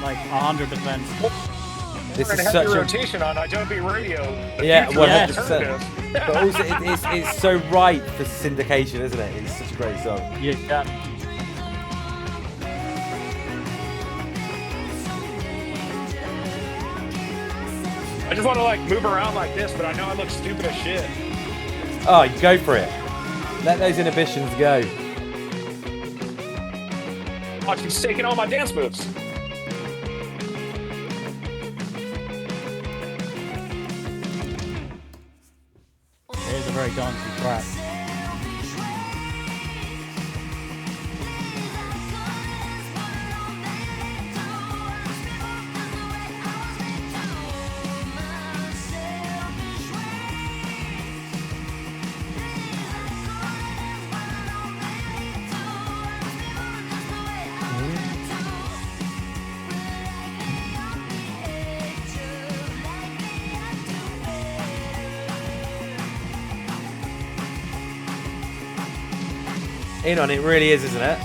like 100%. This is heavy such a rotation on Idobi Radio. Yeah, future 100%. But also, it's so right for syndication, isn't it? It's such a great song. Yeah. I just want to like move around like this, but I know I look stupid as shit. Oh, you go for it. Let those inhibitions go. Watch me taking all my dance moves. It is a very dancey track. In on it really is, isn't it?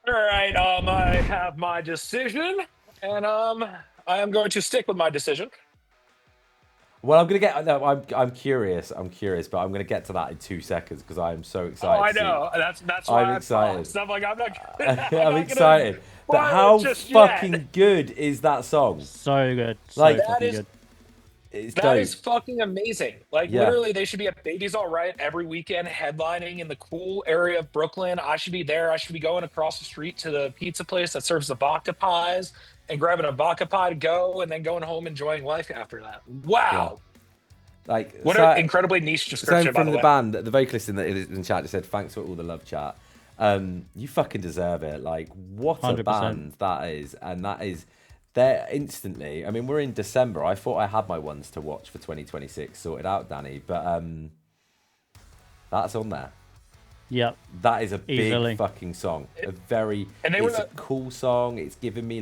All right, I have my decision, and I am going to stick with my decision. Well, I'm gonna get. No, I'm curious. I'm curious, but I'm gonna get to that in 2 seconds because I am so excited. Oh, I to see- know. That's why I'm excited. Stuff like I'm not. I'm excited. But how fucking good is that song? So good. So Like, fucking good. It's That dope. is fucking amazing. Like, Yeah. literally, they should be at Baby's All Right every weekend, headlining in the cool area of Brooklyn. I should be there. I should be going across the street to the pizza place that serves the vodka pies and grabbing a vodka pie to go, and then going home enjoying life after that. Wow. Like, What so, an incredibly niche description, by from the the way. band, the vocalist in the chat just said, "Thanks for all the love, chat." You fucking deserve it. Like, what a 100%. band that is, and that is there instantly. I mean, we're in December. I thought I had my ones to watch for 2026 sorted out, Danny, but that's on there. Yep. That is a big Easily. fucking song. And they were It's a cool song. It's giving me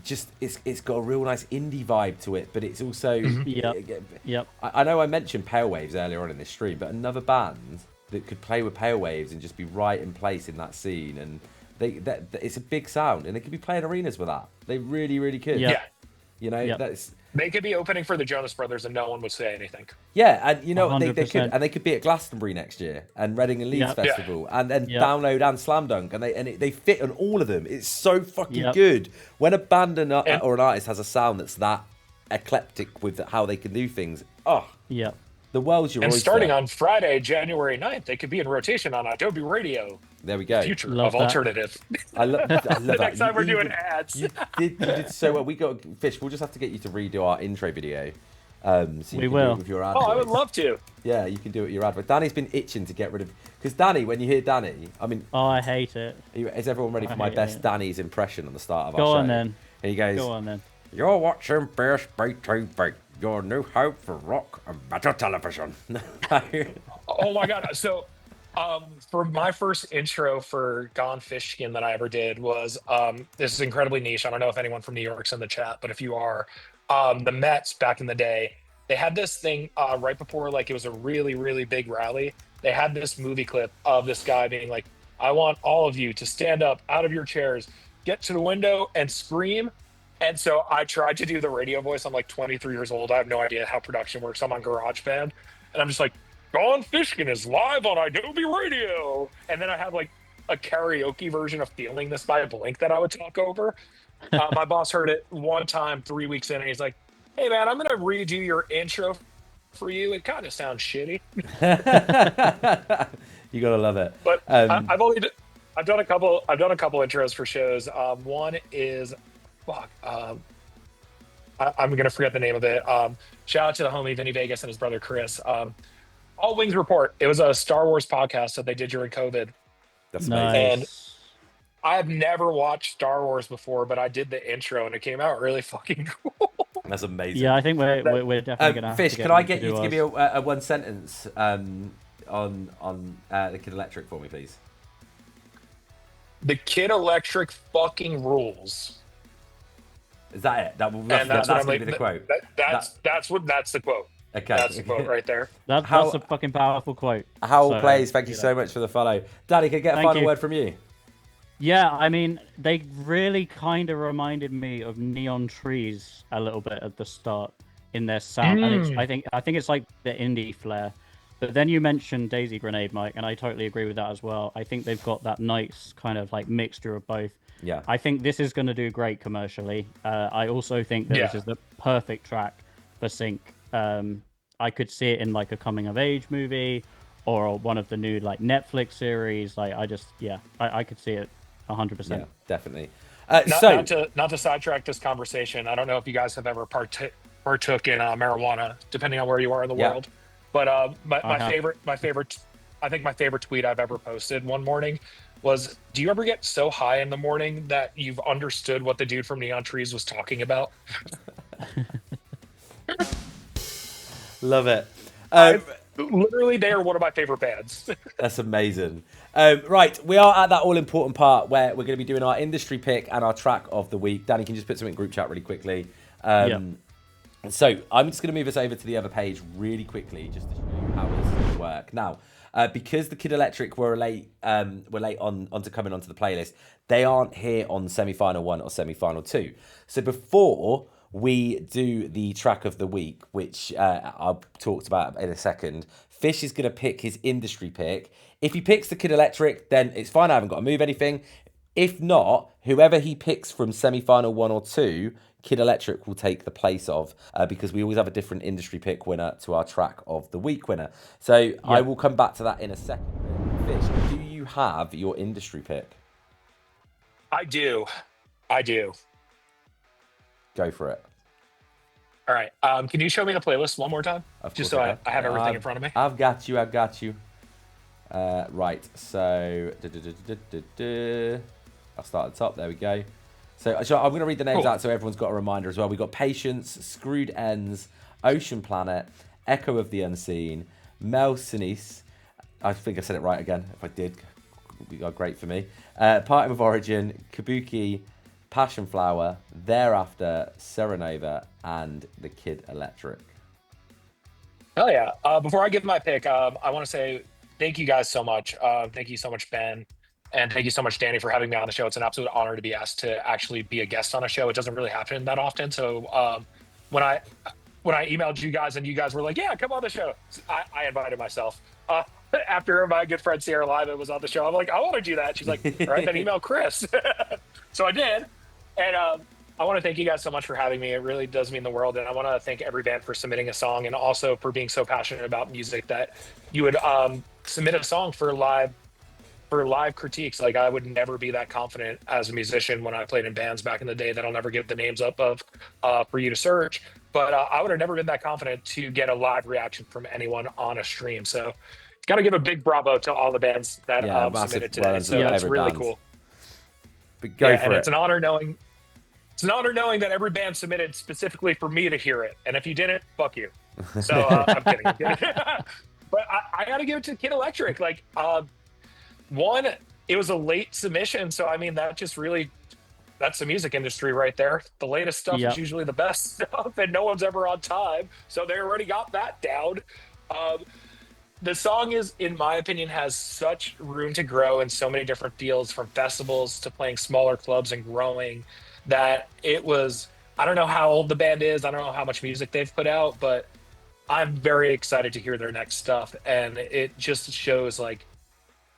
just it's got a real nice indie vibe to it, but it's also Yep. I know I mentioned Pale Waves earlier on in this stream, but another band that could play with Pale Waves and just be right in place in that scene, and it's a big sound, and they could be playing arenas with that. They really, really could. Yeah. You know, Yep. They could be opening for the Jonas Brothers and no one would say anything. Yeah, and you know they could, 100%. and they could be at Glastonbury next year and Reading and Leeds Yep. Festival, and then Yep. Download and Slam Dunk, and they fit on all of them. It's so fucking Yep. good when a band or an artist has a sound that's that eclectic with how they can do things. Oh, Yep. the world's your And oyster. starting on Friday, January 9th, they could be in rotation on Adobe Radio. There we go. Future Love of that. alternative. I love The that. next time we're You doing even- ads. You did so well. We got Fish. We'll just have to get you to redo our intro video. So you We can will. do it with your ad Oh, I would voice. love to. Yeah, you can do it with your ad voice. Danny's been itching to get rid of because Danny. When you hear Danny, I mean, Oh, I hate it. is everyone ready for I my hate best it. Danny's impression on the start of Go our show? on then. And he goes, Go on then. "You're watching Best BTV, your new hope for rock and better television." Oh my god! So, for my first intro for Gone Fishkin that I ever did was this is incredibly niche. I don't know if anyone from New York's in the chat, but if you are, the Mets back in the day, they had this thing right before like it was a really really big rally. They had this movie clip of this guy being like, "I want all of you to stand up out of your chairs, get to the window, and scream." And so I tried to do the radio voice. I'm like 23 years old. I have no idea how production works. I'm on GarageBand, and I'm just like, Gone Fishkin is live on Adobe Radio. And then I have like a karaoke version of Feeling This by Blink that I would talk over. My boss heard it one time 3 weeks in, and he's like, "Hey man, I'm gonna redo your intro for you. It kind of sounds shitty." You gotta love it. But I've done a couple intros for shows. One is I'm gonna forget the name of it. Shout out to the homie Vinny Vegas and his brother Chris. All Wings Report. It was a Star Wars podcast that they did during COVID. That's amazing. And Nice. I have never watched Star Wars before, but I did the intro and it came out really fucking cool. That's amazing. Yeah, I think we're definitely gonna have Fish, to get could I you get to you do to give me ours. a one sentence on the Kid Electric for me, please? The Kid Electric fucking rules. Is that it? That's And going what I'm to be the quote. That's the quote. Okay. That's the quote right there. That's how- a fucking powerful quote. Howell So, Plays, thank you do so that. much for the follow. Danny, can I get a Thank final you. word from you? Yeah, I mean, they really kind of reminded me of Neon Trees a little bit at the start in their sound, and it's, I think it's like the indie flair. But then you mentioned Daisy Grenade, Mike, and I totally agree with that as well. I think they've got that nice kind of like mixture of both. Yeah. I think this is going to do great commercially. I also think that this is the perfect track for Sync. I could see it in like a coming of age movie or one of the new like Netflix series. Like I could see it 100%. Yeah, definitely. Not to sidetrack this conversation. I don't know if you guys have ever partook in marijuana, depending on where you are in the Yeah. world. But my have. favorite tweet I've ever posted one morning was, "Do you ever get so high in the morning that you've understood what the dude from Neon Trees was talking about?" Love it. Literally, they are one of my favorite bands. That's amazing. Right, we are at that all-important part where we're going to be doing our industry pick and our track of the week. Danny, can you just put something in group chat really quickly? So I'm just going to move us over to the other page really quickly just to show you how this is going to work. Now, because the Kid Electric were late onto coming onto the playlist. They aren't here on semi-final 1 or semi-final 2. So before we do the track of the week, which I'll talk about in a second, Fish is going to pick his industry pick. If he picks the Kid Electric, then it's fine. I haven't got to move anything. If not, whoever he picks from semi-final 1 or 2, Kid Electric will take the place of, because we always have a different industry pick winner to our track of the week winner. So I will come back to that in a second. Fish, do you have your industry pick? I do. Go for it. All right. Can you show me the playlist one more time? Just so I have everything in front of me. I've got you. Right. So I'll start at the top. There we go. So I'm going to read the names out so everyone's got a reminder as well. We've got Patience, Screwed Ends, Ocean Planet, Echo of the Unseen, Mel Senese. I think I said it right again. If I did, it would be great for me. Parting with Origin, Kabuki, Passionflower, Thereafter, Seronova, and the Kid Electric. Hell yeah. Before I give my pick, I want to say thank you guys so much. Thank you so much, Ben. And thank you so much, Danny, for having me on the show. It's an absolute honor to be asked to actually be a guest on a show. It doesn't really happen that often. So when I emailed you guys and you guys were like, yeah, come on the show, I invited myself. After my good friend Sierra Live was on the show, I'm like, I want to do that. She's like, all right, then email Chris. So I did. And I want to thank you guys so much for having me. It really does mean the world. And I want to thank every band for submitting a song, and also for being so passionate about music that you would submit a song for live critiques. Like, I would never be that confident as a musician when I played in bands back in the day that I'll never give the names up of for you to search. But I would have never been that confident to get a live reaction from anyone on a stream. So got to give a big bravo to all the bands that submitted today. Well, so that's really cool. But go for it. It's an honor knowing that every band submitted specifically for me to hear it. And if you didn't, fuck you. So I'm kidding. But I got to give it to Kid Electric. Like, one, it was a late submission. So, I mean, that's the music industry right there. The latest stuff is usually the best stuff, and no one's ever on time. So they already got that down. The song in my opinion, has such room to grow in so many different fields, from festivals to playing smaller clubs and growing, that it was, I don't know how old the band is. I don't know how much music they've put out, but I'm very excited to hear their next stuff. And it just shows, like,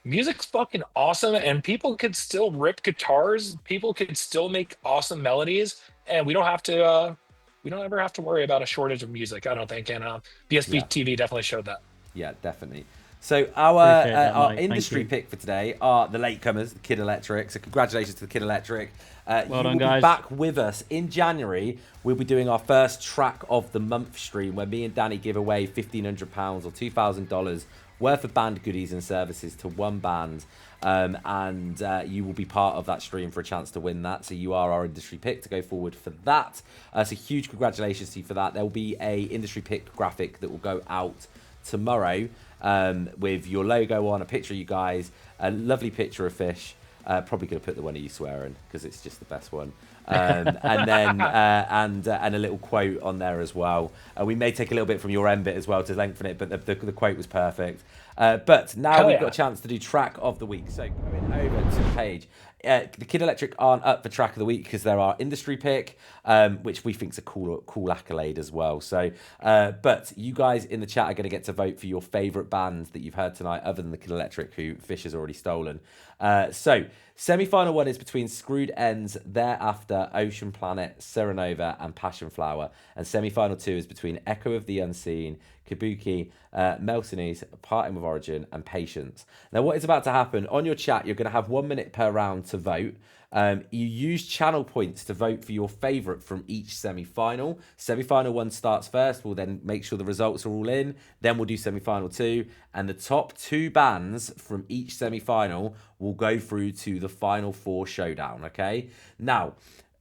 music's fucking awesome, and people could still rip guitars. People could still make awesome melodies, and we don't ever have to worry about a shortage of music, I don't think. And BSB TV definitely showed that. Yeah, definitely. So our industry pick for today are the latecomers, the Kid Electric. So congratulations to the Kid Electric. Well done, be guys. Back with us in January. We'll be doing our first track of the month stream, where me and Danny give away £1,500 or $2,000 worth of band goodies and services to one band. And you will be part of that stream for a chance to win that. So you are our industry pick to go forward for that. So huge congratulations to you for that. There will be a industry pick graphic that will go out tomorrow, with your logo on, a picture of you guys, a lovely picture of Fish. Probably going to put the one of you swearing, because it's just the best one. And then and a little quote on there as well. We may take a little bit from your end bit as well to lengthen it, but the quote was perfect. But now we've got a chance to do track of the week. So going over to the page. The Kid Electric aren't up for track of the week because they're our industry pick, which we think is a cool accolade as well. So, but you guys in the chat are going to get to vote for your favourite bands that you've heard tonight, other than the Kid Electric, who Fish has already stolen. So, semi-final 1 is between Screwed Ends, Thereafter, Ocean Planet, Seronova, and Passionflower, and semi-final 2 is between Echo of the Unseen, Kabuki, Mel Senese, Parting with Origin, and Patience. Now, what is about to happen, on your chat, you're going to have 1 minute per round to vote. You use channel points to vote for your favourite from each semi-final. Semi-final 1 starts first. We'll then make sure the results are all in. Then we'll do semi-final 2. And the top 2 bands from each semi-final will go through to the final 4 showdown, okay? Now,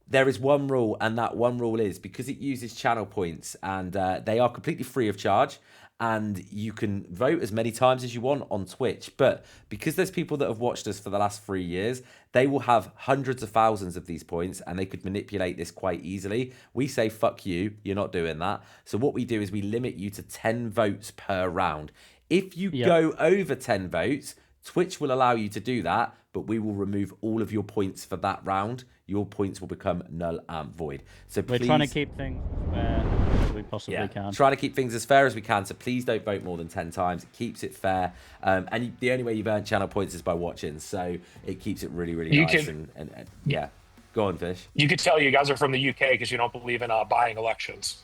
there is one rule, and that one rule is, because it uses channel points, and they are completely free of charge, and you can vote as many times as you want on Twitch. But because there's people that have watched us for the last 3 years, they will have hundreds of thousands of these points, and they could manipulate this quite easily. We say, fuck you, you're not doing that. So what we do is we limit you to 10 votes per round. If you go over 10 votes, Twitch will allow you to do that, but we will remove all of your points for that round. Your points will become null and void. So we're trying to keep things fair as we possibly can. Trying to keep things as fair as we can. So please don't vote more than 10 times. It keeps it fair. And the only way you've earned channel points is by watching. So it keeps it really, really nice. And yeah. Go on, Fish. You could tell you guys are from the UK because you don't believe in buying elections.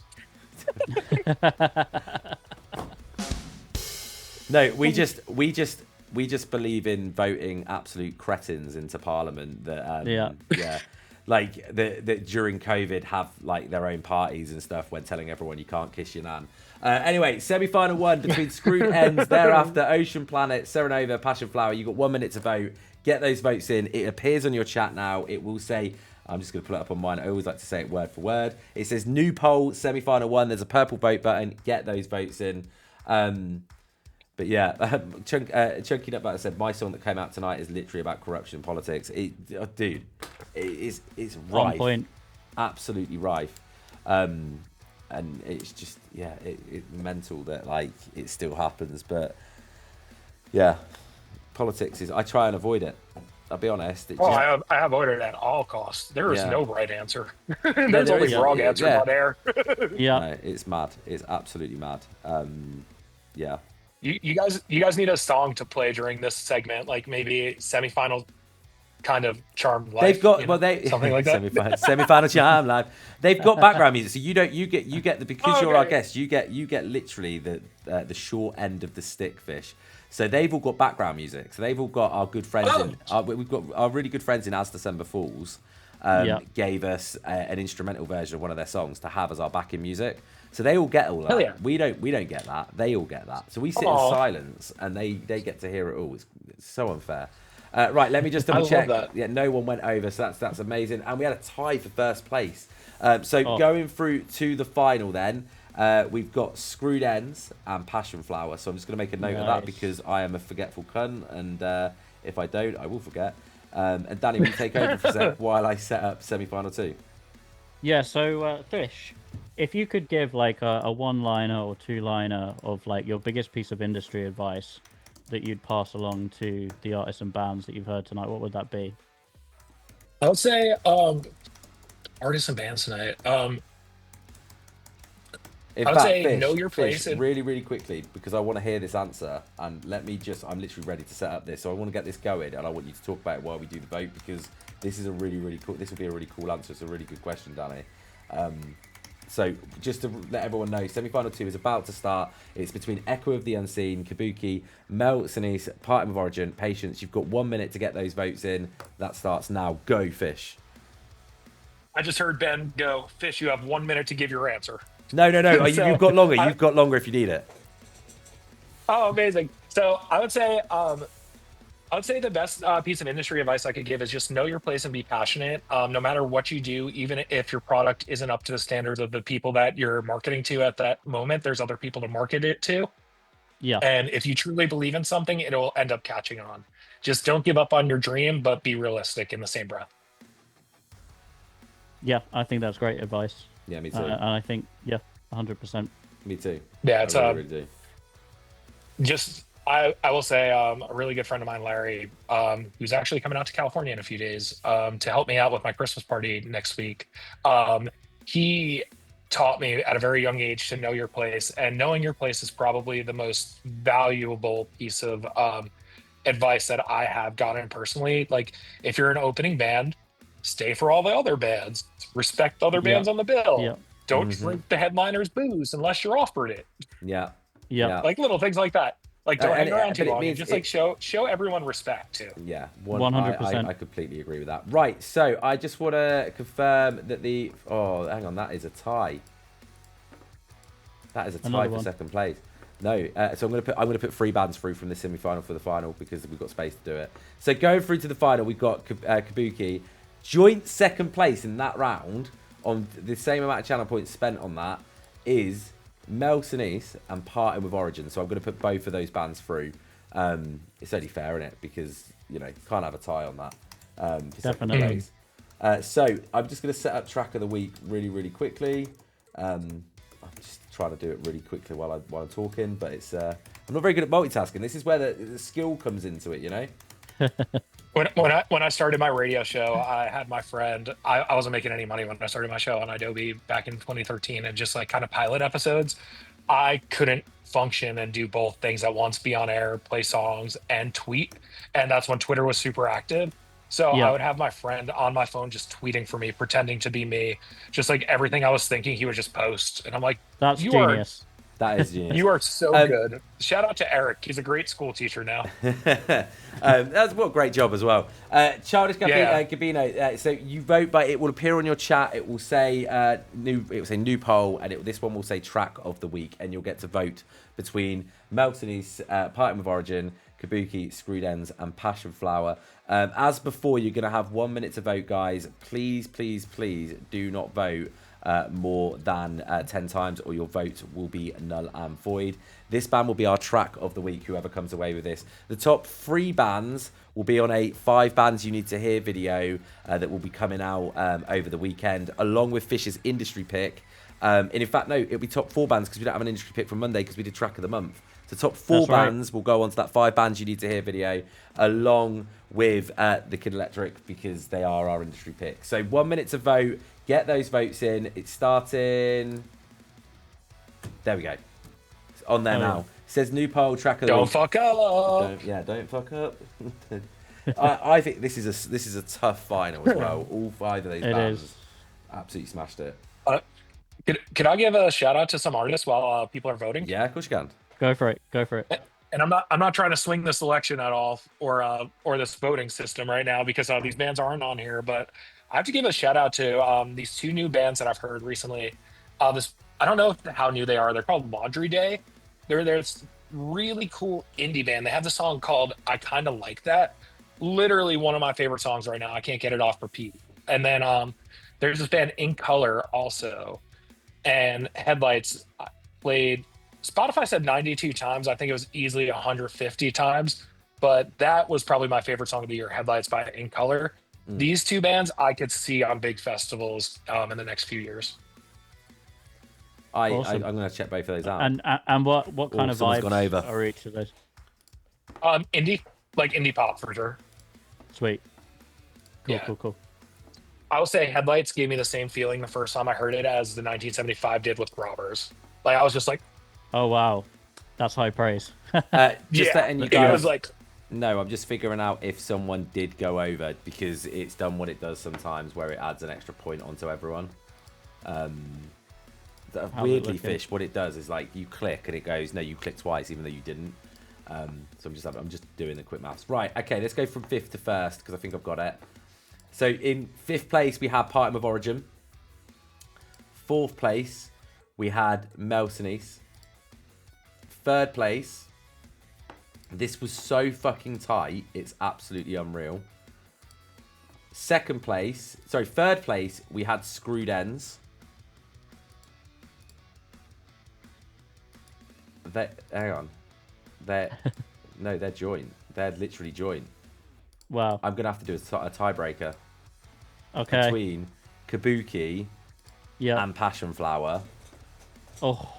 No, we just believe in voting absolute cretins into Parliament that like that during COVID have like their own parties and stuff when telling everyone you can't kiss your nan. Anyway, semi-final one between Screwed Ends, thereafter Ocean Planet, Seronova, Passionflower. You've got 1 minute to vote. Get those votes in. It appears on your chat now. It will say, I'm just going to pull it up on mine. I always like to say it word for word. It says new poll, semi-final one. There's a purple vote button. Get those votes in. But yeah, Chunky Nut said, my song that came out tonight is literally about corruption and politics. Dude, it's rife. On point. Absolutely rife. And it's just, it's mental that, like, it still happens. But, yeah, politics is, I try and avoid it. I'll be honest. I avoid it at all costs. There is no right answer. There's only wrong answers on air. No, it's mad. It's absolutely mad. Yeah. You guys need a song to play during this segment, like maybe semifinal kind of Charmed Life. They've got something like that. semifinal Charmed Life. They've got background music, so you get the because you're our guest, you get literally the short end of the stick, Fish. So they've all got background music. So they've all got our good friends we've got our really good friends in As December Falls. Gave us an instrumental version of one of their songs to have as our backing music. So they all get all that. Yeah. We don't get that. They all get that. So we sit in silence and they get to hear it all. It's so unfair. Right, let me just double check. Yeah, no one went over, so that's amazing. And we had a tie for first place. Going through to the final then, we've got Screwed Ends and Passionflower. So I'm just going to make a note of that because I am a forgetful cunt, and if I don't, I will forget. And Danny, will you take over for a sec while I set up semi-final 2? Yeah, so Fish, if you could give like a one-liner or two-liner of like your biggest piece of industry advice that you'd pass along to the artists and bands that you've heard tonight, what would that be? I would say artists and bands tonight. Know your place. Fish, really, really quickly, because I want to hear this answer. And I'm literally ready to set up this. So I want to get this going, and I want you to talk about it while we do the vote, because this is a really, really cool, this will be a really cool answer. It's a really good question, Danny. So just to let everyone know, semi-final 2 is about to start. It's between Echo of the Unseen, Kabuki, Mel Senese, Parting with Origin, Patience. You've got 1 minute to get those votes in. That starts now. Go, Fish. I just heard Ben go, Fish, you have 1 minute to give your answer. No. You've got longer. You've got longer if you need it. Oh, amazing. So I would say the best piece of industry advice I could give is just know your place and be passionate. No matter what you do, even if your product isn't up to the standards of the people that you're marketing to at that moment, there's other people to market it to. Yeah. And if you truly believe in something, it'll end up catching on. Just don't give up on your dream, but be realistic in the same breath. Yeah, I think that's great advice. Yeah, me too. And I think, 100%. Me too. Yeah, it's I really do. Just I will say a really good friend of mine, Larry, who's actually coming out to California in a few days to help me out with my Christmas party next week. He taught me at a very young age to know your place, and knowing your place is probably the most valuable piece of advice that I have gotten personally. Like, if you're an opening band, stay for all the other bands. Respect other bands on the bill. Yeah. Don't drink the headliner's booze unless you're offered it. Yeah. Like little things like that. Like, don't hang around too long. Means, just show everyone respect too. Yeah, 100%. I completely agree with that. Right, so I just want to confirm that hang on, that is a tie. That is a tie for second place. No, so I'm gonna put 3 bands through from the semi-final for the final because we've got space to do it. So going through to the final, we've got Kabuki, joint second place in that round on the same amount of channel points spent on that is Mel Senese and Parting with Origin. So I'm going to put both of those bands through. It's only fair, isn't it? Because, you can't have a tie on that. Definitely. So I'm just going to set up track of the week really, really quickly. I'm just trying to do it really quickly while I'm talking, but it's I'm not very good at multitasking. This is where the skill comes into it, you know? When I started my radio show, I had my friend. I wasn't making any money when I started my show on Idobi back in 2013, and just like kind of pilot episodes. I couldn't function and do both things at once: be on air, play songs, and tweet. And that's when Twitter was super active. So Yeah. I would have my friend on my phone just tweeting for me, pretending to be me. Just like everything I was thinking, he would just post, and I'm like, That's you genius. That is genius. You are so good. Shout out to Eric. He's a great school teacher now. That's what a great job as well. Childish Gabino. So you vote, but it will appear on your chat. It will say new poll, and this one will say track of the week, and you'll get to vote between Mel Senese, Parting with Origin, Kabuki, Screwed Ends, and Passionflower. As before, you're going to have 1 minute to vote, guys. Please, please, please do not vote more than 10 times, or your vote will be null and void. This band will be our track of the week, whoever comes away with this. The top 3 bands will be on a 5 bands you need to hear video that will be coming out over the weekend, along with Fish's industry pick. And in fact, no, it'll be top 4 bands because we don't have an industry pick from Monday because we did track of the month. So top 4 That's right. bands will go on to that 5 bands you need to hear video, along with the Kid Electric, because they are our industry pick. So 1 minute to vote. Get those votes in. It's starting. There we go. It's on there now. It says new poll track of the Don't week. fuck up. Don't fuck up. I think this is a tough final as well. All 5 of those bands absolutely smashed it. Can I give a shout out to some artists while people are voting? Yeah, of course you can. Go for it. And I'm not trying to swing this election at all or this voting system right now because these bands aren't on here, but I have to give a shout out to these 2 new bands that I've heard recently. I don't know how new they are. They're called Laundry Day. They're this really cool indie band. They have the song called I Kinda Like That. Literally one of my favorite songs right now. I can't get it off repeat. And then there's this band In Color also. And Headlights played, Spotify said 92 times. I think it was easily 150 times. But that was probably my favorite song of the year, Headlights by In Color. These 2 bands I could see on big festivals in the next few years. I'm going to check both of those out. And what kind of someone's gone over. vibes are each of those? Indie, like indie pop for sure. Sweet. Cool, Yeah. cool. I will say Headlights gave me the same feeling the first time I heard it as the 1975 did with Robbers. Like I was just like, Oh wow, that's high praise. Letting you it guys. was like, No, I'm just figuring out if someone did go over, because it's done what it does sometimes, where it adds an extra point onto everyone. Weirdly, looking? Fish, what it does is like you click and it goes, no, you clicked twice, even though you didn't. So I'm just doing the quick maths. Right, okay, let's go from 5th to 1st because I think I've got it. So in 5th place we had Parting with Origin. 4th place we had Mel Senese. 3rd place. This was so fucking tight, it's absolutely unreal. 3rd place, we had Screwed Ends. Hang on. They're joint. They're literally joint. Wow. I'm going to have to do a tiebreaker Okay. between Kabuki Yeah. and Passionflower. Oh.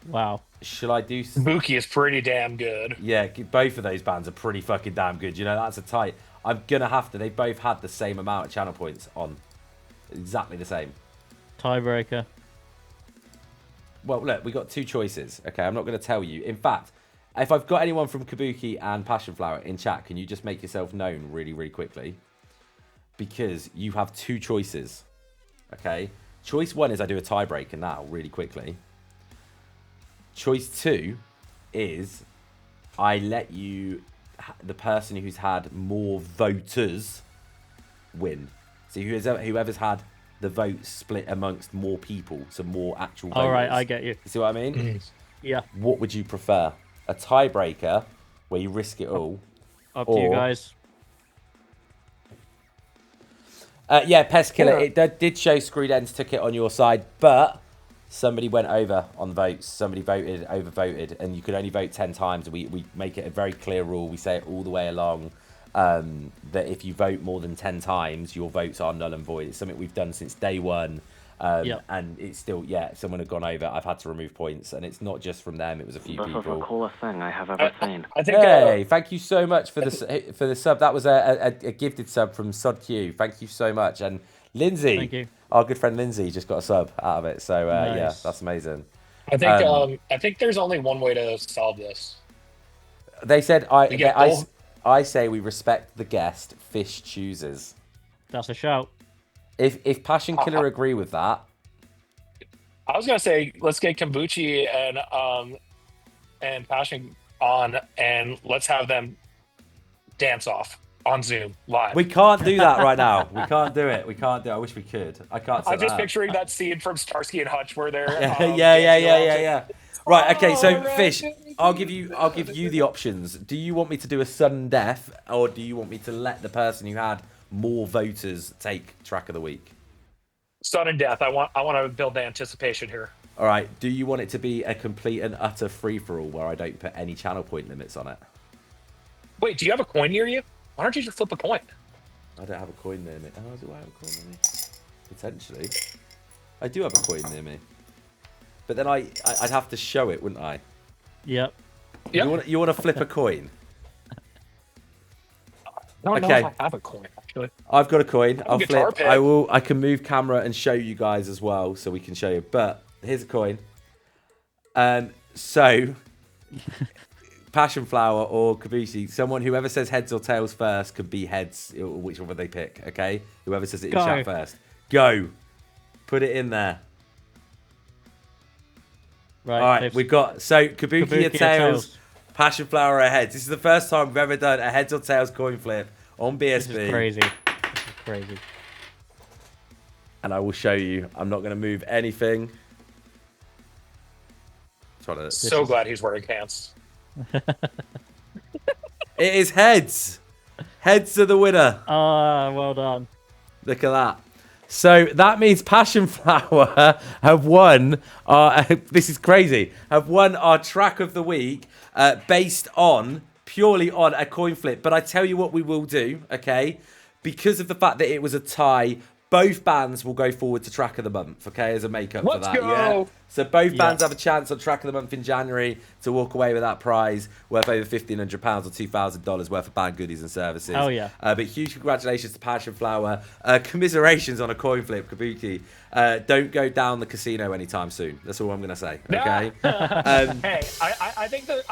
Wow. Should I do... Kabuki is pretty damn good. Yeah, both of those bands are pretty fucking damn good. You know, that's a tight... I'm going to have to... They both had the same amount of channel points on. Exactly the same. Tiebreaker. Well, look, we got 2 choices. Okay, I'm not going to tell you. In fact, if I've got anyone from Kabuki and Passionflower in chat, can you just make yourself known really, really quickly? Because you have 2 choices. Okay? Choice 1 is I do a tiebreaker now, really quickly. Choice 2 is I let you, the person who's had more voters, win. So whoever's had the votes split amongst more people, so more actual voters. All right, I get you. You see what I mean? Yeah. What would you prefer? A tiebreaker where you risk it all? Up to you Or- guys. Yeah, Pest Killer, it did show Screwed Ends took it on your side, but somebody went over on votes. Somebody overvoted, and you could only vote 10 times. We make it a very clear rule. We say it all the way along, that if you vote more than 10 times, your votes are null and void. It's something we've done since day one. And it's still, someone had gone over. I've had to remove points, and it's not just from them. It was a few This is the people. coolest thing I have ever seen. I think. Hey, thank you so much for the sub. That was a gifted sub from Sod Q. Thank you so much. And Lindsay, Thank you. our good friend Lindsay, just got a sub out of it. So Nice. that's amazing. I think there's only one way to solve this. They said get I say we respect the guest. Fish chooses. That's a shout. If Passion Killer agree with that, I was gonna say let's get Kabuki and Passion on, and let's have them dance off on Zoom live. we can't do that right now. We can't do it. I wish we could. I can't. I'm just picturing that scene from Starsky and Hutch where they're Yeah. Right. Okay. So Fish, I'll give you the options. Do you want me to do a sudden death, or do you want me to let the person who had more voters take track of the week? Sudden death. I want to build the anticipation here. All right. Do you want it to be a complete and utter free for all where I don't put any channel point limits on it? Wait, do you have a coin near you? Why don't you just flip a coin? I don't have a coin near me. Oh, do I have a coin near me? Potentially. I do have a coin near me. But then I'd have to show it, wouldn't I? Yep. You want to flip a coin? I don't know if I have a coin, actually. I've got a coin. I'll guitar flip. pick. I can move camera and show you guys as well, so we can show you. But here's a coin. So Passionflower or Kabuki, whoever says heads or tails first could be heads, whichever they pick. Okay, whoever says it in chat first, go. Put it in there. Right. All right, we've got Kabuki or tails, Passionflower or heads. This is the first time we've ever done a heads or tails coin flip on BSB. This is crazy. Crazy. And I will show you. I'm not going to move anything. So glad he's wearing pants. It is heads. Heads are the winner. Well done. Look at that. So that means Passionflower have won this is crazy. Have won our track of the week based purely on a coin flip. But I tell you what we will do, okay? Because of the fact that it was a tie, both bands will go forward to track of the month, okay, as a makeup for that. Let's go. Yeah. So both bands have a chance on track of the month in January to walk away with that prize worth over £1,500 or $2,000 worth of band goodies and services. Oh yeah. But huge congratulations to Passionflower. Commiserations on a coin flip, Kabuki. Don't go down the casino anytime soon. That's all I'm gonna say. Okay. Hey, I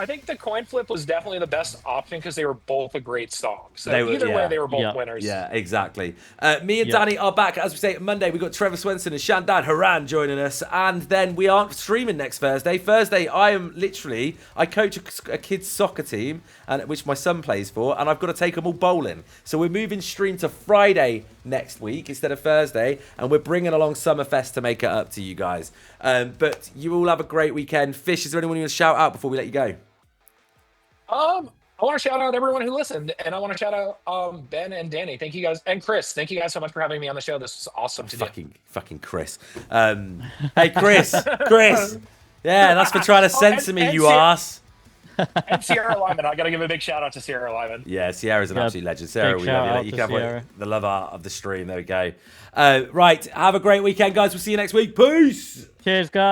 think the coin flip was definitely the best option because they were both a great song. So either way, they were both winners. Yeah, exactly. Me and Danny are back, as we say, Monday. We've got Trevor Swenson and Shandan Haran joining us. And then we aren't streaming next Thursday. Thursday, I coach a kids' soccer team, which my son plays for, and I've got to take them all bowling. So we're moving stream to Friday next week instead of Thursday, and we're bringing along Summerfest to make it up to you guys. But you all have a great weekend. Fish, is there anyone you want to shout out before we let you go? I want to shout out everyone who listened, and I want to shout out Ben and Danny. Thank you guys, and Chris. Thank you guys so much for having me on the show. This was awesome to do. Fucking Chris. Hey, Chris. Yeah, that's for trying to censor me, you ass. And Sierra Lyman. I got to give a big shout out to Sierra Lyman. Yeah, Sierra's an absolute legend. Sarah, big we love shout you. out You to can Sierra. have the love art of the stream. There we go. Right, have a great weekend, guys. We'll see you next week. Peace. Cheers, guys.